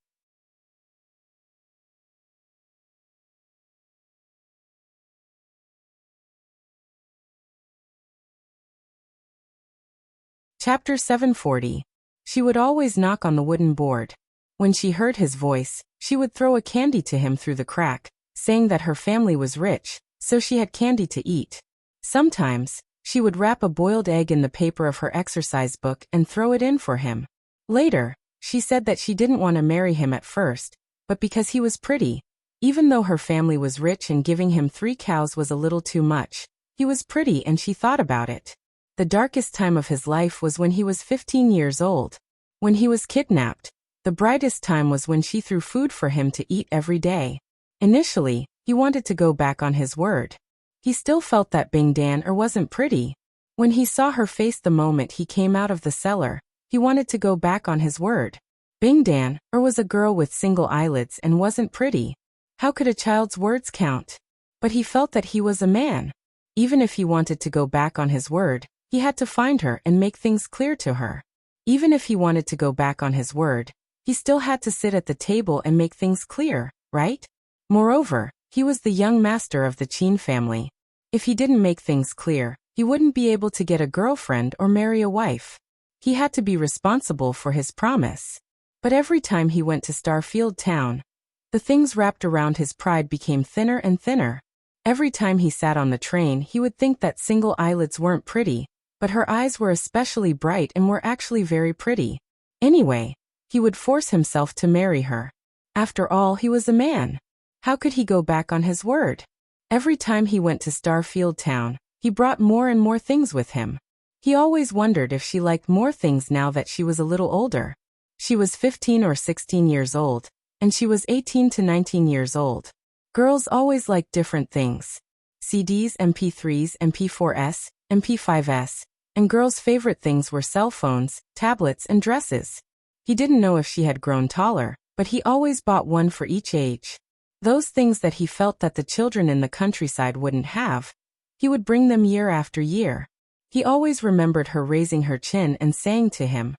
Chapter 740. She would always knock on the wooden board. When she heard his voice, she would throw a candy to him through the crack, saying that her family was rich, so she had candy to eat. Sometimes, she would wrap a boiled egg in the paper of her exercise book and throw it in for him. Later, she said that she didn't want to marry him at first, but because he was pretty. Even though her family was rich and giving him 3 cows was a little too much, he was pretty and she thought about it. The darkest time of his life was when he was 15 years old. When he was kidnapped, the brightest time was when she threw food for him to eat every day. Initially, he wanted to go back on his word. He still felt that Bing Dan wasn't pretty. When he saw her face the moment he came out of the cellar, he wanted to go back on his word. Bing Dan was a girl with single eyelids and wasn't pretty. How could a child's words count? But he felt that he was a man. Even if he wanted to go back on his word, he had to find her and make things clear to her. Even if he wanted to go back on his word, he still had to sit at the table and make things clear, right? Moreover, he was the young master of the Qin family. If he didn't make things clear, he wouldn't be able to get a girlfriend or marry a wife. He had to be responsible for his promise. But every time he went to Starfield Town, the things wrapped around his pride became thinner and thinner. Every time he sat on the train, he would think that single eyelids weren't pretty, but her eyes were especially bright and were actually very pretty. Anyway, he would force himself to marry her. After all, he was a man. How could he go back on his word? Every time he went to Starfield Town, he brought more and more things with him. He always wondered if she liked more things now that she was a little older. She was 15 or 16 years old, and she was 18 to 19 years old. Girls always like different things. CDs, MP3s, MP4s, MP5s, and girls' favorite things were cell phones, tablets, and dresses. He didn't know if she had grown taller, but he always bought one for each age. Those things that he felt that the children in the countryside wouldn't have, he would bring them year after year. He always remembered her raising her chin and saying to him,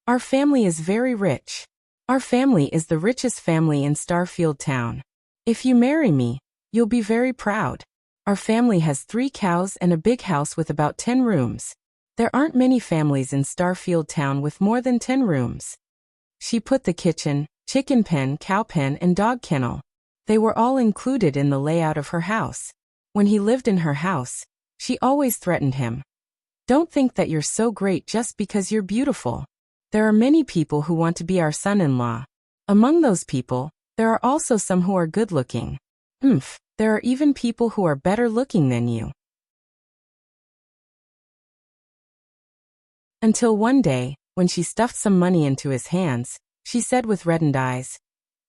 "Our family is very rich. Our family is the richest family in Starfield Town. If you marry me, you'll be very proud. Our family has 3 cows and a big house with about 10 rooms. There aren't many families in Starfield Town with more than 10 rooms." She put the kitchen, chicken pen, cow pen, and dog kennel. They were all included in the layout of her house. When he lived in her house, she always threatened him. "Don't think that you're so great just because you're beautiful. There are many people who want to be our son-in-law. Among those people, there are also some who are good-looking. There are even people who are better looking than you." Until one day, when she stuffed some money into his hands, she said with reddened eyes,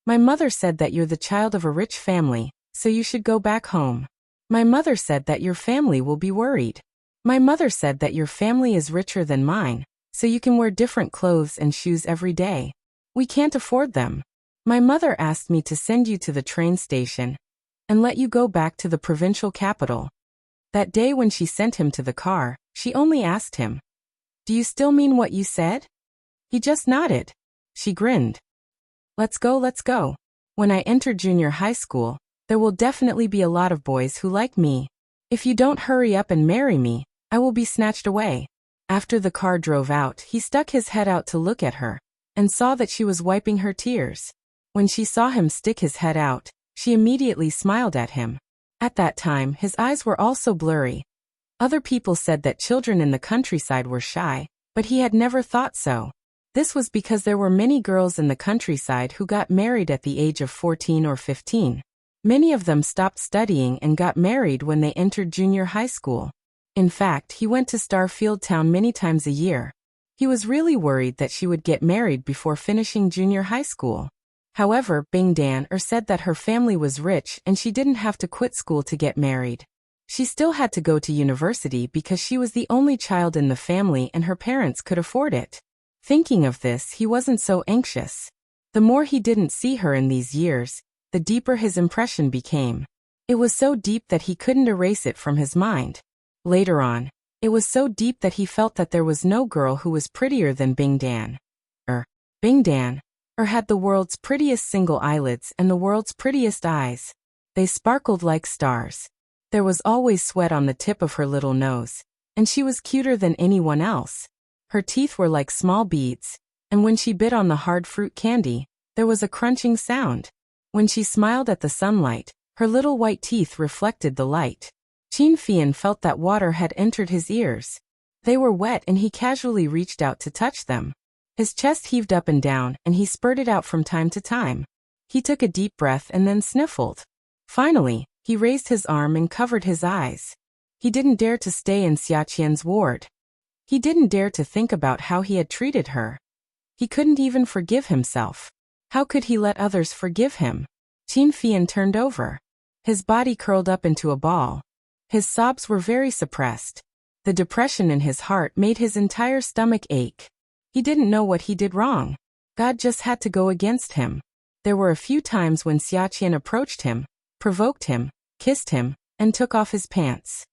"My mother said that you're the child of a rich family, so you should go back home. My mother said that your family will be worried. My mother said that your family is richer than mine, so you can wear different clothes and shoes every day. We can't afford them. My mother asked me to send you to the train station and let you go back to the provincial capital." That day when she sent him to the car, she only asked him, "Do you still mean what you said?" He just nodded. She grinned. Let's go. When I enter junior high school, there will definitely be a lot of boys who like me. If you don't hurry up and marry me, I will be snatched away." After the car drove out, he stuck his head out to look at her, and saw that she was wiping her tears. When she saw him stick his head out, she immediately smiled at him. At that time, his eyes were also blurry. Other people said that children in the countryside were shy, but he had never thought so. This was because there were many girls in the countryside who got married at the age of 14 or 15. Many of them stopped studying and got married when they entered junior high school. In fact, he went to Starfield Town many times a year. He was really worried that she would get married before finishing junior high school. However, Bing Dan said that her family was rich and she didn't have to quit school to get married. She still had to go to university because she was the only child in the family and her parents could afford it. Thinking of this, he wasn't so anxious. The more he didn't see her in these years, the deeper his impression became. It was so deep that he couldn't erase it from his mind. Later on, it was so deep that he felt that there was no girl who was prettier than Bing Dan. Bing Dan had the world's prettiest single eyelids and the world's prettiest eyes. They sparkled like stars. There was always sweat on the tip of her little nose, and she was cuter than anyone else. Her teeth were like small beads, and when she bit on the hard fruit candy, there was a crunching sound. When she smiled at the sunlight, her little white teeth reflected the light. Chin Fian felt that water had entered his ears. They were wet and he casually reached out to touch them. His chest heaved up and down and he spurted out from time to time. He took a deep breath and then sniffled. Finally, he raised his arm and covered his eyes. He didn't dare to stay in Xiaqian's ward. He didn't dare to think about how he had treated her. He couldn't even forgive himself. How could he let others forgive him? Chin Fian turned over. His body curled up into a ball. His sobs were very suppressed. The depression in his heart made his entire stomach ache. He didn't know what he did wrong. God just had to go against him. There were a few times when Xiaqian approached him, provoked him, kissed him, and took off his pants.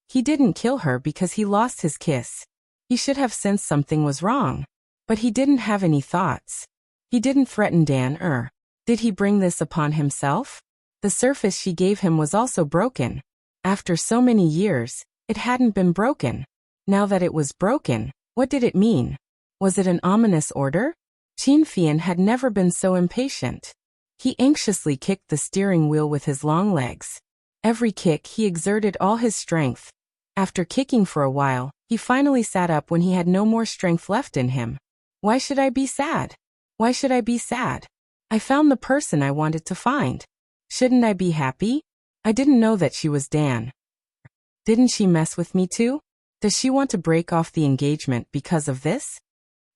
He didn't kill her because he lost his kiss. He should have sensed something was wrong. But he didn't have any thoughts. He didn't threaten Dan. Did he bring this upon himself? The surface she gave him was also broken. After so many years, it hadn't been broken. Now that it was broken, what did it mean? Was it an ominous order? Chin Fian had never been so impatient. He anxiously kicked the steering wheel with his long legs. Every kick he exerted all his strength. After kicking for a while, he finally sat up when he had no more strength left in him. Why should I be sad? Why should I be sad? I found the person I wanted to find. Shouldn't I be happy? I didn't know that she was Dan. Didn't she mess with me too? Does she want to break off the engagement because of this?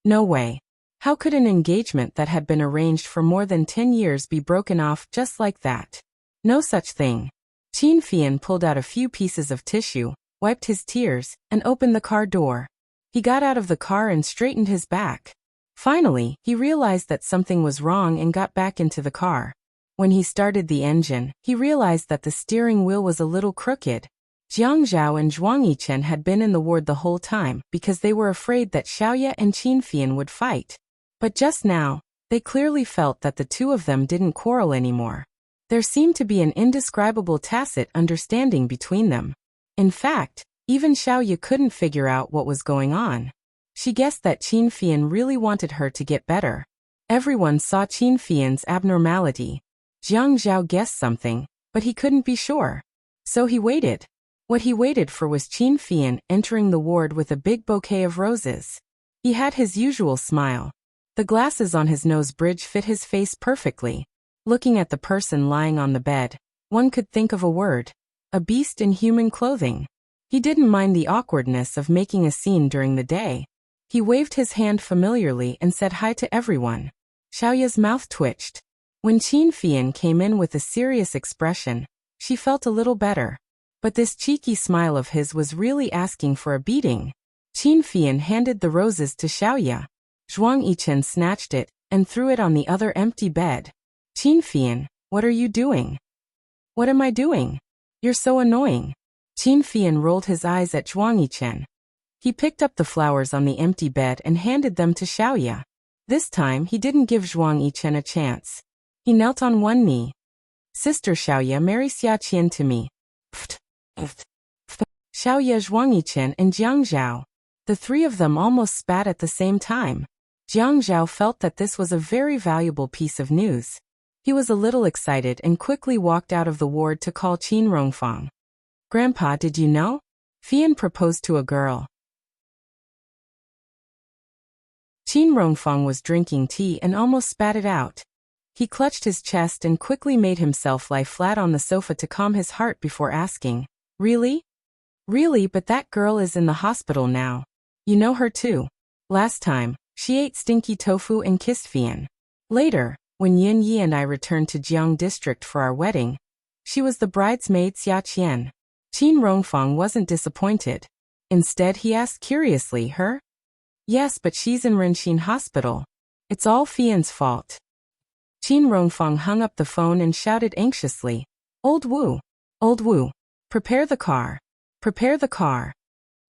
No way. How could an engagement that had been arranged for more than 10 years be broken off just like that? No such thing. Qin Fian pulled out a few pieces of tissue, wiped his tears, and opened the car door. He got out of the car and straightened his back. Finally, he realized that something was wrong and got back into the car. When he started the engine, he realized that the steering wheel was a little crooked. Jiang Zhao and Zhuang Yichen had been in the ward the whole time because they were afraid that Xiaoya and Qin Fian would fight. But just now, they clearly felt that the two of them didn't quarrel anymore. There seemed to be an indescribable tacit understanding between them. In fact, even Xiaoya couldn't figure out what was going on. She guessed that Qin Fian really wanted her to get better. Everyone saw Qin Fian's abnormality. Jiang Zhao guessed something, but he couldn't be sure. So he waited. What he waited for was Qin Fian entering the ward with a big bouquet of roses. He had his usual smile. The glasses on his nose bridge fit his face perfectly. Looking at the person lying on the bed, one could think of a word. A beast in human clothing. He didn't mind the awkwardness of making a scene during the day. He waved his hand familiarly and said hi to everyone. Xiaoya's mouth twitched. When Qin Fian came in with a serious expression, she felt a little better. But this cheeky smile of his was really asking for a beating. Qin Fian handed the roses to Xiaoya. Zhuang Yichen snatched it and threw it on the other empty bed. Qin Fian, what are you doing? What am I doing? You're so annoying. Qin Fian rolled his eyes at Zhuang Yichen. He picked up the flowers on the empty bed and handed them to Xiaoya. This time he didn't give Zhuang Yichen a chance. He knelt on one knee. Sister Xiaoya, marry Xia Qian to me. Pft, pft, pft. Xiaoya, Zhuang Yichen, and Jiang Zhao. The three of them almost spat at the same time. Jiang Zhao felt that this was a very valuable piece of news. He was a little excited and quickly walked out of the ward to call Qin Rongfang. Grandpa, did you know? Fian proposed to a girl. Qin Rongfang was drinking tea and almost spat it out. He clutched his chest and quickly made himself lie flat on the sofa to calm his heart before asking, Really? Really, but that girl is in the hospital now. You know her too. Last time, she ate stinky tofu and kissed Fian. Later, when Yin Yi and I returned to Jiang District for our wedding, she was the bridesmaid Xia Qian. Qin Rongfang wasn't disappointed. Instead, he asked curiously, her? Yes, but she's in Renxin Hospital. It's all Fian's fault. Qin Rongfang hung up the phone and shouted anxiously, Old Wu! Old Wu! Prepare the car! Prepare the car!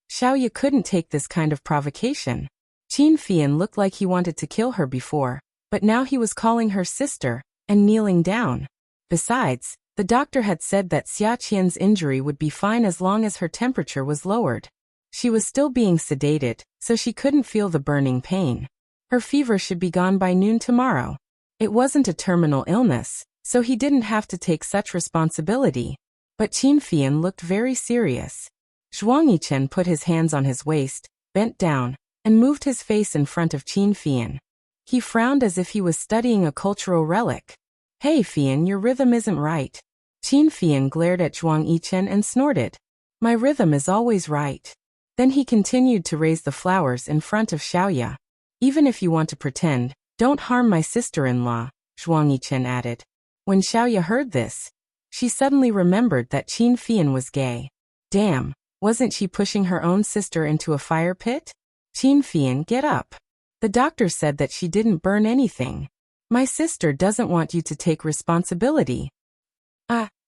Xiaoya couldn't take this kind of provocation. Qin Fian looked like he wanted to kill her before, but now he was calling her sister and kneeling down. Besides, the doctor had said that Xia Qian's injury would be fine as long as her temperature was lowered. She was still being sedated, so she couldn't feel the burning pain. Her fever should be gone by noon tomorrow. It wasn't a terminal illness, so he didn't have to take such responsibility. But Qin Fian looked very serious. Zhuang Yichen put his hands on his waist, bent down, and moved his face in front of Qin Fian. He frowned as if he was studying a cultural relic. Hey Fian, your rhythm isn't right. Qin Fian glared at Zhuang Yichen and snorted. My rhythm is always right. Then he continued to raise the flowers in front of Xiaoya. Even if you want to pretend, don't harm my sister-in-law, Zhuang Yichen added. When Xiaoya heard this, she suddenly remembered that Qin Fian was gay. Damn, wasn't she pushing her own sister into a fire pit? Qin Fian, get up. The doctor said that she didn't burn anything. My sister doesn't want you to take responsibility.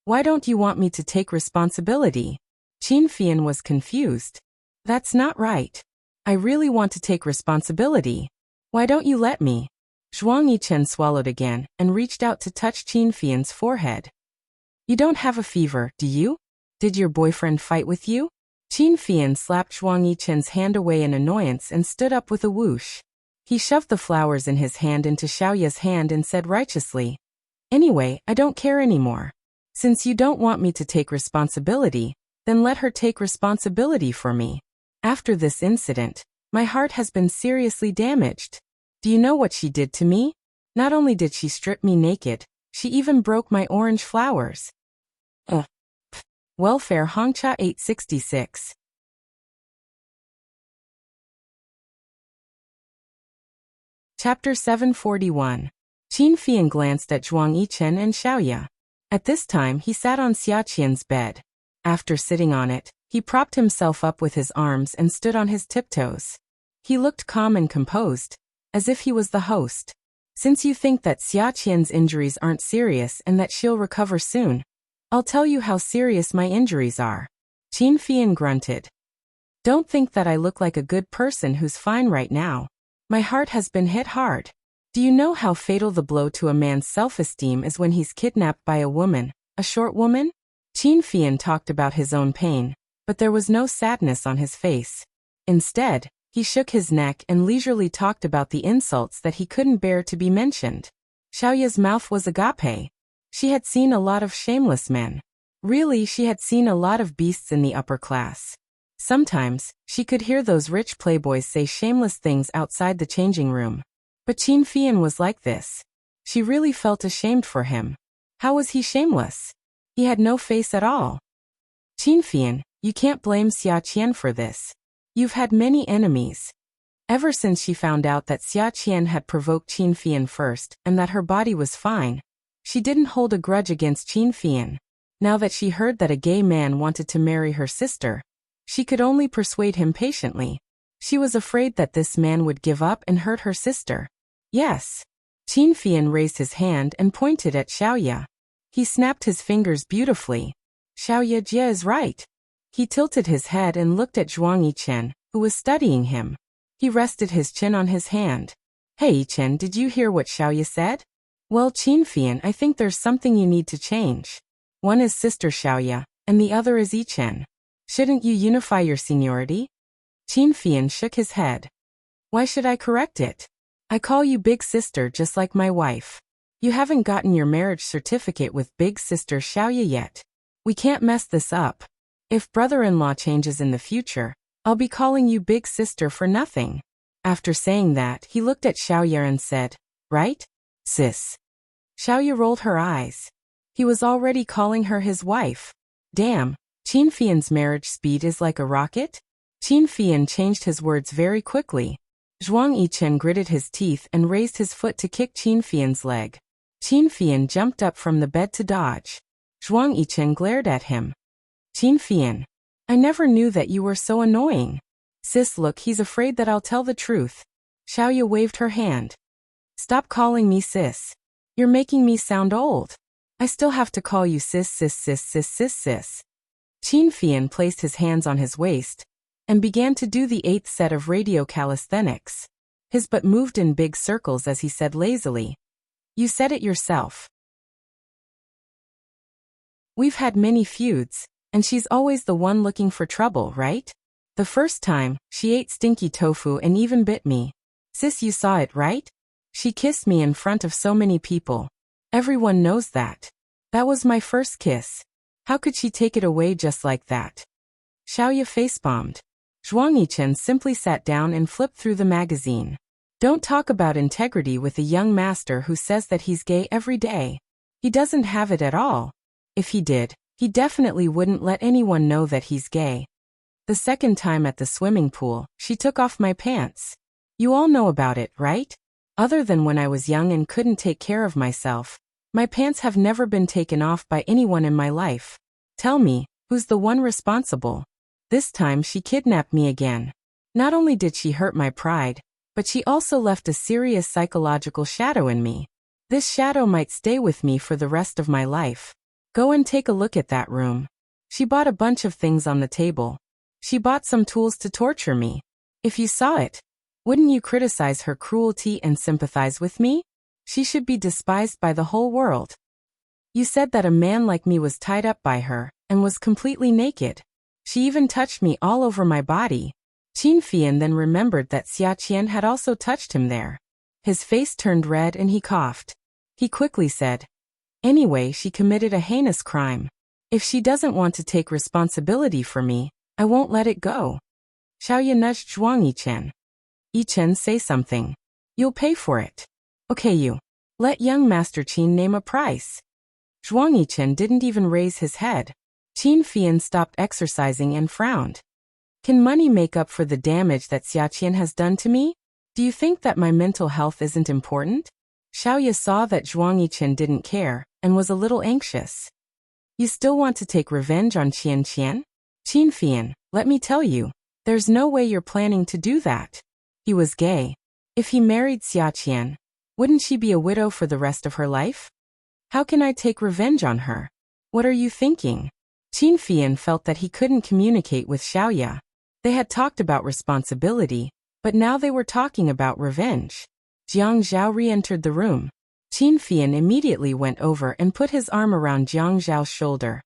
Why don't you want me to take responsibility? Qin Fian was confused. That's not right. I really want to take responsibility. Why don't you let me? Zhuang Yichen swallowed again and reached out to touch Qin Fian's forehead. You don't have a fever, do you? Did your boyfriend fight with you? Qin Fian slapped Zhuang Yichen's hand away in annoyance and stood up with a whoosh. He shoved the flowers in his hand into Xiaoya's hand and said righteously, Anyway, I don't care anymore. Since you don't want me to take responsibility, then let her take responsibility for me. After this incident, my heart has been seriously damaged. Do you know what she did to me? Not only did she strip me naked, she even broke my orange flowers. Welfare Hongcha 866. Chapter 741. Qin Fian glanced at Zhuang Yichen and Xiaoya. At this time he sat on Xia Qian's bed. After sitting on it, he propped himself up with his arms and stood on his tiptoes. He looked calm and composed, as if he was the host. Since you think that Xia Qian's injuries aren't serious and that she'll recover soon, I'll tell you how serious my injuries are. Qin Fian grunted. Don't think that I look like a good person who's fine right now. My heart has been hit hard. Do you know how fatal the blow to a man's self-esteem is when he's kidnapped by a woman, a short woman? Qin Fian talked about his own pain, but there was no sadness on his face. Instead, he shook his neck and leisurely talked about the insults that he couldn't bear to be mentioned. Xiaoya's mouth was agape. She had seen a lot of shameless men. Really, she had seen a lot of beasts in the upper class. Sometimes, she could hear those rich playboys say shameless things outside the changing room. But Qin Fian was like this. She really felt ashamed for him. How was he shameless? He had no face at all. Qin Fian, you can't blame Xia Qian for this. You've had many enemies. Ever since she found out that Xia Qian had provoked Qin Fian first and that her body was fine, she didn't hold a grudge against Qin Fian. Now that she heard that a gay man wanted to marry her sister, she could only persuade him patiently. She was afraid that this man would give up and hurt her sister. Yes. Qin Fian raised his hand and pointed at Xiaoya. He snapped his fingers beautifully. Xiaoya Jie is right. He tilted his head and looked at Zhuang Yichen, who was studying him. He rested his chin on his hand. Hey Yichen, did you hear what Xiaoya said? Well, Qin Fian, I think there's something you need to change. One is Sister Xiaoya, and the other is Yichen. Shouldn't you unify your seniority? Qin Fian shook his head. Why should I correct it? I call you Big Sister just like my wife. You haven't gotten your marriage certificate with Big Sister Xiaoya yet. We can't mess this up. If brother-in-law changes in the future, I'll be calling you Big Sister for nothing. After saying that, he looked at Xiaoya and said, Right, sis? Xiaoya rolled her eyes. He was already calling her his wife. Damn, Qin Fian's marriage speed is like a rocket? Qin Fian changed his words very quickly. Zhuang Yichen gritted his teeth and raised his foot to kick Qin Fian's leg. Qin Fian jumped up from the bed to dodge. Zhuang Yichen glared at him. Qin Fian, I never knew that you were so annoying. Sis, look, he's afraid that I'll tell the truth. Xiaoya waved her hand. Stop calling me sis. You're making me sound old. I still have to call you sis. Qin Fian placed his hands on his waist and began to do the 8th set of radio calisthenics. His butt moved in big circles as he said lazily, You said it yourself. We've had many feuds, and she's always the one looking for trouble, right? The first time, she ate stinky tofu and even bit me. Sis, you saw it, right? She kissed me in front of so many people. Everyone knows that. That was my first kiss. How could she take it away just like that? Xiaoya facepalmed. Zhuang Yichen simply sat down and flipped through the magazine. Don't talk about integrity with a young master who says that he's gay every day. He doesn't have it at all. If he did, he definitely wouldn't let anyone know that he's gay. The second time at the swimming pool, she took off my pants. You all know about it, right? Other than when I was young and couldn't take care of myself, my pants have never been taken off by anyone in my life. Tell me, who's the one responsible? This time she kidnapped me again. Not only did she hurt my pride, but she also left a serious psychological shadow in me. This shadow might stay with me for the rest of my life. Go and take a look at that room. She bought a bunch of things on the table. She bought some tools to torture me. If you saw it, wouldn't you criticize her cruelty and sympathize with me? She should be despised by the whole world. You said that a man like me was tied up by her and was completely naked. She even touched me all over my body. Qin Fian then remembered that Xia Qian had also touched him there. His face turned red and he coughed. He quickly said, Anyway, she committed a heinous crime. If she doesn't want to take responsibility for me, I won't let it go. Xiaoya nudged Zhuang Yichen. Yichen, say something. You'll pay for it. Okay, you. Let young Master Qin name a price. Zhuang Yichen didn't even raise his head. Qin Fian stopped exercising and frowned. Can money make up for the damage that Xia Qian has done to me? Do you think that my mental health isn't important? Xiaoya saw that Zhuang Yichen didn't care, and was a little anxious. You still want to take revenge on Qian Qian? Qin Fian, let me tell you, there's no way you're planning to do that. He was gay. If he married Xia Qian, wouldn't she be a widow for the rest of her life? How can I take revenge on her? What are you thinking? Qin Fian felt that he couldn't communicate with Xiaoya. They had talked about responsibility, but now they were talking about revenge. Jiang Zhao re-entered the room. Qin Fian immediately went over and put his arm around Jiang Zhao's shoulder.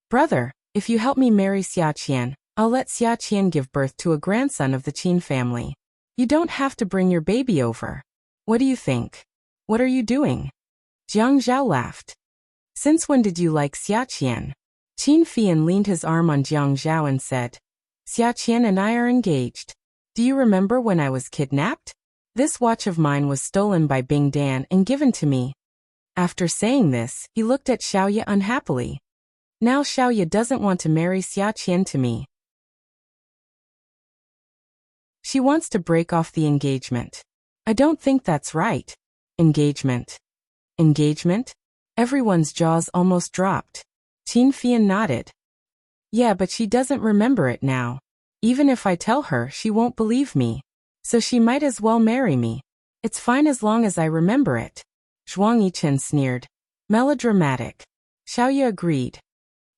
Brother, if you help me marry Xia Qian, I'll let Xia Qian give birth to a grandson of the Qin family. You don't have to bring your baby over. What do you think? What are you doing? Jiang Zhao laughed. Since when did you like Xia Qian? Qin Fian leaned his arm on Jiang Zhao and said, Xia Qian and I are engaged. Do you remember when I was kidnapped? This watch of mine was stolen by Bing Dan and given to me. After saying this, he looked at Xiaoya unhappily. Now Xiaoya doesn't want to marry Xia Qian to me. She wants to break off the engagement. I don't think that's right. Engagement. Engagement? Everyone's jaws almost dropped. Qin Fian nodded. Yeah, but she doesn't remember it now. Even if I tell her, she won't believe me. So she might as well marry me. It's fine as long as I remember it. Zhuang Yichen sneered. Melodramatic. Xiaoya agreed.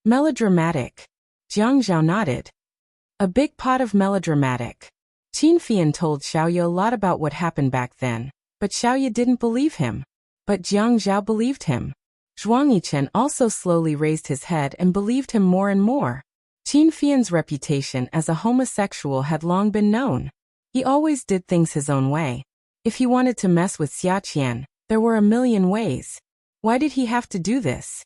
Melodramatic. Jiang Zhao nodded. A big pot of melodramatic. Qin Fian told Xiaoya a lot about what happened back then, but Xiaoya didn't believe him. But Jiang Zhao believed him. Zhuang Yichen also slowly raised his head and believed him more and more. Qin Fian's reputation as a homosexual had long been known. He always did things his own way. If he wanted to mess with Xia Qian, there were a million ways. Why did he have to do this?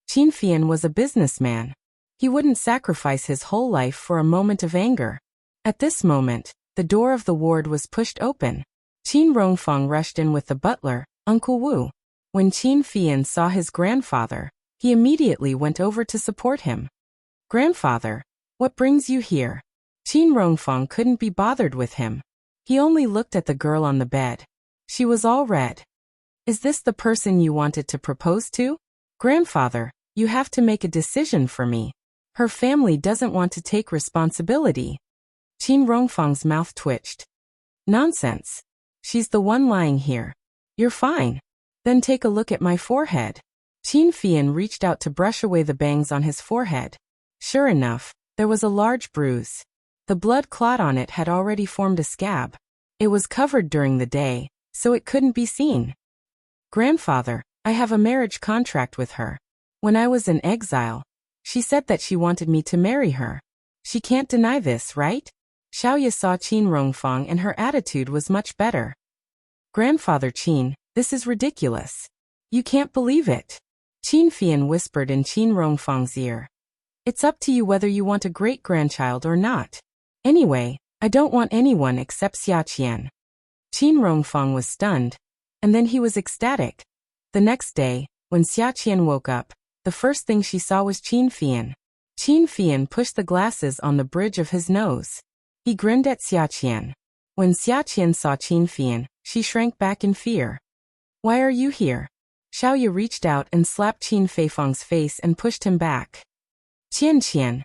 Qin Fian was a businessman. He wouldn't sacrifice his whole life for a moment of anger. At this moment, the door of the ward was pushed open. Qin Rongfang rushed in with the butler, Uncle Wu. When Qin Fian saw his grandfather, he immediately went over to support him. Grandfather, what brings you here? Qin Rongfang couldn't be bothered with him. He only looked at the girl on the bed. She was all red. Is this the person you wanted to propose to? Grandfather, you have to make a decision for me. Her family doesn't want to take responsibility. Qin Rongfang's mouth twitched. Nonsense. She's the one lying here. You're fine. Then take a look at my forehead. Qin Fian reached out to brush away the bangs on his forehead. Sure enough, there was a large bruise. The blood clot on it had already formed a scab. It was covered during the day, so it couldn't be seen. Grandfather, I have a marriage contract with her. When I was in exile, she said that she wanted me to marry her. She can't deny this, right? Xiaoya saw Qin Rongfang and her attitude was much better. Grandfather Qin, this is ridiculous. You can't believe it. Qin Fian whispered in Qin Rongfang's ear. It's up to you whether you want a great-grandchild or not. Anyway, I don't want anyone except Xia Qian. Qin Rongfang was stunned, and then he was ecstatic. The next day, when Xia Qian woke up, the first thing she saw was Qin Fian. Qin Fian pushed the glasses on the bridge of his nose. He grinned at Xia Qian. When Xia Qian saw Qin Fian, she shrank back in fear. Why are you here? Xiaoya reached out and slapped Qin Feifang's face and pushed him back. Qian Qian.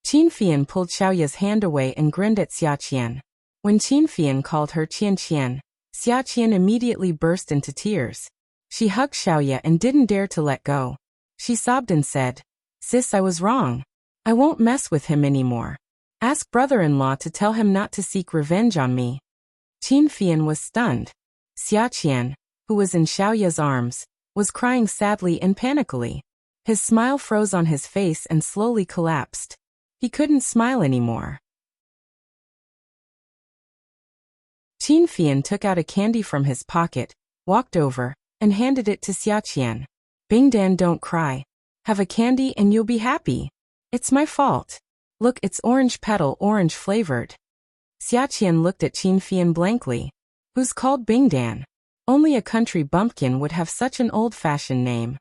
Qin Fian pulled Xiaoya's hand away and grinned at Xia Qian. When Qin Fian called her Qian Qian, Xia Qian immediately burst into tears. She hugged Xiaoya and didn't dare to let go. She sobbed and said, Sis, I was wrong. I won't mess with him anymore. Ask brother-in-law to tell him not to seek revenge on me. Qin Fian was stunned. Xia Qian, who was in Xiaoya's arms, was crying sadly and panically. His smile froze on his face and slowly collapsed. He couldn't smile anymore. Qin Fian took out a candy from his pocket, walked over, and handed it to Xia Qian. Bing Dan, don't cry. Have a candy and you'll be happy. It's my fault. Look, it's orange petal, orange flavored. Xia Qian looked at Qin Fian blankly. Who's called Bing Dan? Only a country bumpkin would have such an old-fashioned name.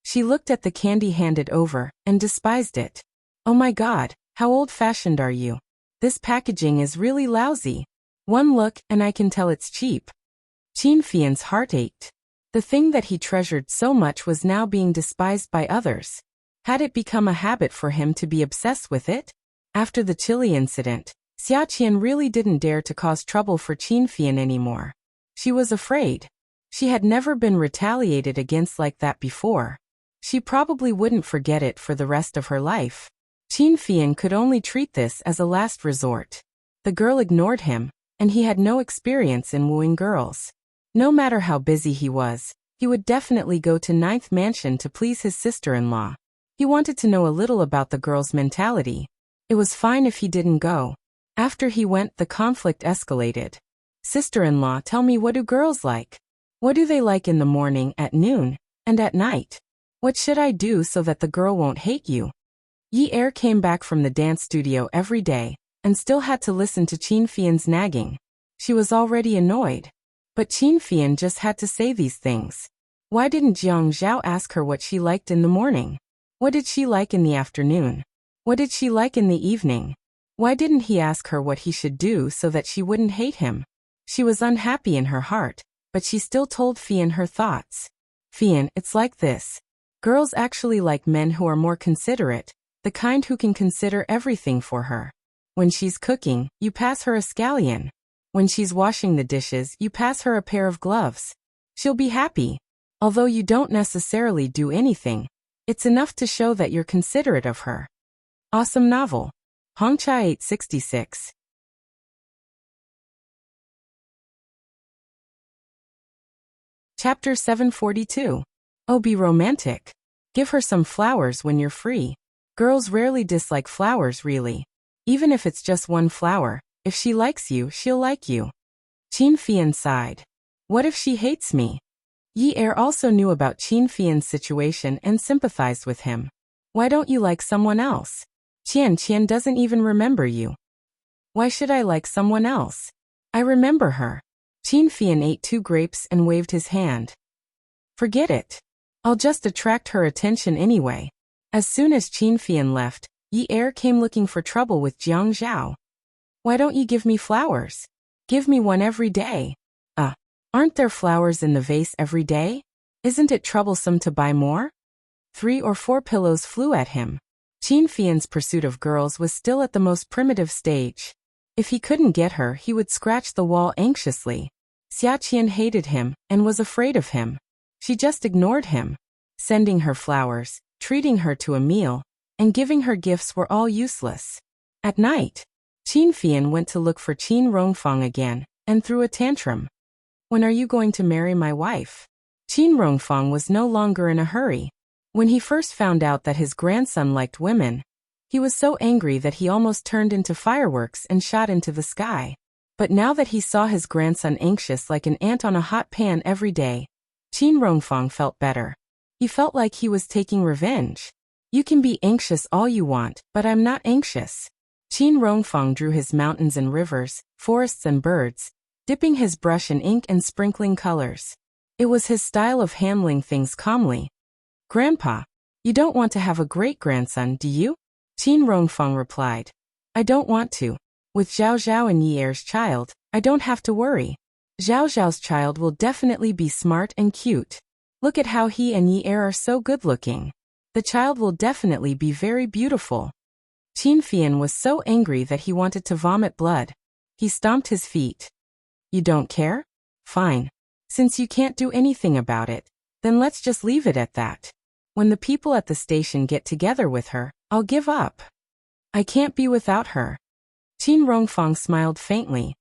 She looked at the candy handed over, and despised it. Oh my God, how old-fashioned are you? This packaging is really lousy. One look and I can tell it's cheap. Qin Fian's heart ached. The thing that he treasured so much was now being despised by others. Had it become a habit for him to be obsessed with it? After the chili incident, Xia Qian really didn't dare to cause trouble for Qin Fian anymore. She was afraid. She had never been retaliated against like that before. She probably wouldn't forget it for the rest of her life. Qin Fian could only treat this as a last resort. The girl ignored him, and he had no experience in wooing girls. No matter how busy he was, he would definitely go to Ninth Mansion to please his sister-in-law. He wanted to know a little about the girl's mentality. It was fine if he didn't go. After he went, the conflict escalated. Sister-in-law, tell me, what do girls like? What do they like in the morning, at noon, and at night? What should I do so that the girl won't hate you? Yi Er came back from the dance studio every day, and still had to listen to Qin Fian's nagging. She was already annoyed. But Qin Fian just had to say these things. Why didn't Jiang Zhao ask her what she liked in the morning? What did she like in the afternoon? What did she like in the evening? Why didn't he ask her what he should do so that she wouldn't hate him? She was unhappy in her heart, but she still told Fian her thoughts. Fian, it's like this. Girls actually like men who are more considerate, the kind who can consider everything for her. When she's cooking, you pass her a scallion. When she's washing the dishes, you pass her a pair of gloves. She'll be happy. Although you don't necessarily do anything, it's enough to show that you're considerate of her. Awesome novel. Hongchai 866. Chapter 742. Oh, be romantic. Give her some flowers when you're free. Girls rarely dislike flowers, really. Even if it's just one flower, if she likes you, she'll like you. Qin Fian sighed. What if she hates me? Yi Er also knew about Qin Fian's situation and sympathized with him. Why don't you like someone else? Qian doesn't even remember you. Why should I like someone else? I remember her. Qin Fian ate 2 grapes and waved his hand. Forget it. I'll just attract her attention anyway. As soon as Qin Fian left, Yi Er came looking for trouble with Jiang Zhao. Why don't you give me flowers? Give me one every day. Aren't there flowers in the vase every day? Isn't it troublesome to buy more? 3 or 4 pillows flew at him. Qin Fian's pursuit of girls was still at the most primitive stage. If he couldn't get her, he would scratch the wall anxiously. Xia Qian hated him and was afraid of him. She just ignored him. Sending her flowers, treating her to a meal, and giving her gifts were all useless. At night, Qin Fian went to look for Qin Rongfang again, and threw a tantrum. When are you going to marry my wife? Qin Rongfang was no longer in a hurry. When he first found out that his grandson liked women, he was so angry that he almost turned into fireworks and shot into the sky. But now that he saw his grandson anxious like an ant on a hot pan every day, Qin Rongfang felt better. He felt like he was taking revenge. You can be anxious all you want, but I'm not anxious. Qin Rongfang drew his mountains and rivers, forests and birds, dipping his brush in ink and sprinkling colors. It was his style of handling things calmly. Grandpa, you don't want to have a great-grandson, do you? Qin Rongfang replied. I don't want to. With Zhao Zhao and Yi Er's child, I don't have to worry. Zhao Zhao's child will definitely be smart and cute. Look at how he and Yi Er are so good-looking. The child will definitely be very beautiful. Qin Fian was so angry that he wanted to vomit blood. He stomped his feet. You don't care? Fine. Since you can't do anything about it, then let's just leave it at that. When the people at the station get together with her, I'll give up. I can't be without her. Qin Rongfang smiled faintly.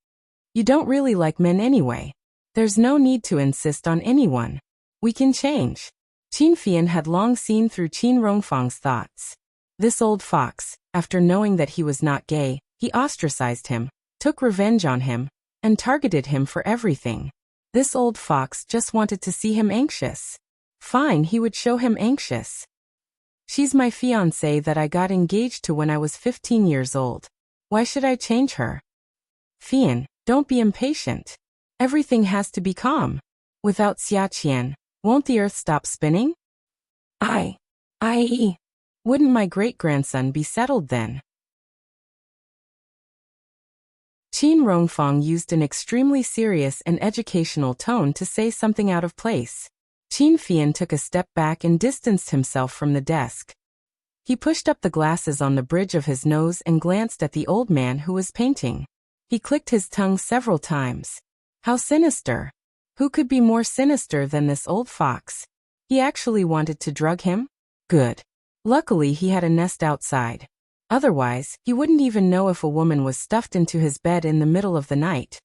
You don't really like men anyway. There's no need to insist on anyone. We can change. Qin Fian had long seen through Qin Rongfang's thoughts. This old fox, after knowing that he was not gay, he ostracized him, took revenge on him, and targeted him for everything. This old fox just wanted to see him anxious. Fine, he would show him anxious. She's my fiancée that I got engaged to when I was 15 years old. Why should I change her? Fian, don't be impatient. Everything has to be calm. Without Xia Qian, won't the earth stop spinning? Wouldn't my great-grandson be settled then? Qin Rongfang used an extremely serious and educational tone to say something out of place. Qin Fian took a step back and distanced himself from the desk. He pushed up the glasses on the bridge of his nose and glanced at the old man who was painting. He clicked his tongue several times. How sinister! Who could be more sinister than this old fox? He actually wanted to drug him? Good. Luckily he had a nest outside. Otherwise, he wouldn't even know if a woman was stuffed into his bed in the middle of the night.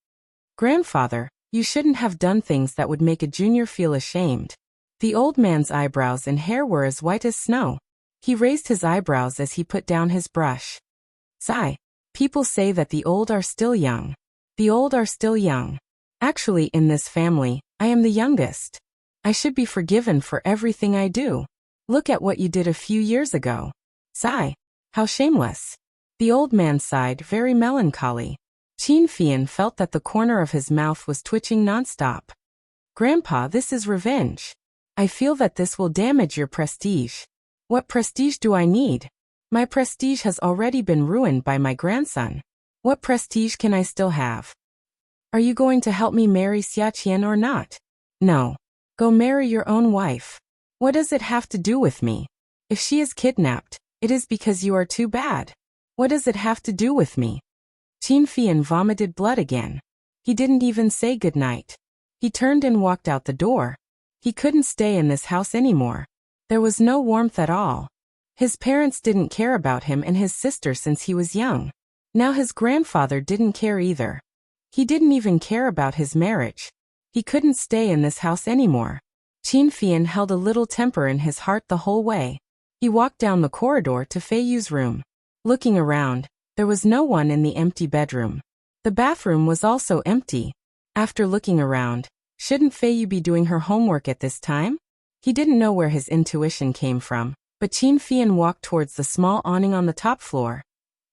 Grandfather, you shouldn't have done things that would make a junior feel ashamed. The old man's eyebrows and hair were as white as snow. He raised his eyebrows as he put down his brush. Sigh. People say that the old are still young. The old are still young. Actually, in this family, I am the youngest. I should be forgiven for everything I do. Look at what you did a few years ago. Sigh. How shameless. The old man sighed, very melancholy. Qin Fian felt that the corner of his mouth was twitching nonstop. Grandpa, this is revenge. I feel that this will damage your prestige. What prestige do I need? My prestige has already been ruined by my grandson. What prestige can I still have? Are you going to help me marry Xia Qian or not? No. Go marry your own wife. What does it have to do with me? If she is kidnapped, it is because you are too bad. What does it have to do with me? Qin Fian vomited blood again. He didn't even say goodnight. He turned and walked out the door. He couldn't stay in this house anymore. There was no warmth at all. His parents didn't care about him and his sister since he was young. Now his grandfather didn't care either. He didn't even care about his marriage. He couldn't stay in this house anymore. Qin Fian held a little temper in his heart the whole way. He walked down the corridor to Fei Yu's room. Looking around, there was no one in the empty bedroom. The bathroom was also empty. After looking around, shouldn't Fei Yu be doing her homework at this time? He didn't know where his intuition came from, but Qin Fian walked towards the small awning on the top floor.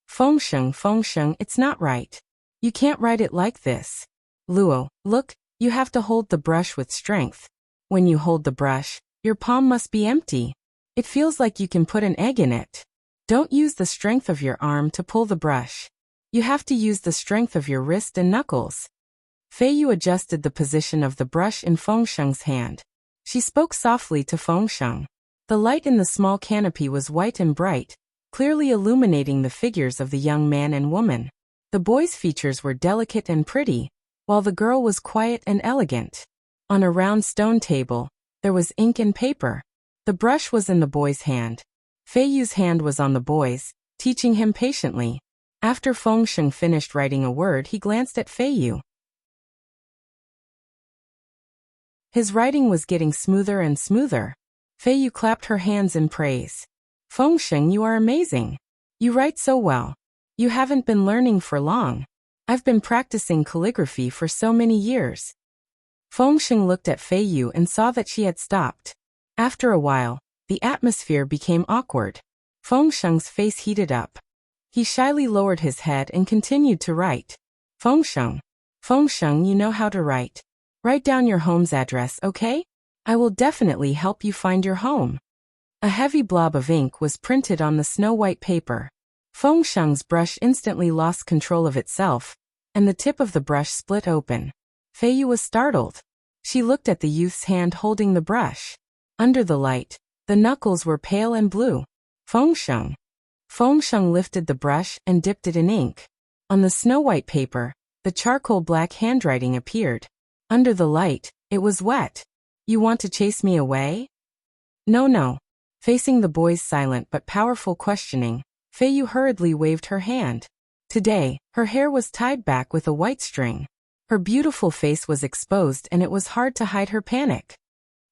Feng Sheng, it's not right. You can't write it like this. Luo, look, you have to hold the brush with strength. When you hold the brush, your palm must be empty. It feels like you can put an egg in it. Don't use the strength of your arm to pull the brush. You have to use the strength of your wrist and knuckles. Fei Yu adjusted the position of the brush in Feng Sheng's hand. She spoke softly to Feng Sheng. The light in the small canopy was white and bright, clearly illuminating the figures of the young man and woman. The boy's features were delicate and pretty, while the girl was quiet and elegant. On a round stone table, there was ink and paper. The brush was in the boy's hand. Fei Yu's hand was on the boy's, teaching him patiently. After Feng Sheng finished writing a word, he glanced at Fei Yu. His writing was getting smoother and smoother. Fei Yu clapped her hands in praise. Feng Sheng, you are amazing. You write so well. You haven't been learning for long. I've been practicing calligraphy for so many years. Feng Sheng looked at Fei Yu and saw that she had stopped. After a while, the atmosphere became awkward. Feng Sheng's face heated up. He shyly lowered his head and continued to write. Feng Sheng, you know how to write. Write down your home's address, okay? I will definitely help you find your home. A heavy blob of ink was printed on the snow-white paper. Feng Sheng's brush instantly lost control of itself, and the tip of the brush split open. Fei Yu was startled. She looked at the youth's hand holding the brush. Under the light, the knuckles were pale and blue. Feng Sheng lifted the brush and dipped it in ink. On the snow-white paper, the charcoal black handwriting appeared. Under the light, it was wet. You want to chase me away? No. Facing the boy's silent but powerful questioning, Fei Yu hurriedly waved her hand. Today, her hair was tied back with a white string. Her beautiful face was exposed and it was hard to hide her panic.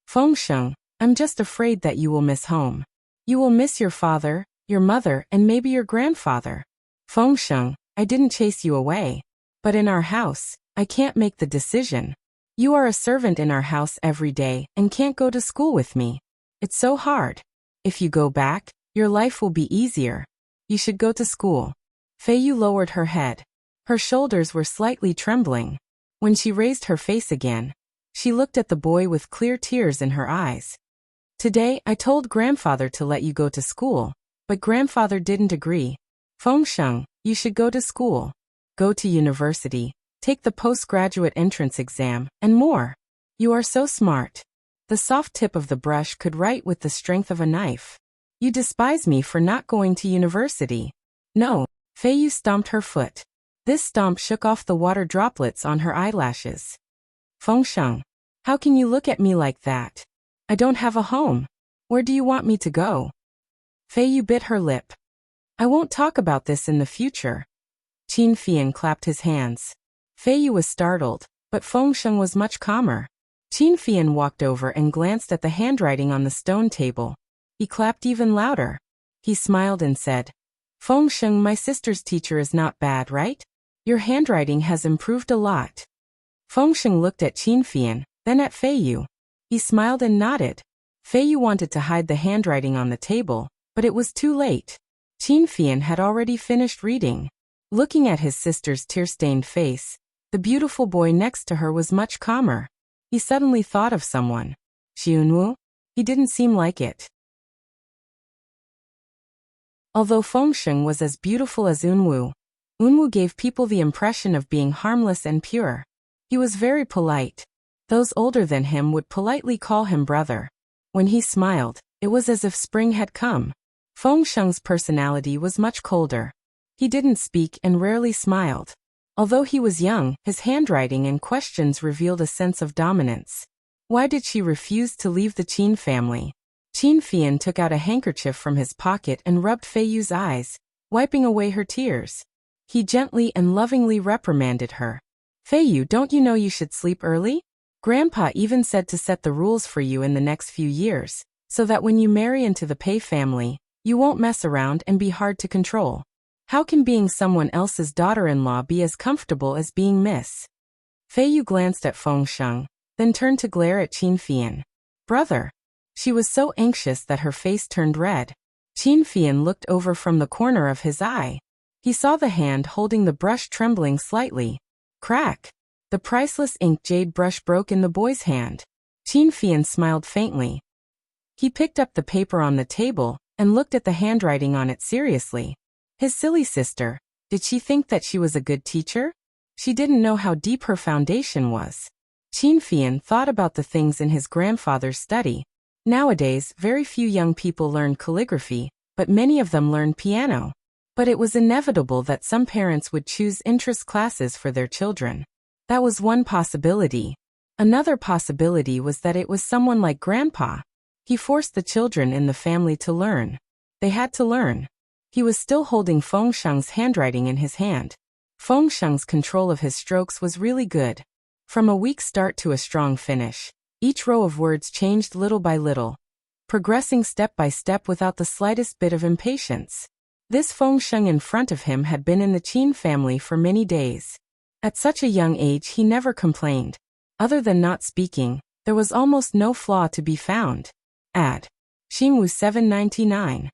Feng Sheng, I'm just afraid that you will miss home. You will miss your father, your mother, and maybe your grandfather. Feng Sheng, I didn't chase you away. But in our house, I can't make the decision. You are a servant in our house every day and can't go to school with me. It's so hard. If you go back, your life will be easier. You should go to school. Fei Yu lowered her head. Her shoulders were slightly trembling. When she raised her face again, she looked at the boy with clear tears in her eyes. Today, I told grandfather to let you go to school, but grandfather didn't agree. Feng Sheng, you should go to school. Go to university, take the postgraduate entrance exam, and more. You are so smart. The soft tip of the brush could write with the strength of a knife. You despise me for not going to university. No. Fei Yu stomped her foot. This stomp shook off the water droplets on her eyelashes. Fengsheng, how can you look at me like that? I don't have a home. Where do you want me to go? Fei Yu bit her lip. I won't talk about this in the future. Qin Fian clapped his hands. Fei Yu was startled, but Fengsheng was much calmer. Qin Fian walked over and glanced at the handwriting on the stone table. He clapped even louder. He smiled and said, Fengsheng, my sister's teacher is not bad, right? Your handwriting has improved a lot. Fengsheng looked at Qin Fian, then at Fei Yu. He smiled and nodded. Fei Yu wanted to hide the handwriting on the table, but it was too late. Qin Fian had already finished reading. Looking at his sister's tear-stained face, the beautiful boy next to her was much calmer. He suddenly thought of someone. Xiunwu? He didn't seem like it. Although Fengsheng was as beautiful as Unwu, Unwu gave people the impression of being harmless and pure. He was very polite. Those older than him would politely call him brother. When he smiled, it was as if spring had come. Fengsheng's personality was much colder. He didn't speak and rarely smiled. Although he was young, his handwriting and questions revealed a sense of dominance. Why did she refuse to leave the Qin family? Qin Fian took out a handkerchief from his pocket and rubbed Fei Yu's eyes, wiping away her tears. He gently and lovingly reprimanded her. Fei Yu, don't you know you should sleep early? Grandpa even said to set the rules for you in the next few years, so that when you marry into the Pei family, you won't mess around and be hard to control. How can being someone else's daughter-in-law be as comfortable as being Miss? Fei Yu glanced at Fengsheng, then turned to glare at Qin Fian. Brother. She was so anxious that her face turned red. Qin Fian looked over from the corner of his eye. He saw the hand holding the brush trembling slightly. Crack! The priceless ink jade brush broke in the boy's hand. Qin Fian smiled faintly. He picked up the paper on the table and looked at the handwriting on it seriously. His silly sister, did she think that she was a good teacher? She didn't know how deep her foundation was. Qin Fian thought about the things in his grandfather's study. Nowadays, very few young people learn calligraphy, but many of them learn piano. But it was inevitable that some parents would choose interest classes for their children. That was one possibility. Another possibility was that it was someone like Grandpa. He forced the children in the family to learn. They had to learn. He was still holding Fengsheng's handwriting in his hand. Fengsheng's control of his strokes was really good. From a weak start to a strong finish, each row of words changed little by little, progressing step by step without the slightest bit of impatience. This Fengsheng in front of him had been in the Qin family for many days. At such a young age he never complained. Other than not speaking, there was almost no flaw to be found. Add. Xingwu 799.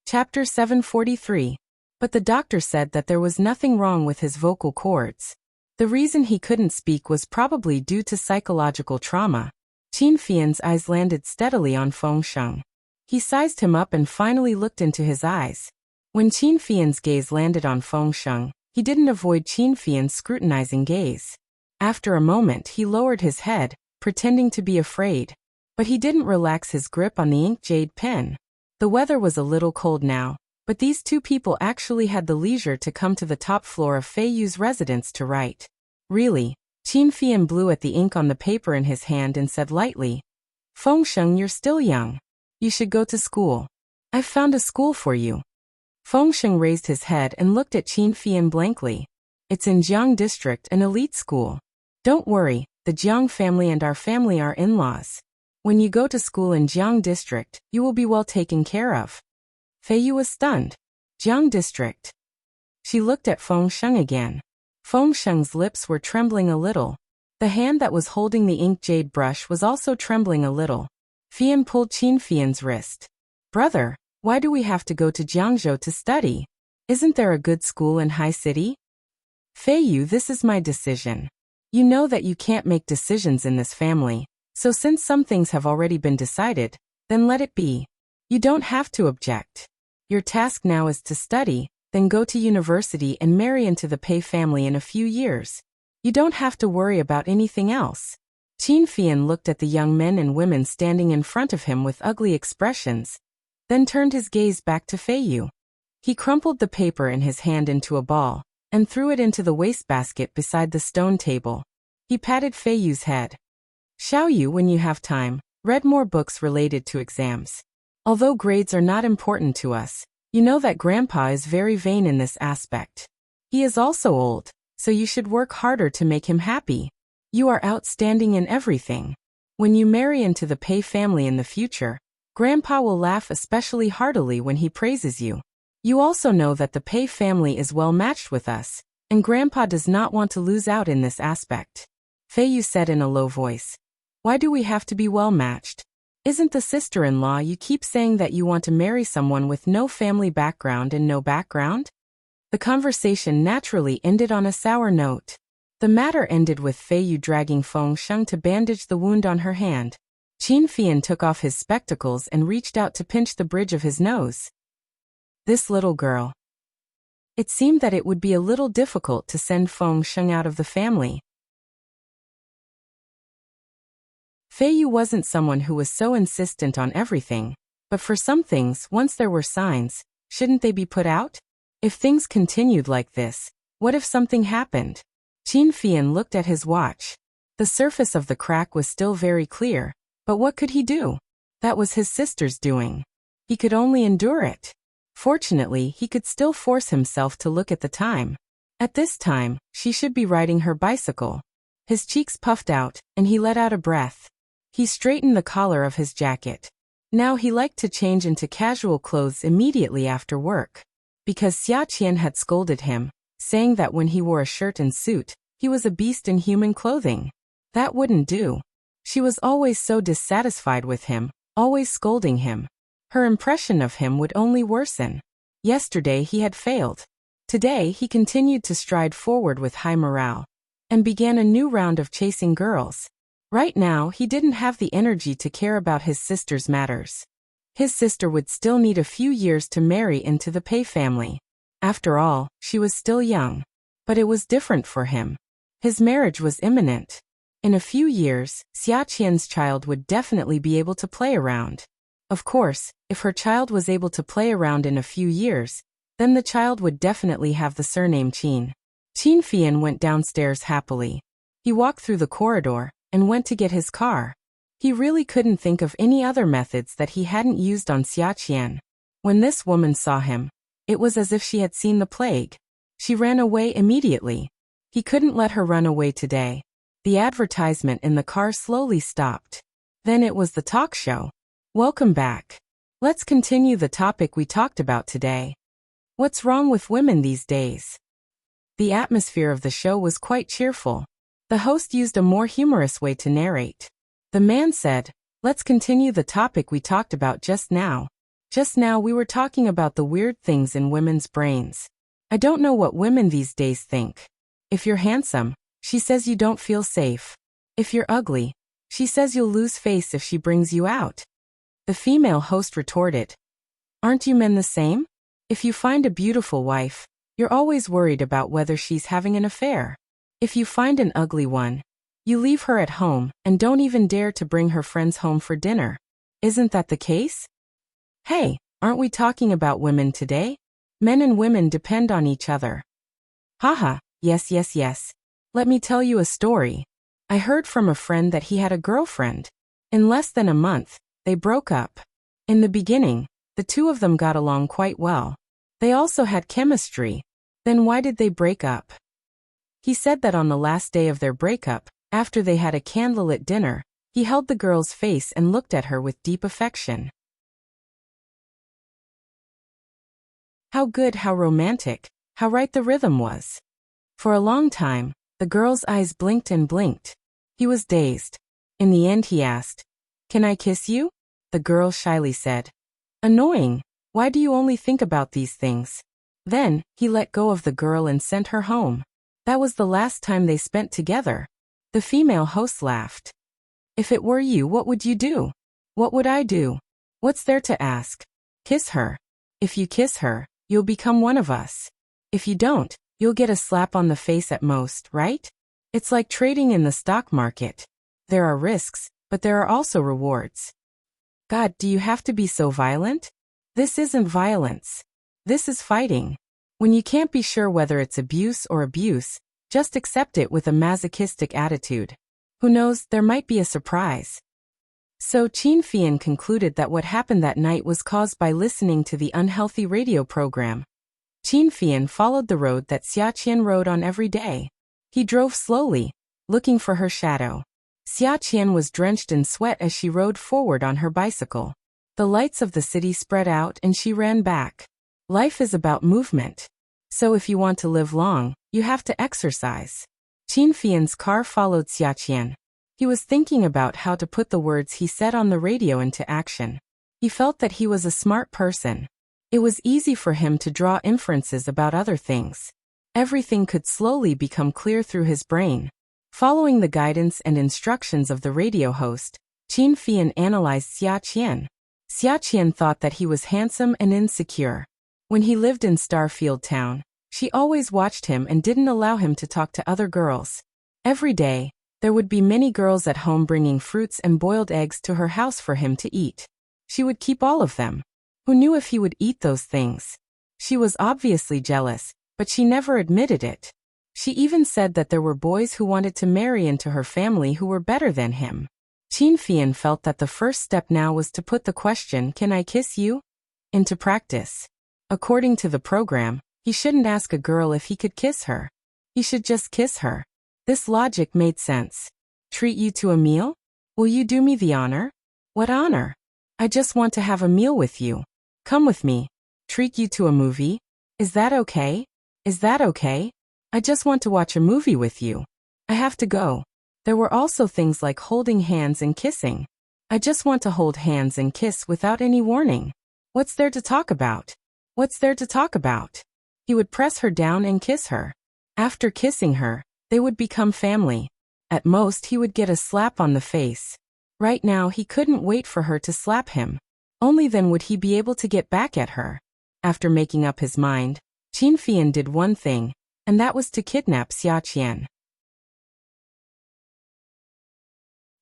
Chapter 743. But the doctor said that there was nothing wrong with his vocal cords. The reason he couldn't speak was probably due to psychological trauma. Qin Fian's eyes landed steadily on Fengsheng. He sized him up and finally looked into his eyes. When Qin Fian's gaze landed on Fengsheng, he didn't avoid Qin Fian's scrutinizing gaze. After a moment he lowered his head, pretending to be afraid. But he didn't relax his grip on the ink jade pen. The weather was a little cold now, but these two people actually had the leisure to come to the top floor of Fei Yu's residence to write. Really? Qin Fian blew at the ink on the paper in his hand and said lightly, Fengsheng, you're still young. You should go to school. I've found a school for you. Fengsheng raised his head and looked at Qin Fian blankly. It's in Jiang District, an elite school. Don't worry, the Jiang family and our family are in-laws. When you go to school in Jiang District, you will be well taken care of. Fei Yu was stunned. Jiang District. She looked at Fengsheng again. Fengsheng's lips were trembling a little. The hand that was holding the ink jade brush was also trembling a little. Fian pulled Qin Fian's wrist. Brother, why do we have to go to Jiangzhou to study? Isn't there a good school in High City? Fei Yu, this is my decision. You know that you can't make decisions in this family, so since some things have already been decided, then let it be. You don't have to object. Your task now is to study, then go to university and marry into the Pei family in a few years. You don't have to worry about anything else. Qin Fian looked at the young men and women standing in front of him with ugly expressions, then turned his gaze back to Fei Yu. He crumpled the paper in his hand into a ball, and threw it into the wastebasket beside the stone table. He patted Fei Yu's head. Xiao Yu, when you have time, read more books related to exams. Although grades are not important to us, you know that Grandpa is very vain in this aspect. He is also old, so you should work harder to make him happy. You are outstanding in everything. When you marry into the Pei family in the future, Grandpa will laugh especially heartily when he praises you. You also know that the Pei family is well matched with us, and Grandpa does not want to lose out in this aspect. Fei Yu said in a low voice. Why do we have to be well matched? Isn't the sister-in-law you keep saying that you want to marry someone with no family background and no background? The conversation naturally ended on a sour note. The matter ended with Fei Yu dragging Feng Sheng to bandage the wound on her hand. Qin Fian took off his spectacles and reached out to pinch the bridge of his nose. This little girl. It seemed that it would be a little difficult to send Feng Sheng out of the family. Fei Yu wasn't someone who was so insistent on everything, but for some things, once there were signs, shouldn't they be put out? If things continued like this, what if something happened? Qin Fian looked at his watch. The surface of the crack was still very clear, but what could he do? That was his sister's doing. He could only endure it. Fortunately, he could still force himself to look at the time. At this time, she should be riding her bicycle. His cheeks puffed out, and he let out a breath. He straightened the collar of his jacket. Now he liked to change into casual clothes immediately after work. Because Xia Qian had scolded him, saying that when he wore a shirt and suit, he was a beast in human clothing. That wouldn't do. She was always so dissatisfied with him, always scolding him. Her impression of him would only worsen. Yesterday he had failed. Today he continued to stride forward with high morale, and began a new round of chasing girls. Right now he didn't have the energy to care about his sister's matters. His sister would still need a few years to marry into the Pei family. After all, she was still young. But it was different for him. His marriage was imminent. In a few years, Xia Qian's child would definitely be able to play around. Of course, if her child was able to play around in a few years, then the child would definitely have the surname Qin. Qin Fian went downstairs happily. He walked through the corridor and went to get his car. He really couldn't think of any other methods that he hadn't used on Xia Qian. When this woman saw him, it was as if she had seen the plague. She ran away immediately. He couldn't let her run away today. The advertisement in the car slowly stopped. Then it was the talk show. Welcome back. Let's continue the topic we talked about today. What's wrong with women these days? The atmosphere of the show was quite cheerful. The host used a more humorous way to narrate. The man said, let's continue the topic we talked about just now. Just now we were talking about the weird things in women's brains. I don't know what women these days think. If you're handsome, she says you don't feel safe. If you're ugly, she says you'll lose face if she brings you out. The female host retorted, aren't you men the same? If you find a beautiful wife, you're always worried about whether she's having an affair. If you find an ugly one, you leave her at home and don't even dare to bring her friends home for dinner. Isn't that the case? Hey, aren't we talking about women today? Men and women depend on each other. Haha, yes. Let me tell you a story. I heard from a friend that he had a girlfriend. In less than a month, they broke up. In the beginning, the two of them got along quite well. They also had chemistry. Then why did they break up? He said that on the last day of their breakup, after they had a candlelit dinner, he held the girl's face and looked at her with deep affection. How good, how romantic, how right the rhythm was. For a long time, the girl's eyes blinked and blinked. He was dazed. In the end he asked, "Can I kiss you?" The girl shyly said, "Annoying. Why do you only think about these things?" Then, he let go of the girl and sent her home. That was the last time they spent together. The female host laughed. If it were you, what would you do? What would I do? What's there to ask? Kiss her. If you kiss her, you'll become one of us. If you don't, you'll get a slap on the face at most, right? It's like trading in the stock market. There are risks, but there are also rewards. God, do you have to be so violent? This isn't violence. This is fighting. When you can't be sure whether it's abuse or abuse, just accept it with a masochistic attitude. Who knows, there might be a surprise. So Qin Fian concluded that what happened that night was caused by listening to the unhealthy radio program. Qin Fian followed the road that Xia Qian rode on every day. He drove slowly, looking for her shadow. Xia Qian was drenched in sweat as she rode forward on her bicycle. The lights of the city spread out and she ran back. Life is about movement. So if you want to live long, you have to exercise. Qin Fian's car followed Xia Qian. He was thinking about how to put the words he said on the radio into action. He felt that he was a smart person. It was easy for him to draw inferences about other things. Everything could slowly become clear through his brain. Following the guidance and instructions of the radio host, Qin Fian analyzed Xia Qian. Xia Qian thought that he was handsome and insecure. When he lived in Starfield Town, she always watched him and didn't allow him to talk to other girls. Every day, there would be many girls at home bringing fruits and boiled eggs to her house for him to eat. She would keep all of them. Who knew if he would eat those things? She was obviously jealous, but she never admitted it. She even said that there were boys who wanted to marry into her family who were better than him. Qin Fian felt that the first step now was to put the question, "Can I kiss you?" into practice. According to the program, he shouldn't ask a girl if he could kiss her. He should just kiss her. This logic made sense. Treat you to a meal? Will you do me the honor? What honor? I just want to have a meal with you. Come with me. Treat you to a movie? Is that okay? Is that okay? I just want to watch a movie with you. I have to go. There were also things like holding hands and kissing. I just want to hold hands and kiss without any warning. What's there to talk about? What's there to talk about? He would press her down and kiss her. After kissing her, they would become family. At most, he would get a slap on the face. Right now, he couldn't wait for her to slap him. Only then would he be able to get back at her. After making up his mind, Qin Fian did one thing, and that was to kidnap Xia Qian.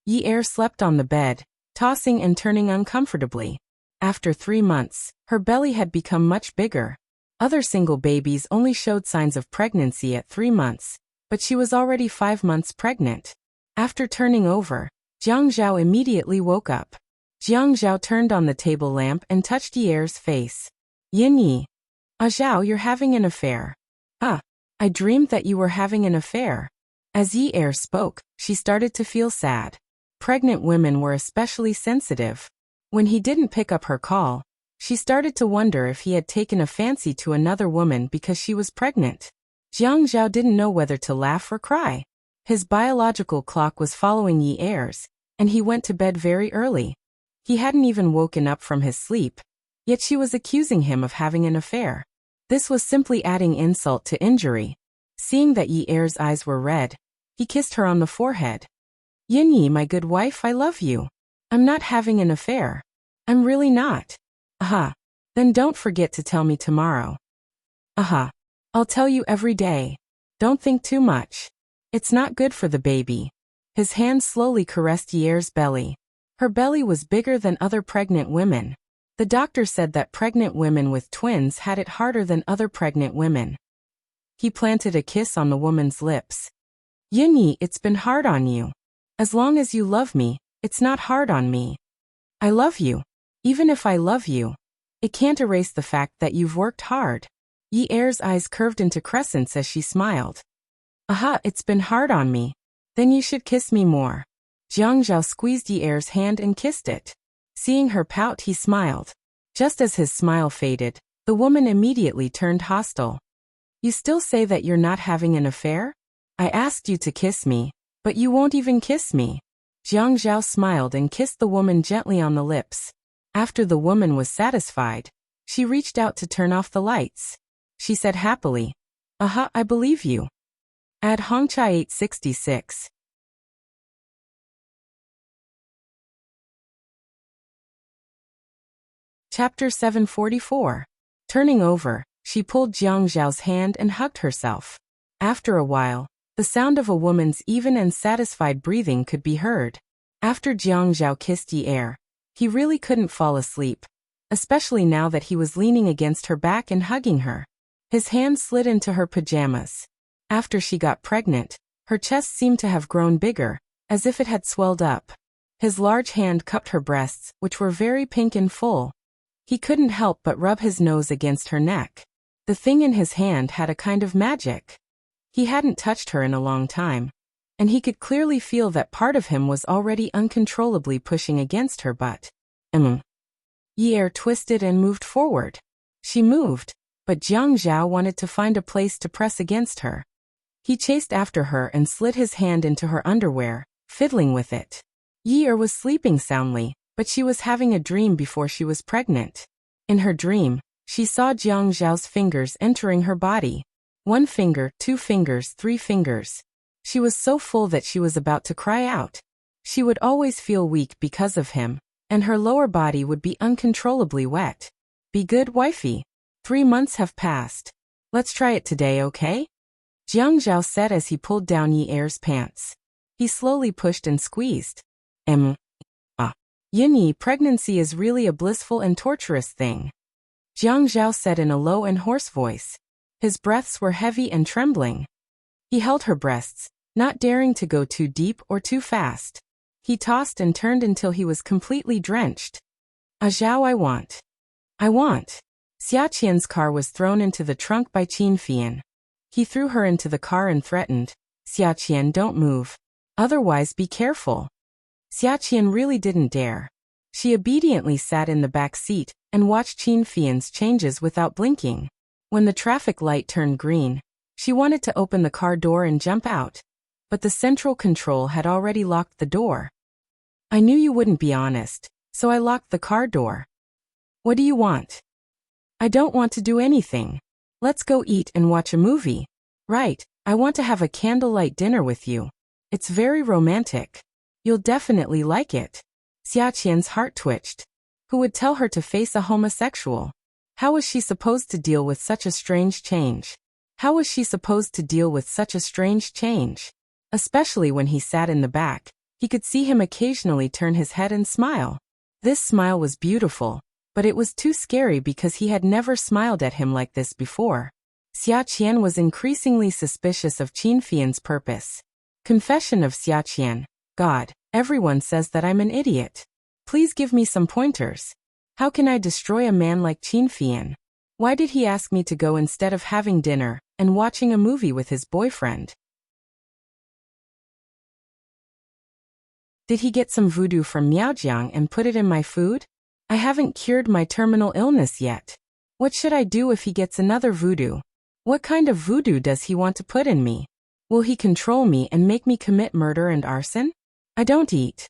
Yi Er slept on the bed, tossing and turning uncomfortably. After 3 months, her belly had become much bigger. Other single babies only showed signs of pregnancy at 3 months, but she was already 5 months pregnant. After turning over, Jiang Zhao immediately woke up. Jiang Zhao turned on the table lamp and touched Yi Er's face. Yin Yi. Ah Zhao, you're having an affair. Ah, I dreamed that you were having an affair. As Yi Er spoke, she started to feel sad. Pregnant women were especially sensitive. When he didn't pick up her call, she started to wonder if he had taken a fancy to another woman because she was pregnant. Jiang Zhao didn't know whether to laugh or cry. His biological clock was following Yi Er's, and he went to bed very early. He hadn't even woken up from his sleep, yet she was accusing him of having an affair. This was simply adding insult to injury. Seeing that Yi Er's eyes were red, he kissed her on the forehead. Yin Yi, my good wife, I love you. I'm not having an affair. I'm really not. Aha. Then don't forget to tell me tomorrow. Aha. I'll tell you every day. Don't think too much. It's not good for the baby. His hand slowly caressed Yi Er's belly. Her belly was bigger than other pregnant women. The doctor said that pregnant women with twins had it harder than other pregnant women. He planted a kiss on the woman's lips. Yin Yi, it's been hard on you. As long as you love me, it's not hard on me. I love you. Even if I love you, it can't erase the fact that you've worked hard. Yi Er's eyes curved into crescents as she smiled. Aha, it's been hard on me. Then you should kiss me more. Jiang Zhao squeezed Yi Er's hand and kissed it. Seeing her pout, he smiled. Just as his smile faded, the woman immediately turned hostile. You still say that you're not having an affair? I asked you to kiss me, but you won't even kiss me. Jiang Zhao smiled and kissed the woman gently on the lips. After the woman was satisfied, she reached out to turn off the lights. She said happily, Aha, I believe you. Add Hongchai 866. Chapter 744. Turning over, She pulled Jiang Zhao's hand and hugged herself. After a while, the sound of a woman's even and satisfied breathing could be heard. After Jiang Zhao kissed Yi Er, he really couldn't fall asleep, especially now that he was leaning against her back and hugging her. His hand slid into her pajamas. After she got pregnant, her chest seemed to have grown bigger, as if it had swelled up. His large hand cupped her breasts, which were very pink and full. He couldn't help but rub his nose against her neck. The thing in his hand had a kind of magic. He hadn't touched her in a long time, and he could clearly feel that part of him was already uncontrollably pushing against her butt. Yi Er twisted and moved forward. She moved, but Jiang Zhao wanted to find a place to press against her. He chased after her and slid his hand into her underwear, fiddling with it. Yi Er was sleeping soundly, but she was having a dream before she was pregnant. In her dream, she saw Jiang Zhao's fingers entering her body. 1 finger, 2 fingers, 3 fingers. She was so full that she was about to cry out. She would always feel weak because of him, and her lower body would be uncontrollably wet. Be good, wifey. 3 months have passed. Let's try it today, okay? Jiang Zhao said as he pulled down Yi Er's pants. He slowly pushed and squeezed. Yin-Yi, pregnancy is really a blissful and torturous thing. Jiang Zhao said in a low and hoarse voice. His breaths were heavy and trembling. He held her breasts, not daring to go too deep or too fast. He tossed and turned until he was completely drenched. Zhao, I want. Xia Qian's car was thrown into the trunk by Qin Fian. He threw her into the car and threatened, Xia Qian, don't move. Otherwise be careful. Xia Qian really didn't dare. She obediently sat in the back seat and watched Qin Fian's changes without blinking. When the traffic light turned green, she wanted to open the car door and jump out, but the central control had already locked the door. I knew you wouldn't be honest, so I locked the car door. What do you want? I don't want to do anything. Let's go eat and watch a movie. Right, I want to have a candlelight dinner with you. It's very romantic. You'll definitely like it. Xia Qian's heart twitched. Who would tell her to face a homosexual? How was she supposed to deal with such a strange change? Especially when he sat in the back, he could see him occasionally turn his head and smile. This smile was beautiful, but it was too scary because he had never smiled at him like this before. Xia Qian was increasingly suspicious of Qin Fian's purpose. Confession of Xia Qian. God, everyone says that I'm an idiot. Please give me some pointers. How can I destroy a man like Qin Fian? Why did he ask me to go instead of having dinner and watching a movie with his boyfriend? Did he get some voodoo from Miaojiang and put it in my food? I haven't cured my terminal illness yet. What should I do if he gets another voodoo? What kind of voodoo does he want to put in me? Will he control me and make me commit murder and arson? I don't eat.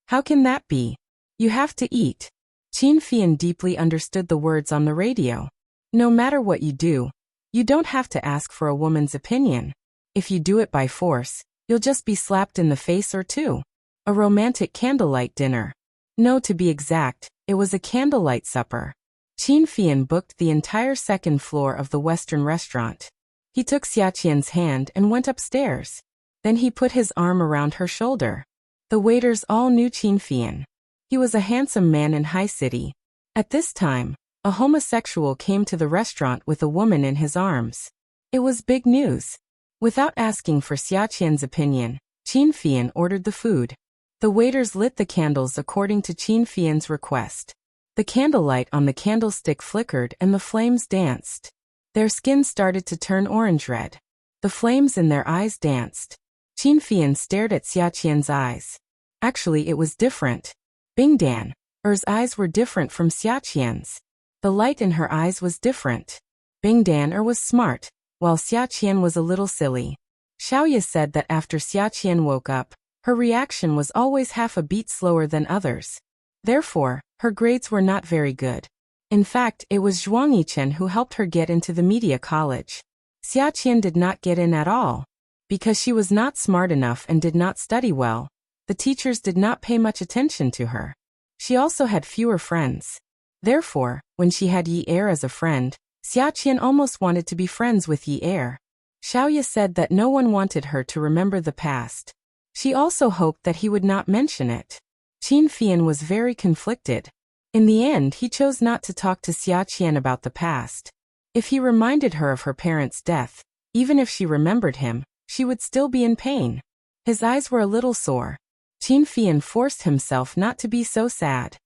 How can that be? You have to eat. Qin Fian deeply understood the words on the radio. No matter what you do, you don't have to ask for a woman's opinion. If you do it by force, you'll just be slapped in the face or two. A romantic candlelight dinner. No, to be exact, it was a candlelight supper. Qin Fian booked the entire second floor of the Western restaurant. He took Xia Qian's hand and went upstairs. Then he put his arm around her shoulder. The waiters all knew Qin Fian. He was a handsome man in high city. At this time, a homosexual came to the restaurant with a woman in his arms. It was big news. Without asking for Xia Qian's opinion, Qin Fian ordered the food. The waiters lit the candles according to Qin Fian's request. The candlelight on the candlestick flickered and the flames danced. Their skin started to turn orange-red. The flames in their eyes danced. Qin Fian stared at Xia Qian's eyes. Actually, it was different. Bingdan, Er's eyes were different from Xia Qian's. The light in her eyes was different. Bingdan Er was smart, while Xia Qian was a little silly. Xiaoye said that after Xia Qian woke up, her reaction was always half a beat slower than others. Therefore, her grades were not very good. In fact, it was Zhuang Yichen who helped her get into the media college. Xia Qian did not get in at all. Because she was not smart enough and did not study well, the teachers did not pay much attention to her. She also had fewer friends. Therefore, when she had Yi Er as a friend, Xiaqian almost wanted to be friends with Yi Er. Xiaoya said that no one wanted her to remember the past. She also hoped that he would not mention it. Qin Fian was very conflicted. In the end, he chose not to talk to Xiaqian about the past. If he reminded her of her parents' death, even if she remembered him, she would still be in pain. His eyes were a little sore. Qin Fian forced himself not to be so sad.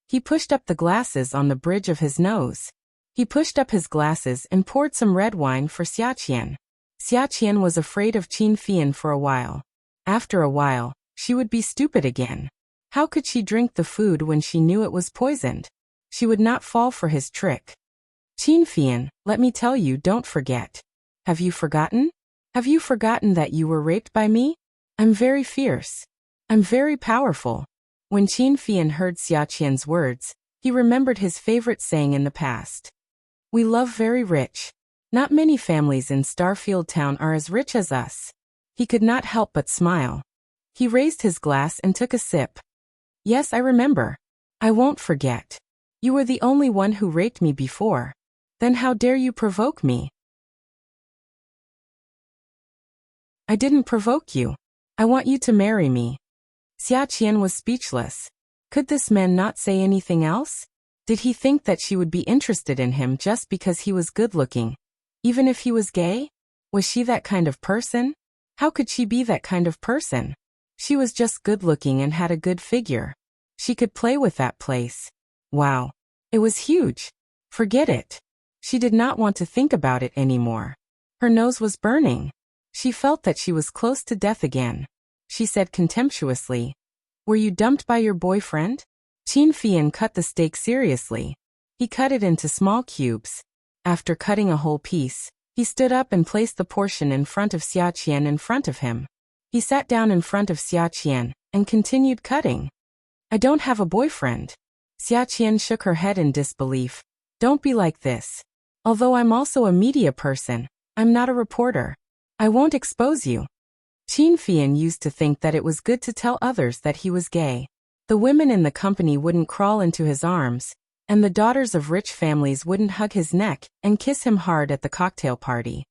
He pushed up the glasses on the bridge of his nose. He pushed up his glasses and poured some red wine for Xiaqian. Xiaqian was afraid of Qin Fian for a while. After a while, she would be stupid again. How could she drink the food when she knew it was poisoned? She would not fall for his trick. Qin Fian, let me tell you, don't forget. Have you forgotten? Have you forgotten that you were raped by me? I'm very fierce. I'm very powerful. When Qin Fian heard Xiaqian's words, he remembered his favorite saying in the past. We love very rich. Not many families in Starfield Town are as rich as us. He could not help but smile. He raised his glass and took a sip. Yes, I remember. I won't forget. You were the only one who raped me before. Then how dare you provoke me? I didn't provoke you. I want you to marry me. Xiaqian was speechless. Could this man not say anything else? Did he think that she would be interested in him just because he was good-looking? Even if he was gay? Was she that kind of person? How could she be that kind of person? She was just good-looking and had a good figure. She could play with that place. Wow. It was huge. Forget it. She did not want to think about it anymore. Her nose was burning. She felt that she was close to death again. She said contemptuously, Were you dumped by your boyfriend? Qin Fian cut the steak seriously. He cut it into small cubes. After cutting a whole piece, he stood up and placed the portion in front of Xiaqian in front of him. He sat down in front of Xiaqian and continued cutting. I don't have a boyfriend. Xiaqian shook her head in disbelief. Don't be like this. Although I'm also a media person, I'm not a reporter. I won't expose you. Qin Fian used to think that it was good to tell others that he was gay. The women in the company wouldn't crawl into his arms, and the daughters of rich families wouldn't hug his neck and kiss him hard at the cocktail party.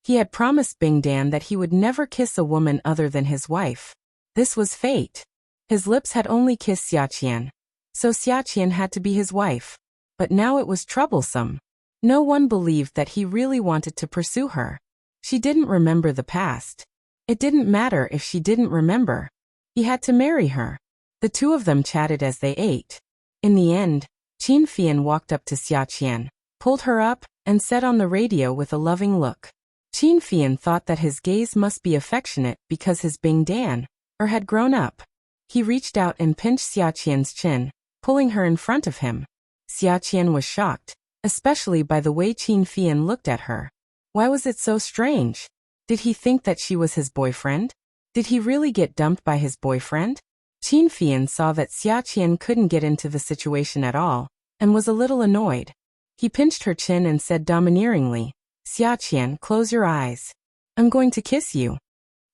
He had promised Bing Dan that he would never kiss a woman other than his wife. This was fate. His lips had only kissed Xiaqian, so Xiaqian had to be his wife. But now it was troublesome. No one believed that he really wanted to pursue her. She didn't remember the past. It didn't matter if she didn't remember. He had to marry her. The two of them chatted as they ate. In the end, Qin Fian walked up to Xiaqian, pulled her up, and said on the radio with a loving look. Qin Fian thought that his gaze must be affectionate because his Bing Dan, or had grown up. He reached out and pinched Xiaqian's chin, pulling her in front of him. Xiaqian was shocked, especially by the way Qin Fian looked at her. Why was it so strange? Did he think that she was his boyfriend? Did he really get dumped by his boyfriend? Qin Fian saw that Xiaqian couldn't get into the situation at all, and was a little annoyed. He pinched her chin and said domineeringly, Xiaqian, close your eyes. I'm going to kiss you.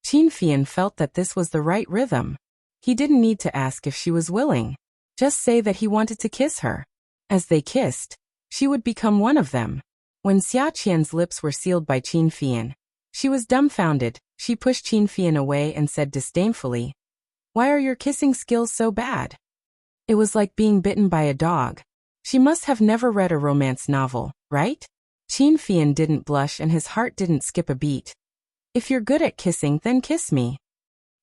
Qin Fian felt that this was the right rhythm. He didn't need to ask if she was willing. Just say that he wanted to kiss her. As they kissed, she would become one of them. When Xiaqian's lips were sealed by Qin Fian, she was dumbfounded. She pushed Qin Fian away and said disdainfully, Why are your kissing skills so bad? It was like being bitten by a dog. She must have never read a romance novel, right? Qin Fian didn't blush and his heart didn't skip a beat. If you're good at kissing, then kiss me.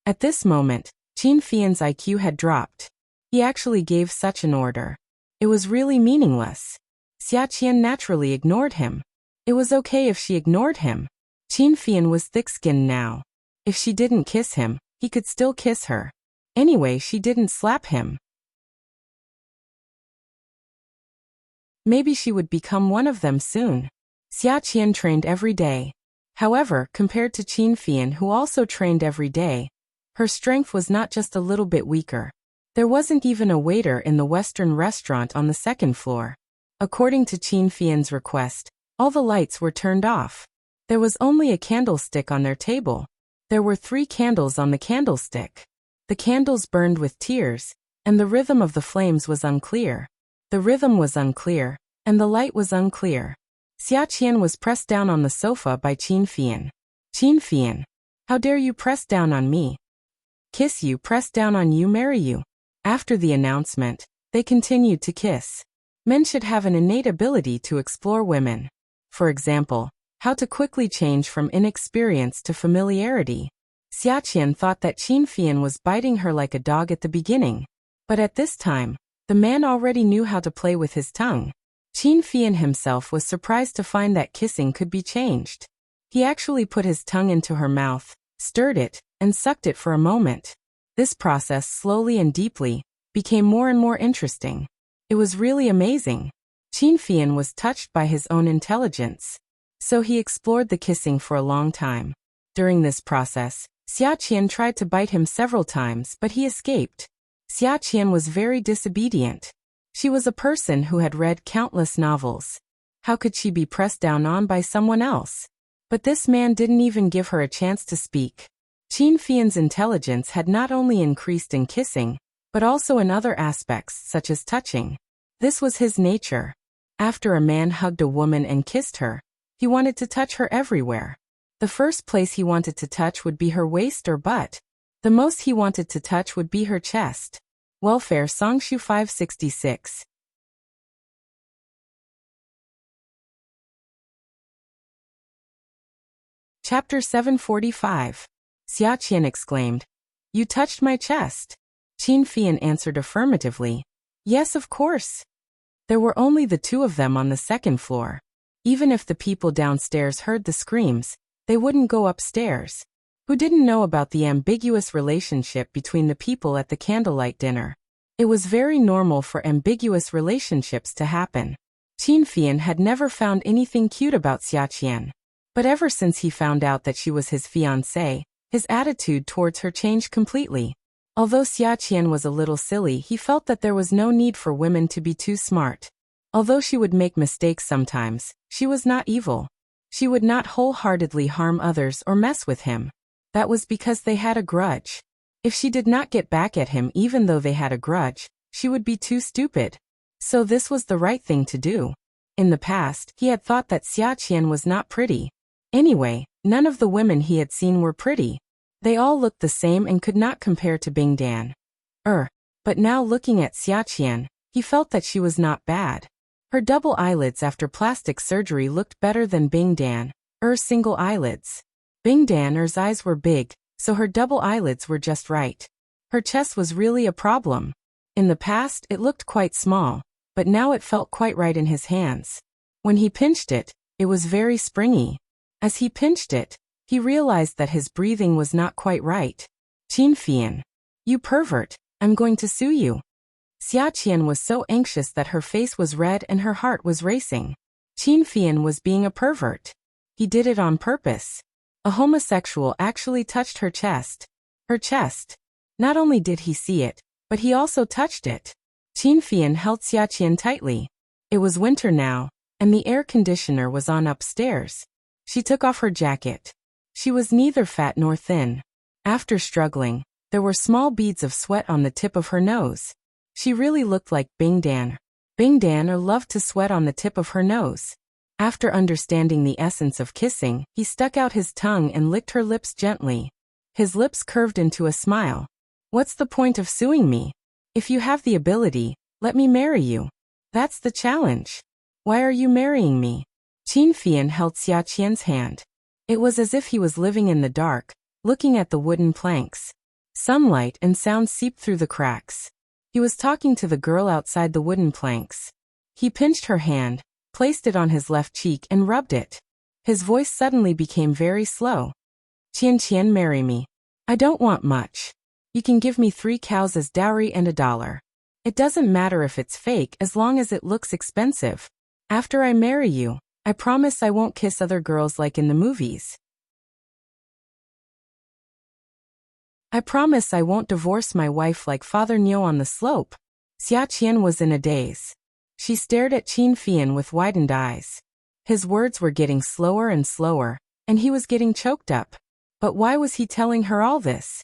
At this moment, Qin Fian's IQ had dropped. He actually gave such an order. It was really meaningless. Xiaqian naturally ignored him. It was okay if she ignored him. Qin Fian was thick-skinned now. If she didn't kiss him, he could still kiss her. Anyway, she didn't slap him. Maybe she would become one of them soon. Xiaqian trained every day. However, compared to Qin Fian, who also trained every day, her strength was not just a little bit weaker. There wasn't even a waiter in the Western restaurant on the second floor. According to Qin Fian's request, all the lights were turned off. There was only a candlestick on their table. There were 3 candles on the candlestick. The candles burned with tears, and the rhythm of the flames was unclear. The rhythm was unclear, and the light was unclear. Xia Qian was pressed down on the sofa by Qin Fian. Qin Fian. How dare you press down on me? Kiss you, press down on you, marry you. After the announcement, they continued to kiss. Men should have an innate ability to explore women. For example, how to quickly change from inexperience to familiarity. Xia Qian thought that Qin Fian was biting her like a dog at the beginning. But at this time, the man already knew how to play with his tongue. Qin Fian himself was surprised to find that kissing could be changed. He actually put his tongue into her mouth, stirred it, and sucked it for a moment. This process slowly and deeply became more and more interesting. It was really amazing. Qin Fian was touched by his own intelligence. So he explored the kissing for a long time. During this process, Xia Qian tried to bite him several times, but he escaped. Xia Qian was very disobedient. She was a person who had read countless novels. How could she be pressed down on by someone else? But this man didn't even give her a chance to speak. Qin Fian's intelligence had not only increased in kissing, but also in other aspects such as touching. This was his nature. After a man hugged a woman and kissed her, he wanted to touch her everywhere. The first place he wanted to touch would be her waist or butt. The most he wanted to touch would be her chest. Welfare Songshu 566. Chapter 745. Xia Qian exclaimed, "You touched my chest." Qin Fian answered affirmatively, "Yes, of course." There were only the two of them on the second floor. Even if the people downstairs heard the screams, they wouldn't go upstairs. Who didn't know about the ambiguous relationship between the people at the candlelight dinner? It was very normal for ambiguous relationships to happen. Qin Fian had never found anything cute about Xia Qian. But ever since he found out that she was his fiancée, his attitude towards her changed completely. Although Xia Qian was a little silly, he felt that there was no need for women to be too smart. Although she would make mistakes sometimes, she was not evil. She would not wholeheartedly harm others or mess with him. That was because they had a grudge. If she did not get back at him even though they had a grudge, she would be too stupid. So this was the right thing to do. In the past, he had thought that Xia Qian was not pretty. Anyway, none of the women he had seen were pretty. They all looked the same and could not compare to Bing Dan. But now looking at Xia Qian, he felt that she was not bad. Her double eyelids after plastic surgery looked better than Bing Dan, single eyelids. Bing Dan's eyes were big, so her double eyelids were just right. Her chest was really a problem. In the past, it looked quite small, but now it felt quite right in his hands. When he pinched it, it was very springy. As he pinched it, he realized that his breathing was not quite right. Qin Fian. You pervert, I'm going to sue you. Xia Qian was so anxious that her face was red and her heart was racing. Qin Fian was being a pervert. He did it on purpose. A homosexual actually touched her chest. Her chest. Not only did he see it, but he also touched it. Qin Fian held Xia Qian tightly. It was winter now, and the air conditioner was on upstairs. She took off her jacket. She was neither fat nor thin. After struggling, there were small beads of sweat on the tip of her nose. She really looked like Bing Dan. Bing Dan loved to sweat on the tip of her nose. After understanding the essence of kissing, he stuck out his tongue and licked her lips gently. His lips curved into a smile. What's the point of suing me? If you have the ability, let me marry you. That's the challenge. Why are you marrying me? Qin Fian held Xia Qian's hand. It was as if he was living in the dark, looking at the wooden planks. Sunlight and sound seeped through the cracks. He was talking to the girl outside the wooden planks. He pinched her hand, placed it on his left cheek and rubbed it. His voice suddenly became very slow. Qian Qian, marry me. I don't want much. You can give me 3 cows as dowry and $1. It doesn't matter if it's fake as long as it looks expensive. After I marry you, I promise I won't kiss other girls like in the movies. I promise I won't divorce my wife like Father Nyo on the slope. Xia Qian was in a daze. She stared at Qin Fian with widened eyes. His words were getting slower and slower, and he was getting choked up. But why was he telling her all this?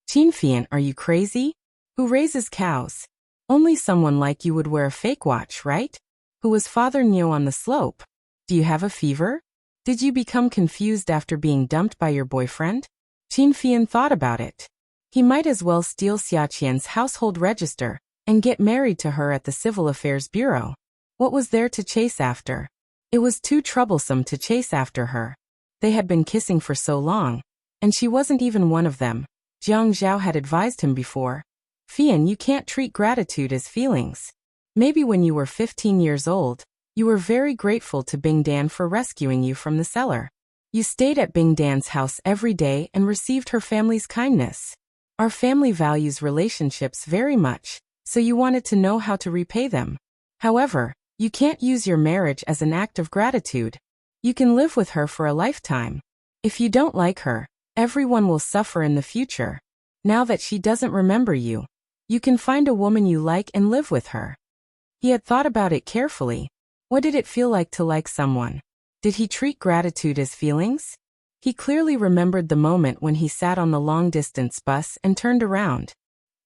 Qin Fian, are you crazy? Who raises cows? Only someone like you would wear a fake watch, right? Who was Father Nyo on the slope? Do you have a fever? Did you become confused after being dumped by your boyfriend? Qin Fian thought about it. He might as well steal Xia Qian's household register and get married to her at the Civil Affairs Bureau. What was there to chase after? It was too troublesome to chase after her. They had been kissing for so long, and she wasn't even one of them. Jiang Zhao had advised him before. Fian, you can't treat gratitude as feelings. Maybe when you were 15 years old, you were very grateful to Bing Dan for rescuing you from the cellar. You stayed at Bing Dan's house every day and received her family's kindness. Our family values relationships very much, so you wanted to know how to repay them. However, you can't use your marriage as an act of gratitude. You can live with her for a lifetime. If you don't like her, everyone will suffer in the future. Now that she doesn't remember you, you can find a woman you like and live with her. He had thought about it carefully. What did it feel like to like someone? Did he treat gratitude as feelings? He clearly remembered the moment when he sat on the long-distance bus and turned around.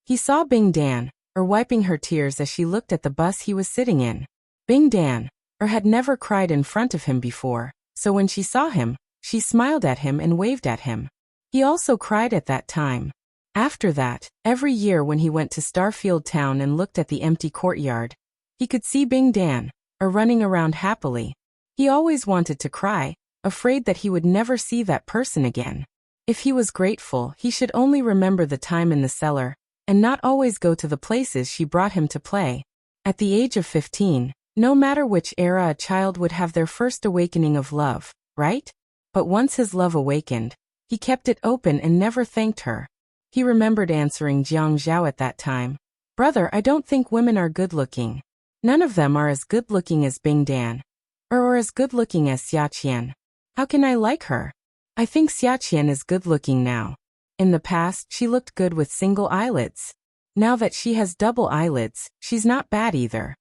He saw Bing Dan, wiping her tears as she looked at the bus he was sitting in. Bing Dan, had never cried in front of him before, so when she saw him, she smiled at him and waved at him. He also cried at that time. After that, every year when he went to Starfield Town and looked at the empty courtyard, he could see Bing Dan, running around happily. He always wanted to cry, afraid that he would never see that person again. If he was grateful, he should only remember the time in the cellar, and not always go to the places she brought him to play. At the age of 15, no matter which era a child would have their first awakening of love, right? But once his love awakened, he kept it open and never thanked her. He remembered answering Jiang Zhao at that time. Brother, I don't think women are good-looking. None of them are as good-looking as Bing Dan, or as good-looking as Xia Qian. How can I like her? I think Xia Qian is good-looking now. In the past, she looked good with single eyelids. Now that she has double eyelids, she's not bad either.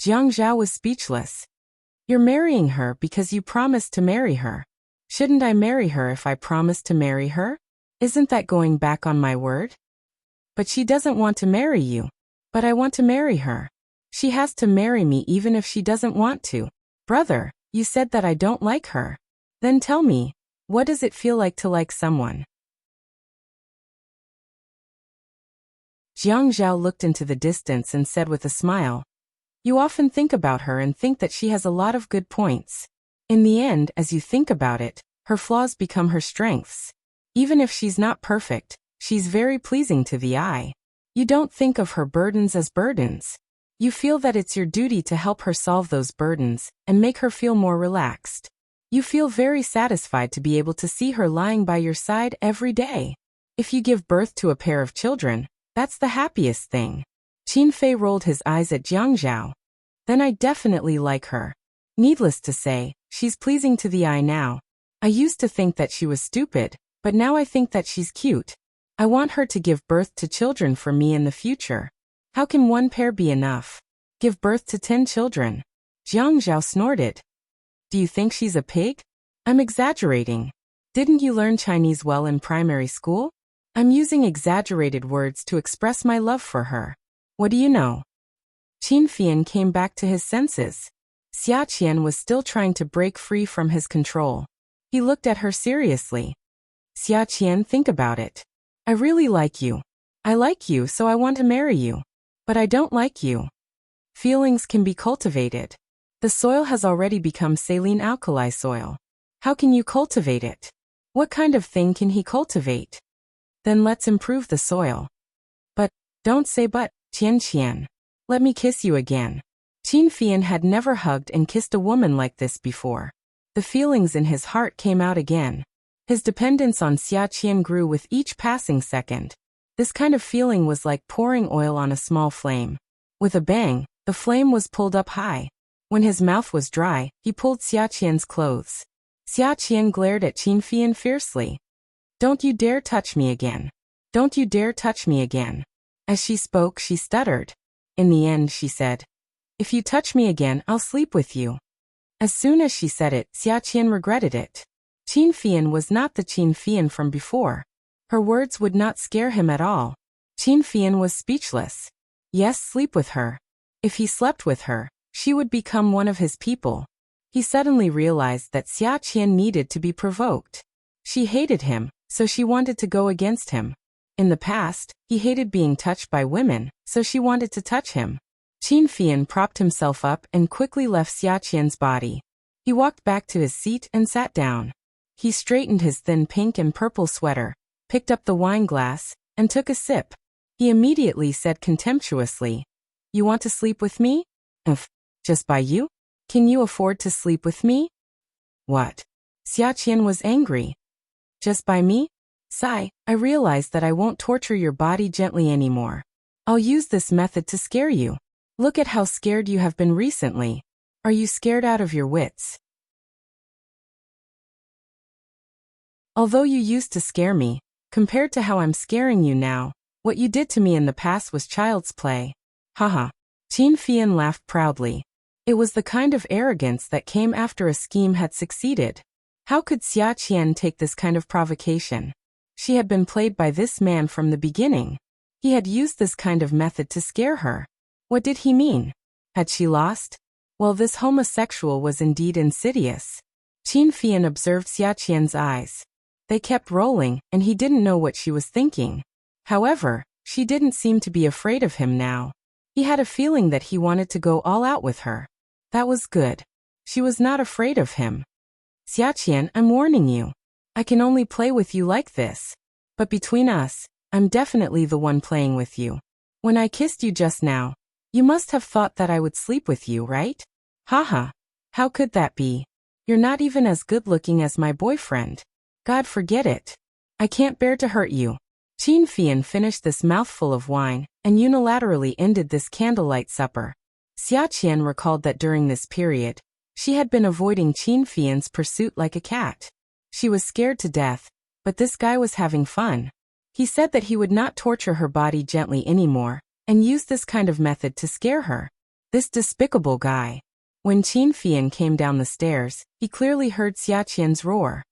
Jiang Zhao was speechless. You're marrying her because you promised to marry her. Shouldn't I marry her if I promised to marry her? Isn't that going back on my word? But she doesn't want to marry you. But I want to marry her. She has to marry me even if she doesn't want to. Brother, you said that I don't like her. Then tell me, what does it feel like to like someone? Jiang Zhao looked into the distance and said with a smile, You often think about her and think that she has a lot of good points. In the end, as you think about it, her flaws become her strengths. Even if she's not perfect, she's very pleasing to the eye. You don't think of her burdens as burdens. You feel that it's your duty to help her solve those burdens and make her feel more relaxed. You feel very satisfied to be able to see her lying by your side every day. If you give birth to a pair of children, that's the happiest thing. Qin Fei rolled his eyes at Jiang Zhao. Then I definitely like her. Needless to say, she's pleasing to the eye now. I used to think that she was stupid, but now I think that she's cute. I want her to give birth to children for me in the future. How can one pair be enough? Give birth to 10 children. Jiang Zhao snorted. Do you think she's a pig? I'm exaggerating. Didn't you learn Chinese well in primary school? I'm using exaggerated words to express my love for her. What do you know? Qin Fian came back to his senses. Xia Qian was still trying to break free from his control. He looked at her seriously. Xia Qian, think about it. I really like you. I like you, so I want to marry you. But I don't like you. Feelings can be cultivated. The soil has already become saline alkali soil. How can you cultivate it? What kind of thing can he cultivate? Then let's improve the soil. But, don't say but, Qian Qian. Let me kiss you again. Qin Fian had never hugged and kissed a woman like this before. The feelings in his heart came out again. His dependence on Xia Qian grew with each passing second. This kind of feeling was like pouring oil on a small flame. With a bang, the flame was pulled up high. When his mouth was dry, he pulled Xia Qian's clothes. Xia Qian glared at Qin Fian fiercely. Don't you dare touch me again. Don't you dare touch me again. As she spoke, she stuttered. In the end, she said, If you touch me again, I'll sleep with you. As soon as she said it, Xia Qian regretted it. Qin Fian was not the Qin Fian from before. Her words would not scare him at all. Qin Fian was speechless. Yes, sleep with her. If he slept with her, she would become one of his people. He suddenly realized that Xia Qian needed to be provoked. She hated him, so she wanted to go against him. In the past, he hated being touched by women, so she wanted to touch him. Qin Fian propped himself up and quickly left Xia Qian's body. He walked back to his seat and sat down. He straightened his thin pink and purple sweater, picked up the wine glass, and took a sip. He immediately said contemptuously, "You want to sleep with me? Just by you? Can you afford to sleep with me?" What? Xia Qian was angry. Just by me? Sigh, I realize that I won't torture your body gently anymore. I'll use this method to scare you. Look at how scared you have been recently. Are you scared out of your wits? Although you used to scare me, compared to how I'm scaring you now, what you did to me in the past was child's play. Haha. Qin Fian laughed proudly. It was the kind of arrogance that came after a scheme had succeeded. How could Xia Qian take this kind of provocation? She had been played by this man from the beginning. He had used this kind of method to scare her. What did he mean? Had she lost? Well, this homosexual was indeed insidious. Qin Fian observed Xia Qian's eyes. They kept rolling, and he didn't know what she was thinking. However, she didn't seem to be afraid of him now. He had a feeling that he wanted to go all out with her. That was good. She was not afraid of him. Xia Qian, I'm warning you. I can only play with you like this. But between us, I'm definitely the one playing with you. When I kissed you just now, you must have thought that I would sleep with you, right? Haha. How could that be? You're not even as good-looking as my boyfriend. God forget it. I can't bear to hurt you. Qin Fian finished this mouthful of wine and unilaterally ended this candlelight supper. Xia Qian recalled that during this period, she had been avoiding Qin Fian's pursuit like a cat. She was scared to death, but this guy was having fun. He said that he would not torture her body gently anymore, and used this kind of method to scare her. This despicable guy. When Qin Fian came down the stairs, he clearly heard Xia Qian's roar.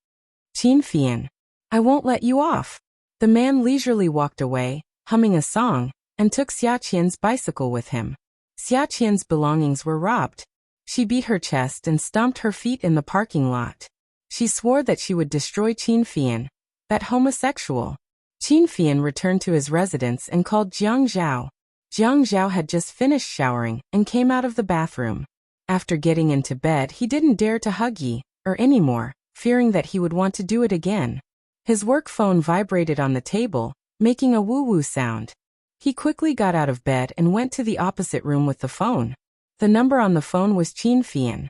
Qin Fian, I won't let you off. The man leisurely walked away, humming a song, and took Xia Qian's bicycle with him. Xia Qian's belongings were robbed. She beat her chest and stomped her feet in the parking lot. She swore that she would destroy Qin Fian, that homosexual. Qin Fian returned to his residence and called Jiang Zhao. Jiang Zhao had just finished showering and came out of the bathroom. After getting into bed, he didn't dare to hug Yi, or anymore, fearing that he would want to do it again. His work phone vibrated on the table, making a woo-woo sound. He quickly got out of bed and went to the opposite room with the phone. The number on the phone was Qin Fian.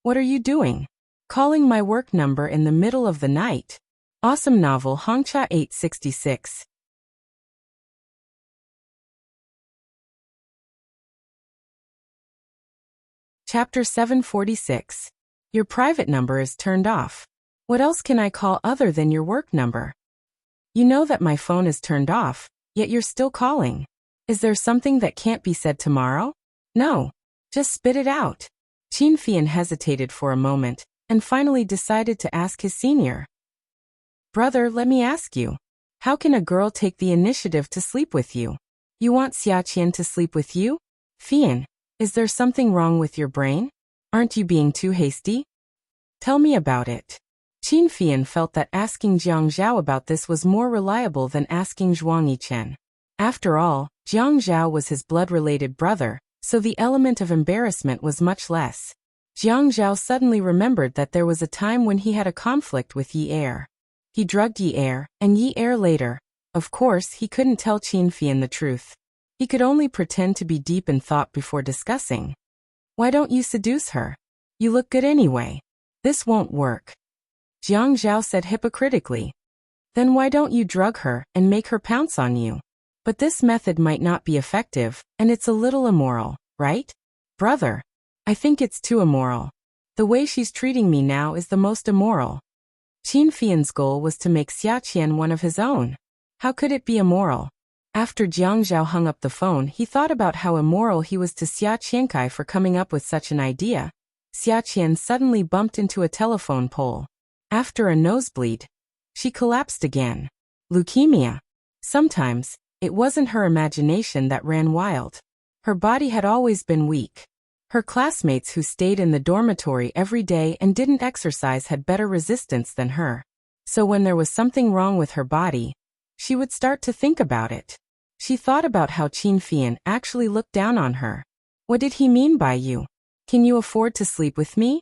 What are you doing? Calling my work number in the middle of the night. Awesome novel Hongcha 866. Chapter 746. Your private number is turned off. What else can I call other than your work number? You know that my phone is turned off, yet you're still calling. Is there something that can't be said tomorrow? No. Just spit it out. Qin Fian hesitated for a moment, and finally decided to ask his senior. Brother, let me ask you. How can a girl take the initiative to sleep with you? You want Xia Qian to sleep with you? Fian, is there something wrong with your brain? Aren't you being too hasty? Tell me about it. Qin Fian felt that asking Jiang Zhao about this was more reliable than asking Zhuang Yichen. After all, Jiang Zhao was his blood-related brother, so the element of embarrassment was much less. Jiang Zhao suddenly remembered that there was a time when he had a conflict with Yi Er. He drugged Yi Er, and Yi Er later. Of course, he couldn't tell Qin Fian the truth. He could only pretend to be deep in thought before discussing. Why don't you seduce her? You look good anyway. This won't work. Jiang Zhao said hypocritically. Then why don't you drug her and make her pounce on you? But this method might not be effective, and it's a little immoral, right? Brother, I think it's too immoral. The way she's treating me now is the most immoral. Qin Fian's goal was to make Xia Qian one of his own. How could it be immoral? After Jiang Zhao hung up the phone, he thought about how immoral he was to Xia Qiankai for coming up with such an idea. Xia Qian suddenly bumped into a telephone pole. After a nosebleed, she collapsed again. Leukemia. Sometimes, it wasn't her imagination that ran wild. Her body had always been weak. Her classmates who stayed in the dormitory every day and didn't exercise had better resistance than her. So when there was something wrong with her body, she would start to think about it. She thought about how Qin Fian actually looked down on her. What did he mean by you? Can you afford to sleep with me?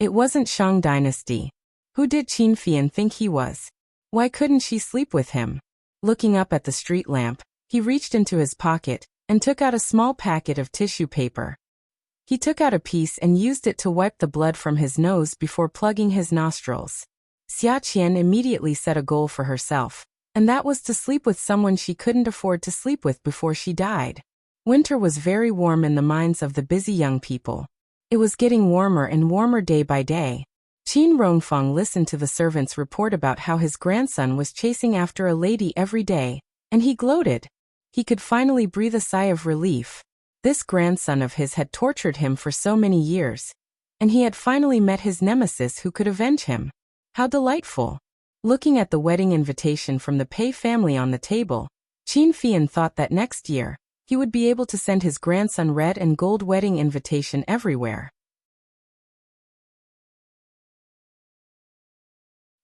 It wasn't Shang Dynasty. Who did Qin Fian think he was? Why couldn't she sleep with him? Looking up at the street lamp, he reached into his pocket and took out a small packet of tissue paper. He took out a piece and used it to wipe the blood from his nose before plugging his nostrils. Xia Qian immediately set a goal for herself, and that was to sleep with someone she couldn't afford to sleep with before she died. Winter was very warm in the minds of the busy young people. It was getting warmer and warmer day by day. Qin Rongfeng listened to the servant's report about how his grandson was chasing after a lady every day, and he gloated. He could finally breathe a sigh of relief. This grandson of his had tortured him for so many years, and he had finally met his nemesis who could avenge him. How delightful! Looking at the wedding invitation from the Pei family on the table, Qin Fian thought that next year, he would be able to send his grandson red and gold wedding invitation everywhere.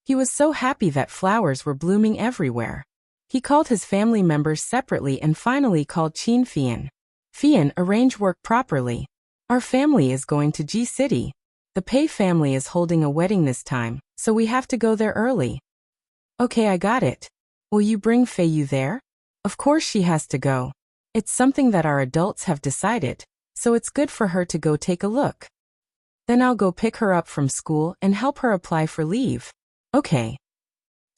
He was so happy that flowers were blooming everywhere. He called his family members separately and finally called Qin Fian. Fian, arrange work properly. Our family is going to G City. The Pei family is holding a wedding this time, so we have to go there early. Okay, I got it. Will you bring Fei Yu there? Of course she has to go. It's something that our adults have decided, so it's good for her to go take a look. Then I'll go pick her up from school and help her apply for leave. Okay.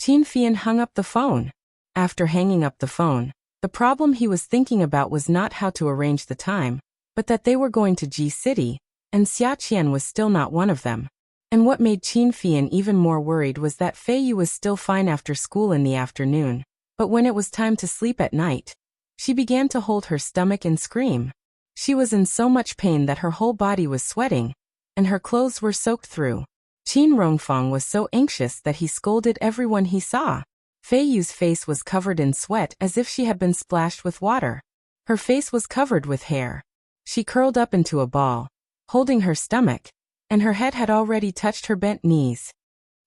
Qin Fian hung up the phone. After hanging up the phone, the problem he was thinking about was not how to arrange the time, but that they were going to G City, and Xia Qian was still not one of them. And what made Qin Fian even more worried was that Fei Yu was still fine after school in the afternoon, but when it was time to sleep at night, she began to hold her stomach and scream. She was in so much pain that her whole body was sweating, and her clothes were soaked through. Qin Rongfeng was so anxious that he scolded everyone he saw. Fei Yu's face was covered in sweat as if she had been splashed with water. Her face was covered with hair. She curled up into a ball, holding her stomach, and her head had already touched her bent knees.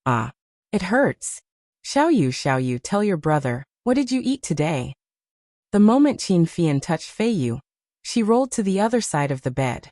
Ah, it hurts. Xiao Yu, tell your brother, what did you eat today? The moment Qin Fian touched Fei Yu, she rolled to the other side of the bed.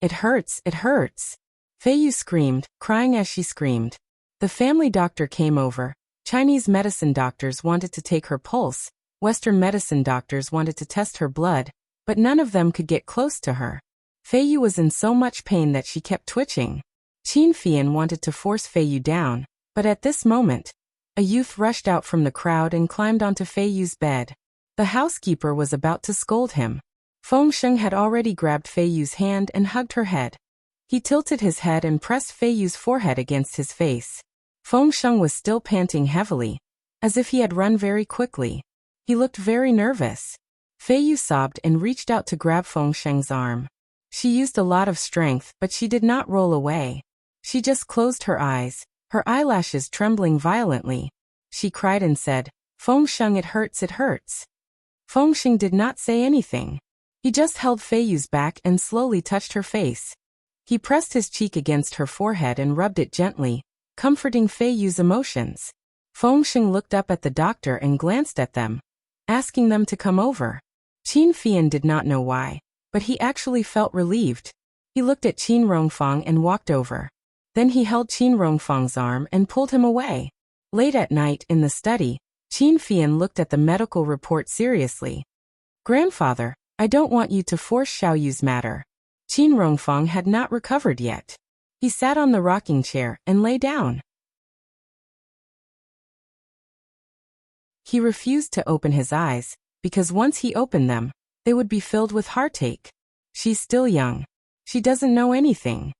It hurts, it hurts. Fei Yu screamed, crying as she screamed. The family doctor came over. Chinese medicine doctors wanted to take her pulse, Western medicine doctors wanted to test her blood, but none of them could get close to her. Fei Yu was in so much pain that she kept twitching. Qin Fian wanted to force Fei Yu down, but at this moment, a youth rushed out from the crowd and climbed onto Fei Yu's bed. The housekeeper was about to scold him. Feng Sheng had already grabbed Fei Yu's hand and hugged her head. He tilted his head and pressed Fei Yu's forehead against his face. Feng Sheng was still panting heavily, as if he had run very quickly. He looked very nervous. Fei Yu sobbed and reached out to grab Feng Sheng's arm. She used a lot of strength, but she did not roll away. She just closed her eyes, her eyelashes trembling violently. She cried and said, Feng Sheng, it hurts, it hurts. Feng Sheng did not say anything. He just held Fei Yu's back and slowly touched her face. He pressed his cheek against her forehead and rubbed it gently, comforting Fei Yu's emotions. Feng Sheng looked up at the doctor and glanced at them, asking them to come over. Qin Fian did not know why, but he actually felt relieved. He looked at Qin Rongfeng and walked over. Then he held Qin Rongfeng's arm and pulled him away. Late at night in the study, Qin Fian looked at the medical report seriously. Grandfather, I don't want you to force Xiao Yu's matter. Qin Rongfeng had not recovered yet. He sat on the rocking chair and lay down. He refused to open his eyes, because once he opened them, they would be filled with heartache. She's still young. She doesn't know anything.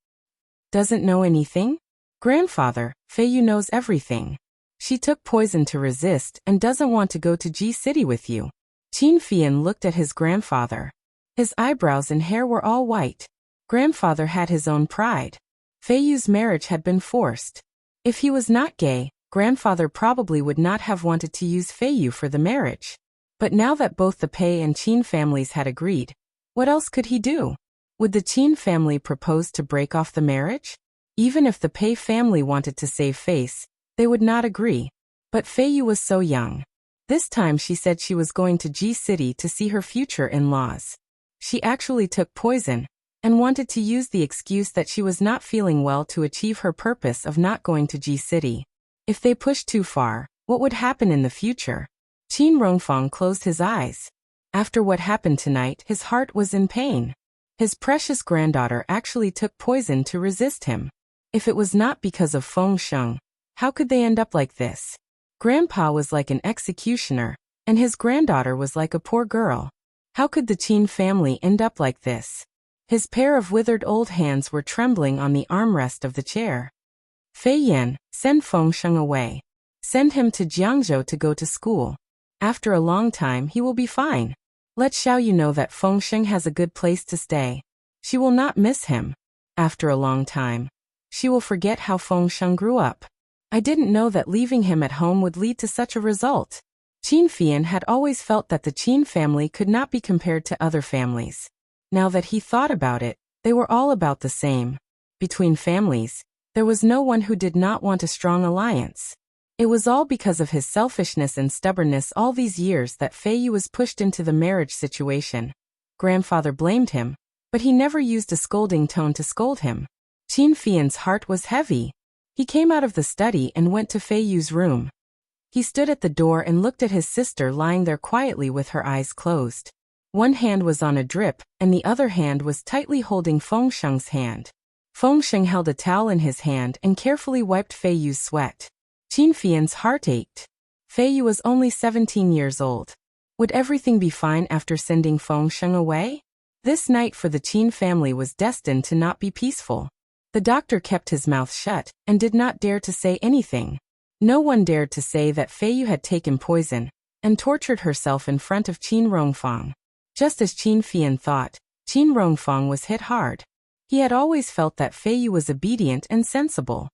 Doesn't know anything? Grandfather, Fei Yu knows everything. She took poison to resist and doesn't want to go to G City with you. Qin Fian looked at his grandfather. His eyebrows and hair were all white. Grandfather had his own pride. Fei Yu's marriage had been forced. If he was not gay, grandfather probably would not have wanted to use Fei Yu for the marriage. But now that both the Pei and Qin families had agreed, what else could he do? Would the Qin family propose to break off the marriage? Even if the Pei family wanted to save face, they would not agree. But Fei Yu was so young. This time she said she was going to Ji City to see her future in-laws. She actually took poison, and wanted to use the excuse that she was not feeling well to achieve her purpose of not going to Ji City. If they pushed too far, what would happen in the future? Qin Rongfang closed his eyes. After what happened tonight, his heart was in pain. His precious granddaughter actually took poison to resist him. If it was not because of Feng Sheng, how could they end up like this? Grandpa was like an executioner, and his granddaughter was like a poor girl. How could the Qin family end up like this? His pair of withered old hands were trembling on the armrest of the chair. Fei Yan, send Feng Sheng away. Send him to Jiangzhou to go to school. After a long time he will be fine. Let Xiao Yu know that Feng Sheng has a good place to stay. She will not miss him. After a long time, she will forget how Feng Sheng grew up. I didn't know that leaving him at home would lead to such a result. Qin Fian had always felt that the Qin family could not be compared to other families. Now that he thought about it, they were all about the same. Between families, there was no one who did not want a strong alliance. It was all because of his selfishness and stubbornness all these years that Fei Yu was pushed into the marriage situation. Grandfather blamed him, but he never used a scolding tone to scold him. Qin Fian's heart was heavy. He came out of the study and went to Fei Yu's room. He stood at the door and looked at his sister lying there quietly with her eyes closed. One hand was on a drip, and the other hand was tightly holding Feng Sheng's hand. Feng Sheng held a towel in his hand and carefully wiped Fei Yu's sweat. Qin Fian's heart ached. Fei Yu was only 17 years old. Would everything be fine after sending Feng Sheng away? This night for the Qin family was destined to not be peaceful. The doctor kept his mouth shut and did not dare to say anything. No one dared to say that Fei Yu had taken poison and tortured herself in front of Qin Rongfang. Just as Qin Fian thought, Qin Rongfang was hit hard. He had always felt that Fei Yu was obedient and sensible.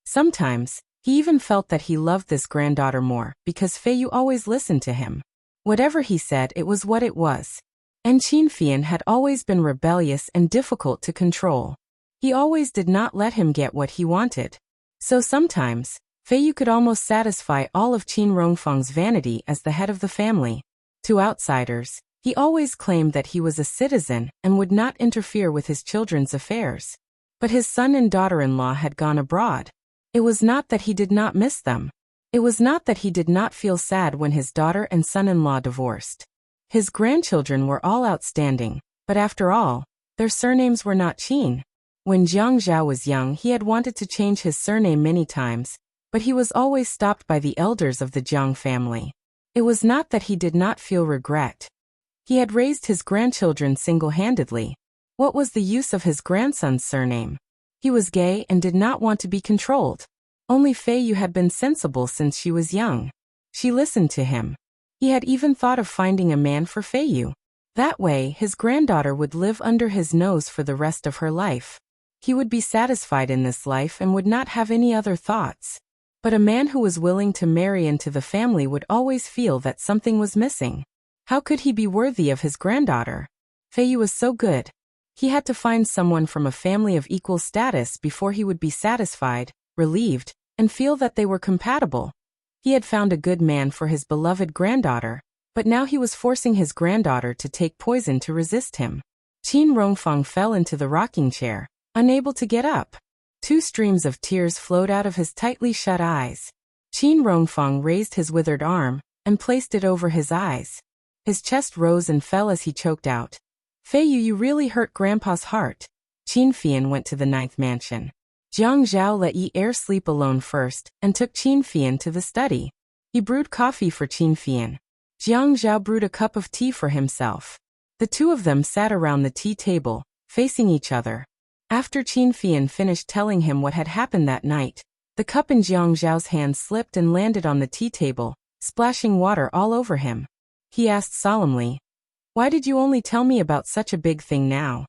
Sometimes, he even felt that he loved this granddaughter more because Fei Yu always listened to him. Whatever he said, it was what it was. And Qin Fian had always been rebellious and difficult to control. He always did not let him get what he wanted. So sometimes, Fei Yu could almost satisfy all of Qin Rongfang's vanity as the head of the family. To outsiders, he always claimed that he was a citizen and would not interfere with his children's affairs. But his son and daughter-in-law had gone abroad. It was not that he did not miss them. It was not that he did not feel sad when his daughter and son-in-law divorced. His grandchildren were all outstanding, but after all, their surnames were not Qin. When Jiang Zhao was young, he had wanted to change his surname many times, but he was always stopped by the elders of the Jiang family. It was not that he did not feel regret. He had raised his grandchildren single-handedly. What was the use of his grandson's surname? He was gay and did not want to be controlled. Only Fei Yu had been sensible since she was young. She listened to him. He had even thought of finding a man for Fei Yu. That way, his granddaughter would live under his nose for the rest of her life. He would be satisfied in this life and would not have any other thoughts. But a man who was willing to marry into the family would always feel that something was missing. How could he be worthy of his granddaughter? Fei Yu was so good. He had to find someone from a family of equal status before he would be satisfied, relieved, and feel that they were compatible. He had found a good man for his beloved granddaughter, but now he was forcing his granddaughter to take poison to resist him. Qin Rongfang fell into the rocking chair, unable to get up. 2 streams of tears flowed out of his tightly shut eyes. Qin Rongfang raised his withered arm and placed it over his eyes. His chest rose and fell as he choked out, "Fei Yu, you really hurt Grandpa's heart." Qin Fian went to the 9th mansion. Jiang Zhao let Yi Er sleep alone first and took Qin Fian to the study. He brewed coffee for Qin Fian. Jiang Zhao brewed a cup of tea for himself. The two of them sat around the tea table, facing each other. After Qin Fian finished telling him what had happened that night, the cup in Jiang Zhao's hand slipped and landed on the tea table, splashing water all over him. He asked solemnly, "Why did you only tell me about such a big thing now?"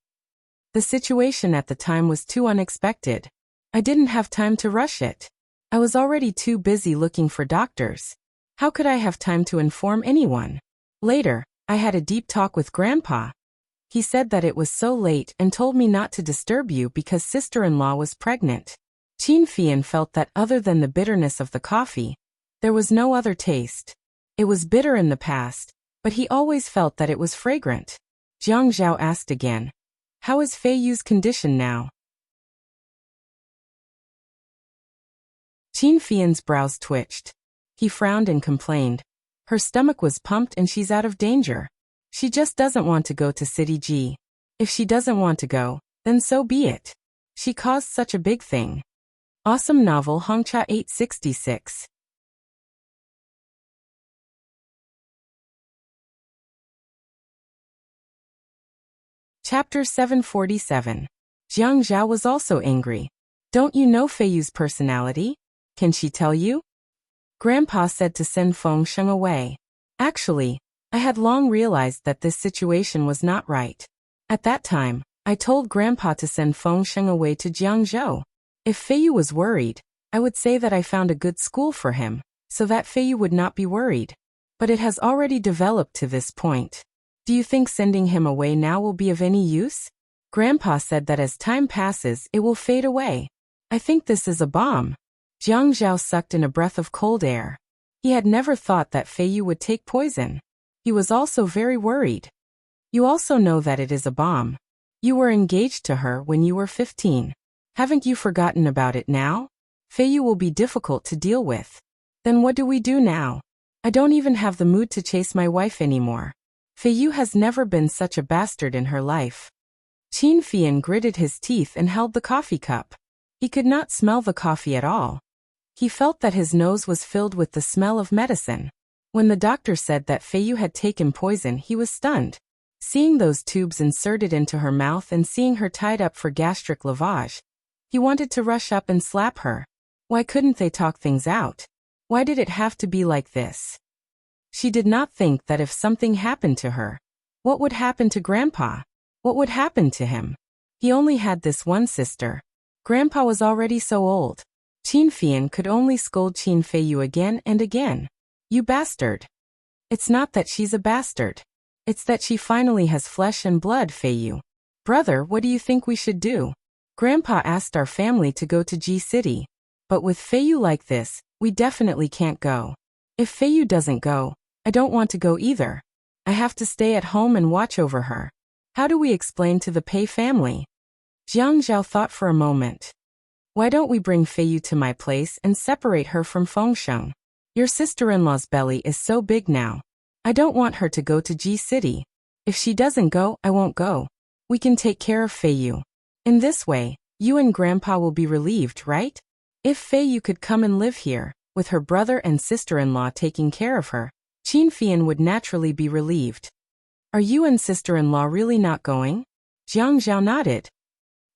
The situation at the time was too unexpected. I didn't have time to rush it. I was already too busy looking for doctors. How could I have time to inform anyone? Later, I had a deep talk with Grandpa. He said that it was so late and told me not to disturb you because sister-in-law was pregnant. Qin Fian felt that other than the bitterness of the coffee, there was no other taste. It was bitter in the past, but he always felt that it was fragrant. Jiang Zhao asked again, "How is Fei Yu's condition now?" Qin Fian's brows twitched. He frowned and complained. Her stomach was pumped and she's out of danger. She just doesn't want to go to City G. If she doesn't want to go, then so be it. She caused such a big thing. Awesome novel Hongcha 866. Chapter 747. Jiang Zhao was also angry. Don't you know Fei Yu's personality? Can she tell you? Grandpa said to send Fengsheng away. Actually, I had long realized that this situation was not right. At that time, I told Grandpa to send Fengsheng away to Jiangzhou. If Fei Yu was worried, I would say that I found a good school for him, so that Fei Yu would not be worried. But it has already developed to this point. Do you think sending him away now will be of any use? Grandpa said that as time passes, it will fade away. I think this is a bomb. Jiang Zhao sucked in a breath of cold air. He had never thought that Fei Yu would take poison. He was also very worried. You also know that it is a bomb. You were engaged to her when you were 15. Haven't you forgotten about it now? Fei Yu will be difficult to deal with. Then what do we do now? I don't even have the mood to chase my wife anymore. Fei Yu has never been such a bastard in her life. Qin Fian gritted his teeth and held the coffee cup. He could not smell the coffee at all. He felt that his nose was filled with the smell of medicine. When the doctor said that Fei Yu had taken poison, he was stunned. Seeing those tubes inserted into her mouth and seeing her tied up for gastric lavage, he wanted to rush up and slap her. Why couldn't they talk things out? Why did it have to be like this? She did not think that if something happened to her, what would happen to Grandpa? What would happen to him? He only had this one sister. Grandpa was already so old. Qin Fian could only scold Qin Fei Yu again and again. You bastard. It's not that she's a bastard. It's that she finally has flesh and blood, Fei Yu. Brother, what do you think we should do? Grandpa asked our family to go to G City. But with Fei Yu like this, we definitely can't go. If Fei Yu doesn't go, I don't want to go either. I have to stay at home and watch over her. How do we explain to the Pei family? Jiang Zhao thought for a moment. Why don't we bring Fei Yu to my place and separate her from Fengsheng? Your sister-in-law's belly is so big now. I don't want her to go to G City. If she doesn't go, I won't go. We can take care of Fei Yu. In this way, you and Grandpa will be relieved, right? If Fei Yu could come and live here, with her brother and sister-in-law taking care of her, Qin Fian would naturally be relieved. Are you and sister-in-law really not going? Jiang Zhao nodded.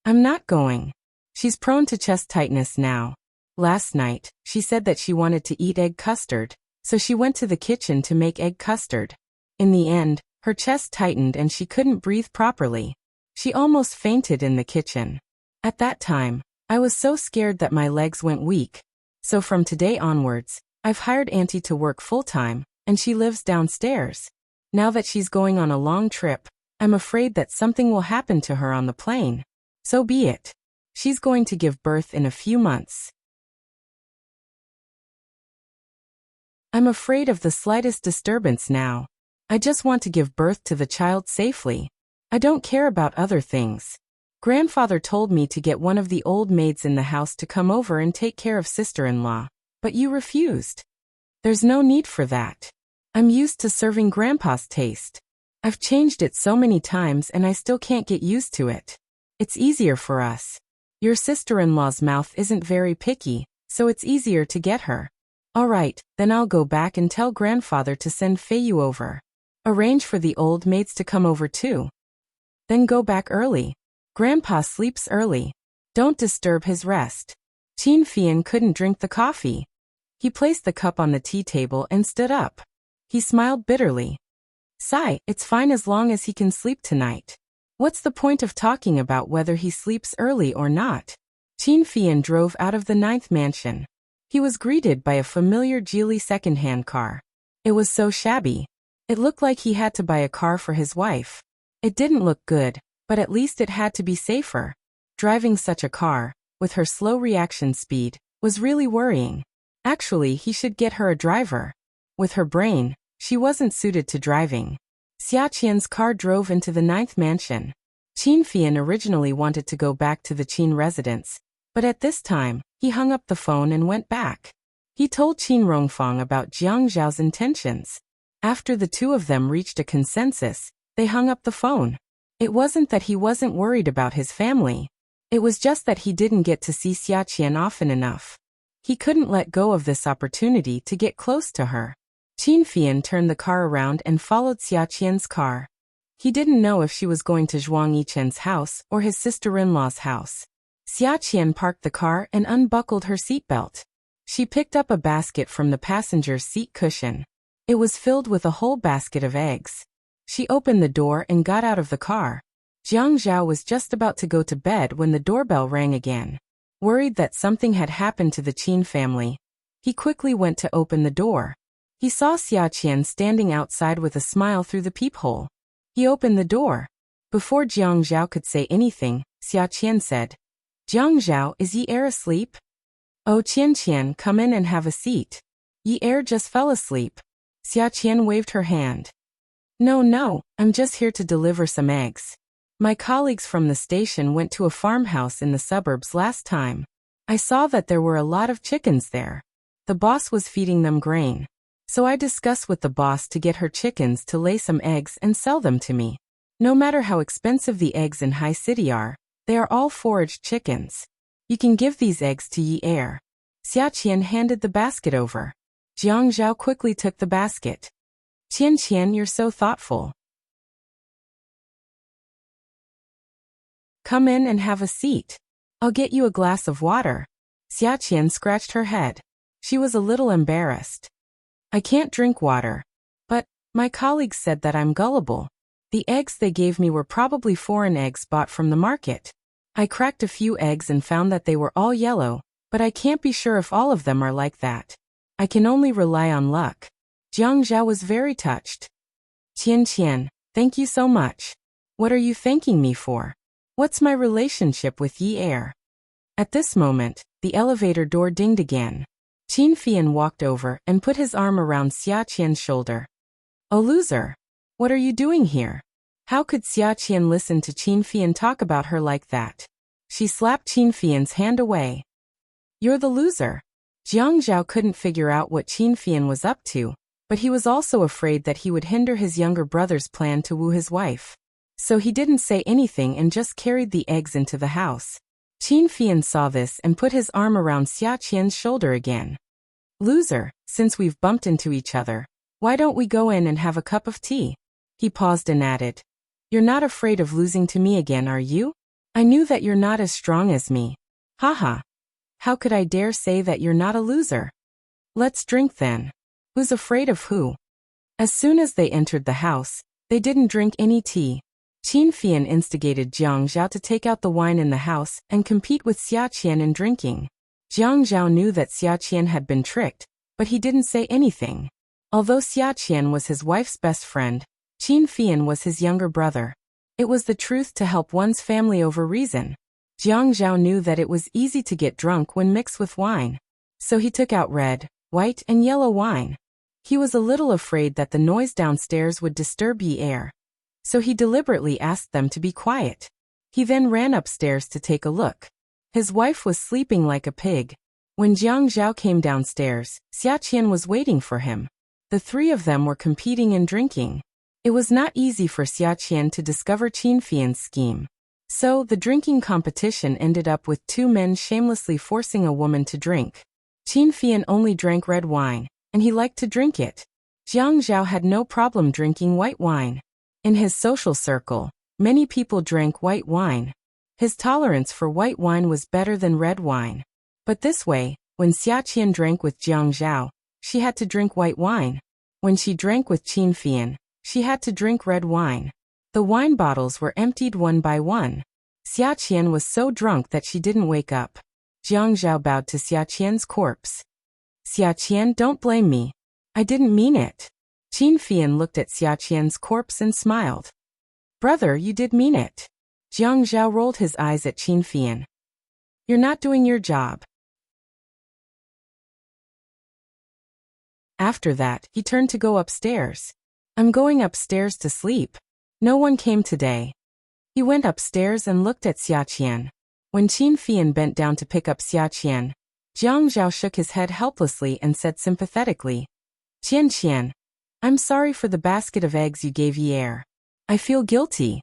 I'm not going. She's prone to chest tightness now. Last night, she said that she wanted to eat egg custard, so she went to the kitchen to make egg custard. In the end, her chest tightened and she couldn't breathe properly. She almost fainted in the kitchen. At that time, I was so scared that my legs went weak. So from today onwards, I've hired Auntie to work full-time, and she lives downstairs. Now that she's going on a long trip, I'm afraid that something will happen to her on the plane. So be it. She's going to give birth in a few months. I'm afraid of the slightest disturbance now. I just want to give birth to the child safely. I don't care about other things. Grandfather told me to get one of the old maids in the house to come over and take care of sister-in-law, but you refused. There's no need for that. I'm used to serving Grandpa's taste. I've changed it so many times and I still can't get used to it. It's easier for us. Your sister-in-law's mouth isn't very picky, so it's easier to get her. All right, then I'll go back and tell Grandfather to send Fei Yu over. Arrange for the old maids to come over too. Then go back early. Grandpa sleeps early. Don't disturb his rest. Qin Fian couldn't drink the coffee. He placed the cup on the tea table and stood up. He smiled bitterly. Sigh, it's fine as long as he can sleep tonight. What's the point of talking about whether he sleeps early or not? Qin Fian drove out of the 9th mansion. He was greeted by a familiar Geely second-hand car. It was so shabby. It looked like he had to buy a car for his wife. It didn't look good, but at least it had to be safer. Driving such a car, with her slow reaction speed, was really worrying. Actually, he should get her a driver. With her brain, she wasn't suited to driving. Xia Qian's car drove into the 9th mansion. Qin Fian originally wanted to go back to the Qin residence, but at this time, he hung up the phone and went back. He told Qin Rongfang about Jiang Zhao's intentions. After the two of them reached a consensus, they hung up the phone. It wasn't that he wasn't worried about his family. It was just that he didn't get to see Xia Qian often enough. He couldn't let go of this opportunity to get close to her. Qin Fian turned the car around and followed Xia Qian's car. He didn't know if she was going to Zhuang Yichen's house or his sister-in-law's house. Xia Qian parked the car and unbuckled her seatbelt. She picked up a basket from the passenger's seat cushion. It was filled with a whole basket of eggs. She opened the door and got out of the car. Jiang Zhao was just about to go to bed when the doorbell rang again. Worried that something had happened to the Qin family, he quickly went to open the door. He saw Xia Qian standing outside with a smile through the peephole. He opened the door. Before Jiang Zhao could say anything, Xia Qian said, "Jiang Zhao, is Yi Er asleep?" "Oh, Qian, come in and have a seat. Yi Er just fell asleep." Xia Qian waved her hand. No, I'm just here to deliver some eggs. My colleagues from the station went to a farmhouse in the suburbs last time. I saw that there were a lot of chickens there. The boss was feeding them grain. So I discussed with the boss to get her chickens to lay some eggs and sell them to me. No matter how expensive the eggs in High City are, they are all foraged chickens. You can give these eggs to Yi Er. Xia Qian handed the basket over. Jiang Zhao quickly took the basket. Qian, you're so thoughtful. Come in and have a seat. I'll get you a glass of water. Xia Qian scratched her head. She was a little embarrassed. I can't drink water. But my colleagues said that I'm gullible. The eggs they gave me were probably foreign eggs bought from the market. I cracked a few eggs and found that they were all yellow, but I can't be sure if all of them are like that. I can only rely on luck. Jiang Zhao was very touched. Qian, thank you so much. What are you thanking me for? What's my relationship with Yi Er? At this moment, the elevator door dinged again. Qin Fian walked over and put his arm around Xia Qian's shoulder. "Oh loser! What are you doing here?" How could Xia Qian listen to Qin Fian talk about her like that? She slapped Qin Fian's hand away. "You're the loser." Jiang Zhao couldn't figure out what Qin Fian was up to, but he was also afraid that he would hinder his younger brother's plan to woo his wife. So he didn't say anything and just carried the eggs into the house. Qin Fian saw this and put his arm around Xia Qian's shoulder again. "Loser, since we've bumped into each other, why don't we go in and have a cup of tea?" He paused and added, "You're not afraid of losing to me again, are you? I knew that you're not as strong as me. Haha. How could I dare say that you're not a loser? Let's drink then. Who's afraid of who?" As soon as they entered the house, they didn't drink any tea. Qin Fian instigated Jiang Zhao to take out the wine in the house and compete with Xia Qian in drinking. Jiang Zhao knew that Xia Qian had been tricked, but he didn't say anything. Although Xia Qian was his wife's best friend, Qin Fian was his younger brother. It was the truth to help one's family over reason. Jiang Zhao knew that it was easy to get drunk when mixed with wine. So he took out red, white and yellow wine. He was a little afraid that the noise downstairs would disturb Yi Er. So he deliberately asked them to be quiet. He then ran upstairs to take a look. His wife was sleeping like a pig. When Jiang Zhao came downstairs, Xia Qian was waiting for him. The three of them were competing in drinking. It was not easy for Xia Qian to discover Qin Fian's scheme. So, the drinking competition ended up with two men shamelessly forcing a woman to drink. Qin Fian only drank red wine, and he liked to drink it. Jiang Zhao had no problem drinking white wine. In his social circle, many people drank white wine. His tolerance for white wine was better than red wine. But this way, when Xia Qian drank with Jiang Zhao, she had to drink white wine. When she drank with Qin Fian, she had to drink red wine. The wine bottles were emptied one by one. Xia Qian was so drunk that she didn't wake up. Jiang Zhao bowed to Xia Qian's corpse. "Xia Qian, don't blame me. I didn't mean it." Qin Fian looked at Xia Qian's corpse and smiled. Brother, you did mean it. Jiang Zhao rolled his eyes at Qin Fian. You're not doing your job. After that, he turned to go upstairs. I'm going upstairs to sleep. No one came today. He went upstairs and looked at Xia Qian. When Qin Fian bent down to pick up Xia Qian, Jiang Zhao shook his head helplessly and said sympathetically, Qian Qian, I'm sorry for the basket of eggs you gave Ye. I feel guilty.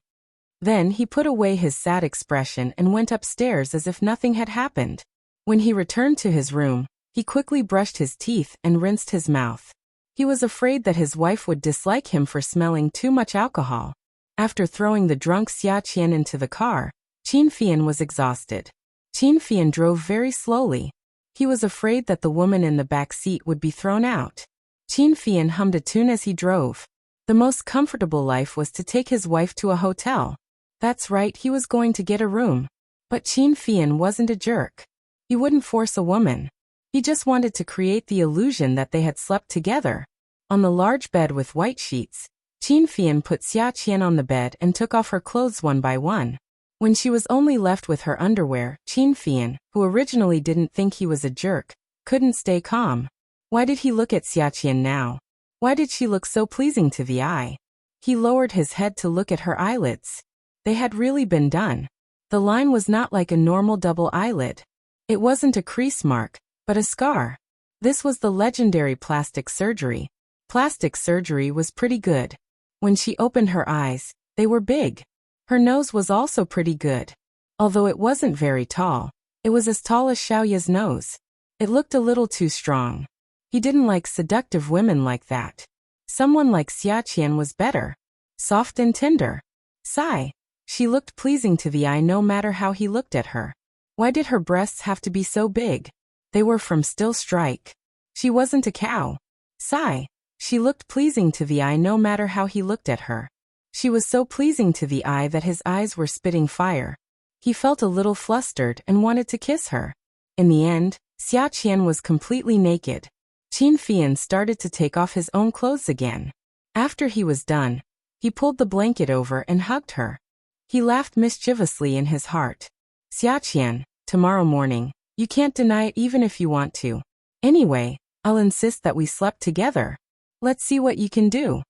Then he put away his sad expression and went upstairs as if nothing had happened. When he returned to his room, he quickly brushed his teeth and rinsed his mouth. He was afraid that his wife would dislike him for smelling too much alcohol. After throwing the drunk Xia Qian into the car, Qin Fian was exhausted. Qin Fian drove very slowly. He was afraid that the woman in the back seat would be thrown out. Qin Fian hummed a tune as he drove. The most comfortable life was to take his wife to a hotel. That's right, he was going to get a room. But Qin Fian wasn't a jerk. He wouldn't force a woman. He just wanted to create the illusion that they had slept together. On the large bed with white sheets, Qin Fian put Xia Qian on the bed and took off her clothes one by one. When she was only left with her underwear, Qin Fian, who originally didn't think he was a jerk, couldn't stay calm. Why did he look at Xia Qian now? Why did she look so pleasing to the eye? He lowered his head to look at her eyelids. They had really been done. The line was not like a normal double eyelid. It wasn't a crease mark, but a scar. This was the legendary plastic surgery. Plastic surgery was pretty good. When she opened her eyes, they were big. Her nose was also pretty good. Although it wasn't very tall, it was as tall as Xiaoya's nose. It looked a little too strong. He didn't like seductive women like that. Someone like Xia Qian was better. Soft and tender. Sigh. She looked pleasing to the eye no matter how he looked at her. Why did her breasts have to be so big? They were from Still Strike. She wasn't a cow. Sigh. She looked pleasing to the eye no matter how he looked at her. She was so pleasing to the eye that his eyes were spitting fire. He felt a little flustered and wanted to kiss her. In the end, Xia Qian was completely naked. Qin Fian started to take off his own clothes again. After he was done, he pulled the blanket over and hugged her. He laughed mischievously in his heart. Xia Qian, tomorrow morning, you can't deny it even if you want to. Anyway, I'll insist that we slept together. Let's see what you can do.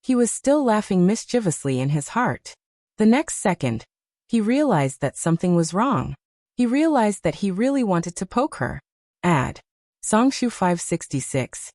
He was still laughing mischievously in his heart. The next second, he realized that something was wrong. He realized that he really wanted to poke her. Add. Songshu 566.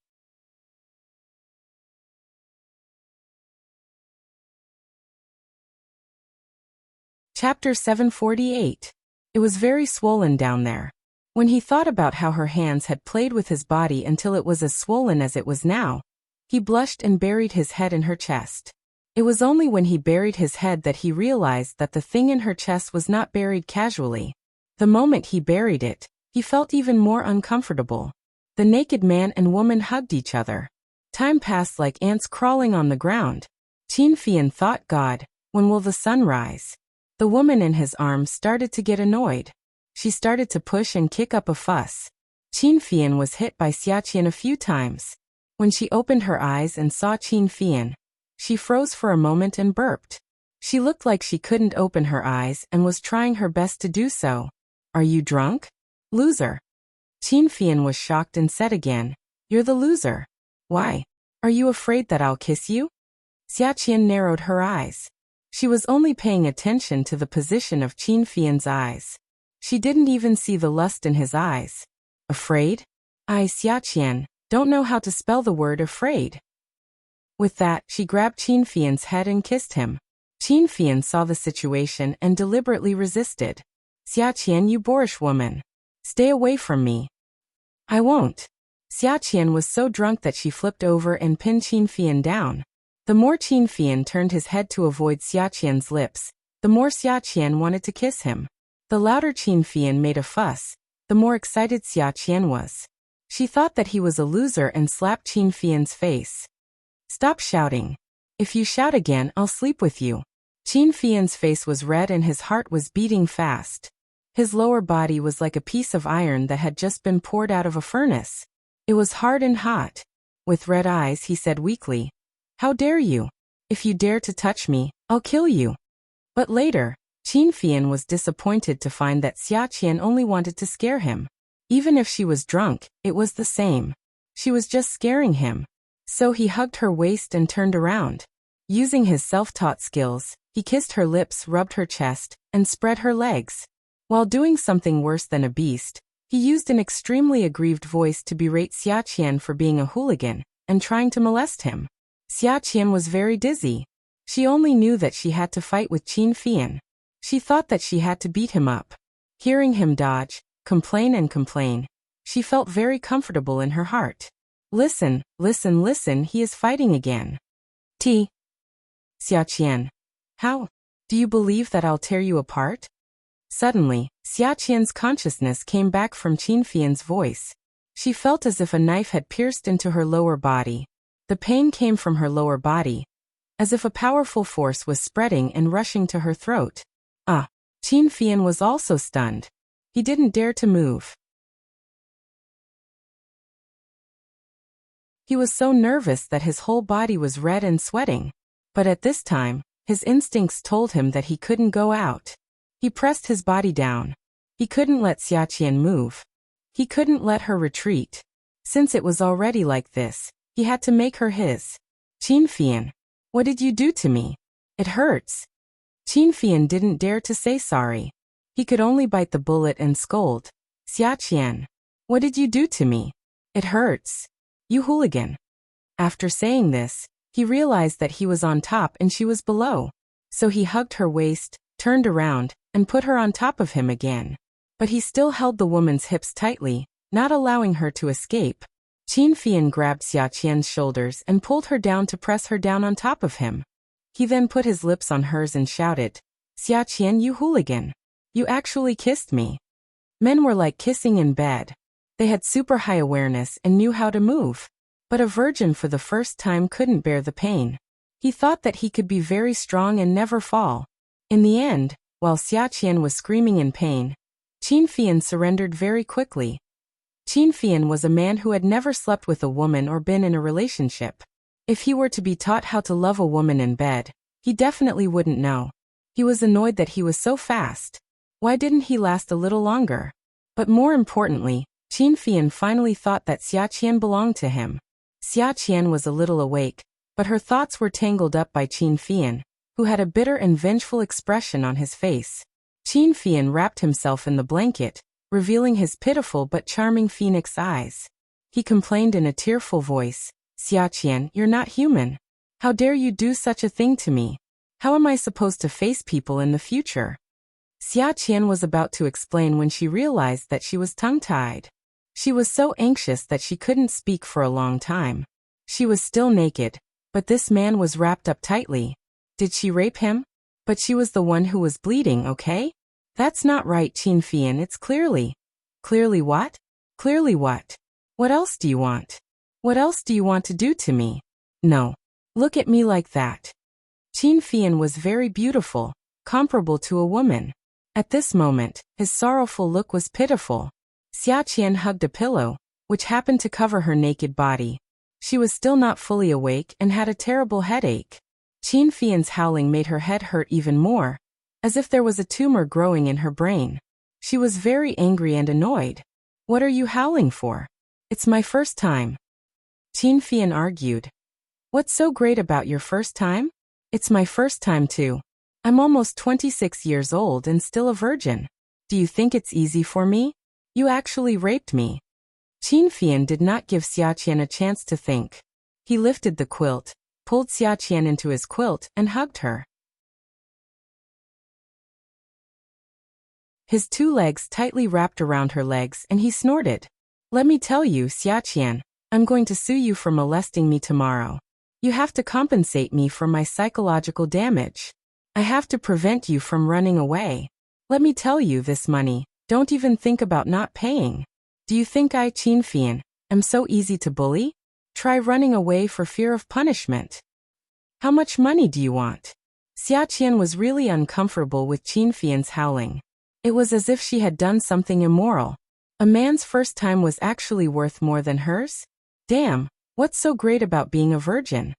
Chapter 748. It was very swollen down there. When he thought about how her hands had played with his body until it was as swollen as it was now, he blushed and buried his head in her chest. It was only when he buried his head that he realized that the thing in her chest was not buried casually. The moment he buried it, he felt even more uncomfortable. The naked man and woman hugged each other. Time passed like ants crawling on the ground. Qin Fian thought, God, when will the sun rise? The woman in his arms started to get annoyed. She started to push and kick up a fuss. Qin Fian was hit by Xia Qian a few times. When she opened her eyes and saw Qin Fian, she froze for a moment and burped. She looked like she couldn't open her eyes and was trying her best to do so. Are you drunk? Loser. Qin Fian was shocked and said again, You're the loser. Why? Are you afraid that I'll kiss you? Xia Qian narrowed her eyes. She was only paying attention to the position of Qin Fian's eyes. She didn't even see the lust in his eyes. Afraid? I, Xia Qian, don't know how to spell the word afraid. With that, she grabbed Qin Fian's head and kissed him. Qin Fian saw the situation and deliberately resisted. Xia Qian, you boorish woman. Stay away from me. I won't. Xia Qian was so drunk that she flipped over and pinned Qin Fian down. The more Qin Fian turned his head to avoid Xia Qian's lips, the more Xia Qian wanted to kiss him. The louder Qin Fian made a fuss, the more excited Xia Qian was. She thought that he was a loser and slapped Qin Fian's face. Stop shouting. If you shout again, I'll sleep with you. Qin Fian's face was red and his heart was beating fast. His lower body was like a piece of iron that had just been poured out of a furnace. It was hard and hot. With red eyes, he said weakly, "How dare you? If you dare to touch me, I'll kill you." But later, Qin Fian was disappointed to find that Xia Qian only wanted to scare him. Even if she was drunk, it was the same. She was just scaring him. So he hugged her waist and turned around. Using his self-taught skills, he kissed her lips, rubbed her chest, and spread her legs. While doing something worse than a beast, he used an extremely aggrieved voice to berate Xia Qian for being a hooligan and trying to molest him. Xia Qian was very dizzy. She only knew that she had to fight with Qin Fian. She thought that she had to beat him up. Hearing him dodge, complain and complain, she felt very comfortable in her heart. Listen, listen, listen, he is fighting again. Xia Qian. How? Do you believe that I'll tear you apart? Suddenly, Xia Qian's consciousness came back from Qin Fian's voice. She felt as if a knife had pierced into her lower body. The pain came from her lower body, as if a powerful force was spreading and rushing to her throat. Qin Fian was also stunned. He didn't dare to move. He was so nervous that his whole body was red and sweating. But at this time, his instincts told him that he couldn't go out. He pressed his body down. He couldn't let Xia Qian move. He couldn't let her retreat. Since it was already like this, he had to make her his. Qin Fian, what did you do to me? It hurts. Qin Fian didn't dare to say sorry. He could only bite the bullet and scold. Xia Qian, what did you do to me? It hurts. You hooligan. After saying this, he realized that he was on top and she was below. So he hugged her waist, turned around, and put her on top of him again. But he still held the woman's hips tightly, not allowing her to escape. Qin Fian grabbed Xia Qian's shoulders and pulled her down to press her down on top of him. He then put his lips on hers and shouted, "Xia Qian, you hooligan. You actually kissed me." Men were like kissing in bed. They had super high awareness and knew how to move. But a virgin for the first time couldn't bear the pain. He thought that he could be very strong and never fall. In the end, while Xia Qian was screaming in pain, Qin Fian surrendered very quickly. Qin Fian was a man who had never slept with a woman or been in a relationship. If he were to be taught how to love a woman in bed, he definitely wouldn't know. He was annoyed that he was so fast. Why didn't he last a little longer? But more importantly, Qin Fian finally thought that Xia Qian belonged to him. Xia Qian was a little awake, but her thoughts were tangled up by Qin Fian, who had a bitter and vengeful expression on his face. Qin Fian wrapped himself in the blanket, revealing his pitiful but charming phoenix eyes. He complained in a tearful voice, "Xia Qian, you're not human. How dare you do such a thing to me? How am I supposed to face people in the future?" Xia Qian was about to explain when she realized that she was tongue-tied. She was so anxious that she couldn't speak for a long time. She was still naked, but this man was wrapped up tightly. Did she rape him? But she was the one who was bleeding, okay? That's not right, Qin Fian, it's clearly. Clearly what? Clearly what? What else do you want? What else do you want to do to me? No. Look at me like that. Qin Fian was very beautiful, comparable to a woman. At this moment, his sorrowful look was pitiful. Xia Qian hugged a pillow, which happened to cover her naked body. She was still not fully awake and had a terrible headache. Qin Fian's howling made her head hurt even more, as if there was a tumor growing in her brain. She was very angry and annoyed. What are you howling for? It's my first time. Qin Fian argued. What's so great about your first time? It's my first time too. I'm almost 26 years old and still a virgin. Do you think it's easy for me? You actually raped me. Qin Fian did not give Xia Qian a chance to think. He lifted the quilt, pulled Xia Qian into his quilt and hugged her. His two legs tightly wrapped around her legs and he snorted. Let me tell you, Xia Qian, I'm going to sue you for molesting me tomorrow. You have to compensate me for my psychological damage. I have to prevent you from running away. Let me tell you this money, don't even think about not paying. Do you think I, Qin Fian, am so easy to bully? Try running away for fear of punishment. How much money do you want? Xia Qian was really uncomfortable with Qin Fian's howling. It was as if she had done something immoral. A man's first time was actually worth more than hers? Damn, What's so great about being a virgin?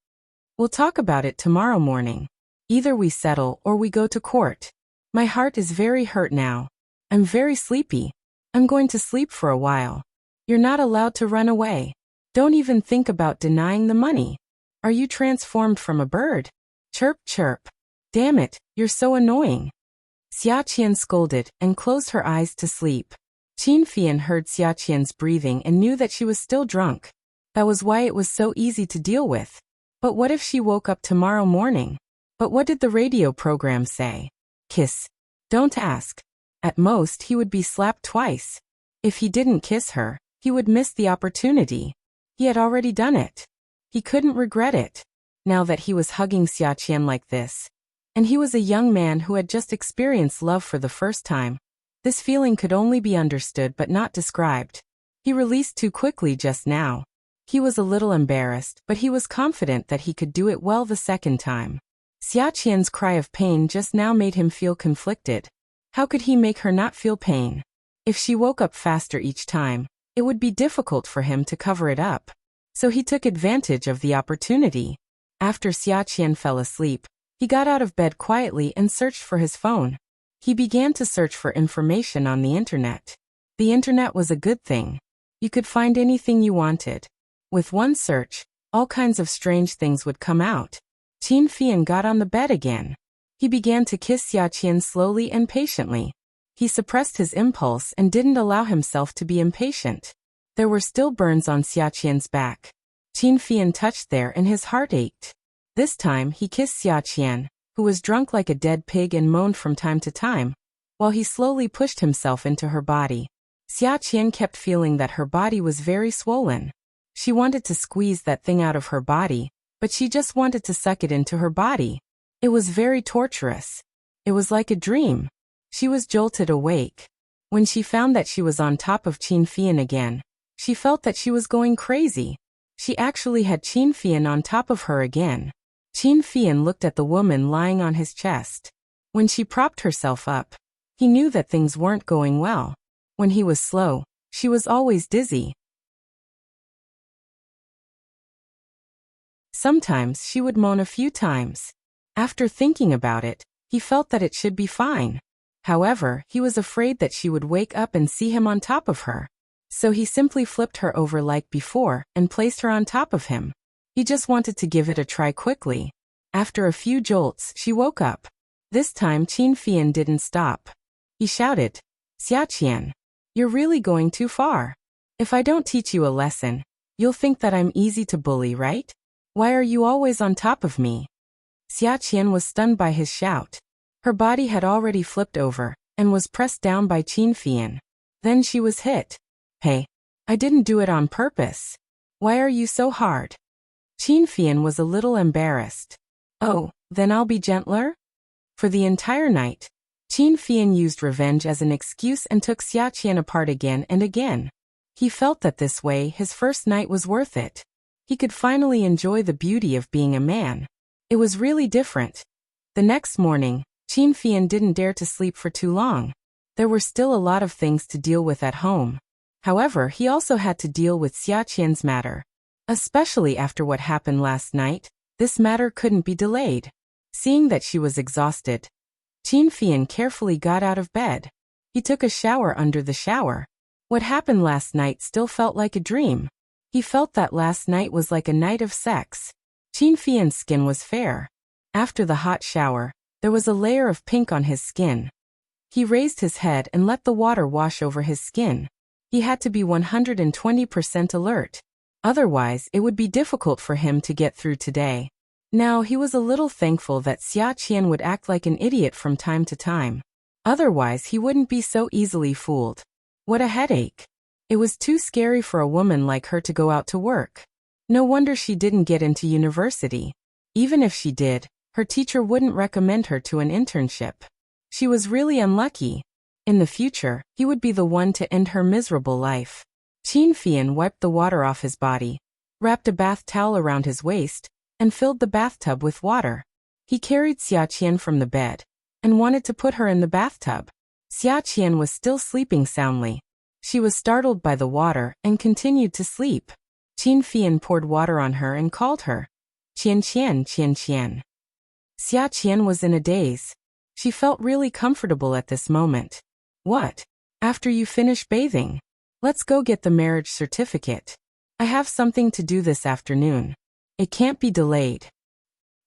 We'll talk about it tomorrow morning. Either we settle or we go to court. My heart is very hurt now. I'm very sleepy. I'm going to sleep for a while. You're not allowed to run away. Don't even think about denying the money. Are you transformed from a bird? Chirp, chirp. Damn it, you're so annoying. Xia Qian scolded and closed her eyes to sleep. Qin Fian heard Xia Qian's breathing and knew that she was still drunk. That was why it was so easy to deal with. But what if she woke up tomorrow morning? But what did the radio program say? Kiss. Don't ask. At most, he would be slapped twice. If he didn't kiss her, he would miss the opportunity. He had already done it. He couldn't regret it. Now that he was hugging Xia Qian like this. And he was a young man who had just experienced love for the first time. This feeling could only be understood but not described. He released too quickly just now. He was a little embarrassed, but he was confident that he could do it well the second time. Xia Qian's cry of pain just now made him feel conflicted. How could he make her not feel pain? If she woke up faster each time, it would be difficult for him to cover it up. So he took advantage of the opportunity. After Xia Qian fell asleep, he got out of bed quietly and searched for his phone. He began to search for information on the internet. The internet was a good thing. You could find anything you wanted. With one search, all kinds of strange things would come out. Qin Fian got on the bed again. He began to kiss Xia Qian slowly and patiently. He suppressed his impulse and didn't allow himself to be impatient. There were still burns on Xia Qian's back. Qin Fian touched there and his heart ached. This time he kissed Xia Qian, who was drunk like a dead pig and moaned from time to time, while he slowly pushed himself into her body. Xia Qian kept feeling that her body was very swollen. She wanted to squeeze that thing out of her body, but she just wanted to suck it into her body. It was very torturous. It was like a dream. She was jolted awake. When she found that she was on top of Qin Fian again, she felt that she was going crazy. She actually had Qin Fian on top of her again. Qin Fian looked at the woman lying on his chest. When she propped herself up, he knew that things weren't going well. When he was slow, she was always dizzy. Sometimes she would moan a few times. After thinking about it, he felt that it should be fine. However, he was afraid that she would wake up and see him on top of her. So he simply flipped her over like before and placed her on top of him. He just wanted to give it a try quickly. After a few jolts, she woke up. This time Qin Fian didn't stop. He shouted, "Xia Qian, you're really going too far. If I don't teach you a lesson, you'll think that I'm easy to bully, right? Why are you always on top of me?" Xia Qian was stunned by his shout. Her body had already flipped over and was pressed down by Qin Fian. Then she was hit. "Hey, I didn't do it on purpose. Why are you so hard?" Qin Fian was a little embarrassed. "Oh, then I'll be gentler?" For the entire night, Qin Fian used revenge as an excuse and took Xia Qian apart again and again. He felt that this way his first night was worth it. He could finally enjoy the beauty of being a man. It was really different. The next morning, Qin Fian didn't dare to sleep for too long. There were still a lot of things to deal with at home. However, he also had to deal with Xia Qian's matter. Especially after what happened last night, this matter couldn't be delayed. Seeing that she was exhausted, Qin Fian carefully got out of bed. He took a shower under the shower. What happened last night still felt like a dream. He felt that last night was like a night of sex. Qin Fian's skin was fair. After the hot shower, there was a layer of pink on his skin. He raised his head and let the water wash over his skin. He had to be 120% alert. Otherwise, it would be difficult for him to get through today. Now he was a little thankful that Xia Qian would act like an idiot from time to time. Otherwise, he wouldn't be so easily fooled. What a headache. It was too scary for a woman like her to go out to work. No wonder she didn't get into university. Even if she did, her teacher wouldn't recommend her to an internship. She was really unlucky. In the future, he would be the one to end her miserable life. Qin Fian wiped the water off his body, wrapped a bath towel around his waist, and filled the bathtub with water. He carried Xia Qian from the bed and wanted to put her in the bathtub. Xia Qian was still sleeping soundly. She was startled by the water and continued to sleep. Qin Fian poured water on her and called her. Qian Qian, Qian Qian. Xia Qian was in a daze. She felt really comfortable at this moment. What? After you finish bathing? Let's go get the marriage certificate. I have something to do this afternoon. It can't be delayed.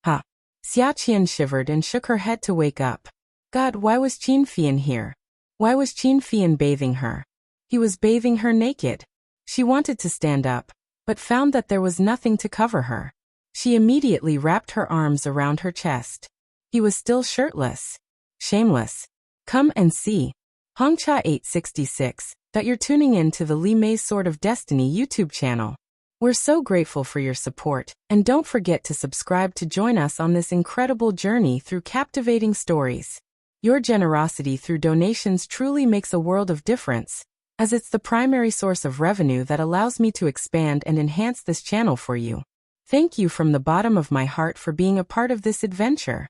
Huh. Xia Qian shivered and shook her head to wake up. God, why was Qin Fian here? Why was Qin Fian bathing her? He was bathing her naked. She wanted to stand up, but found that there was nothing to cover her. She immediately wrapped her arms around her chest. He was still shirtless. Shameless. Come and see. Hongcha 866, that you're tuning in to the Li Mei's Sword of Destiny YouTube channel. We're so grateful for your support, and don't forget to subscribe to join us on this incredible journey through captivating stories. Your generosity through donations truly makes a world of difference, as it's the primary source of revenue that allows me to expand and enhance this channel for you. Thank you from the bottom of my heart for being a part of this adventure.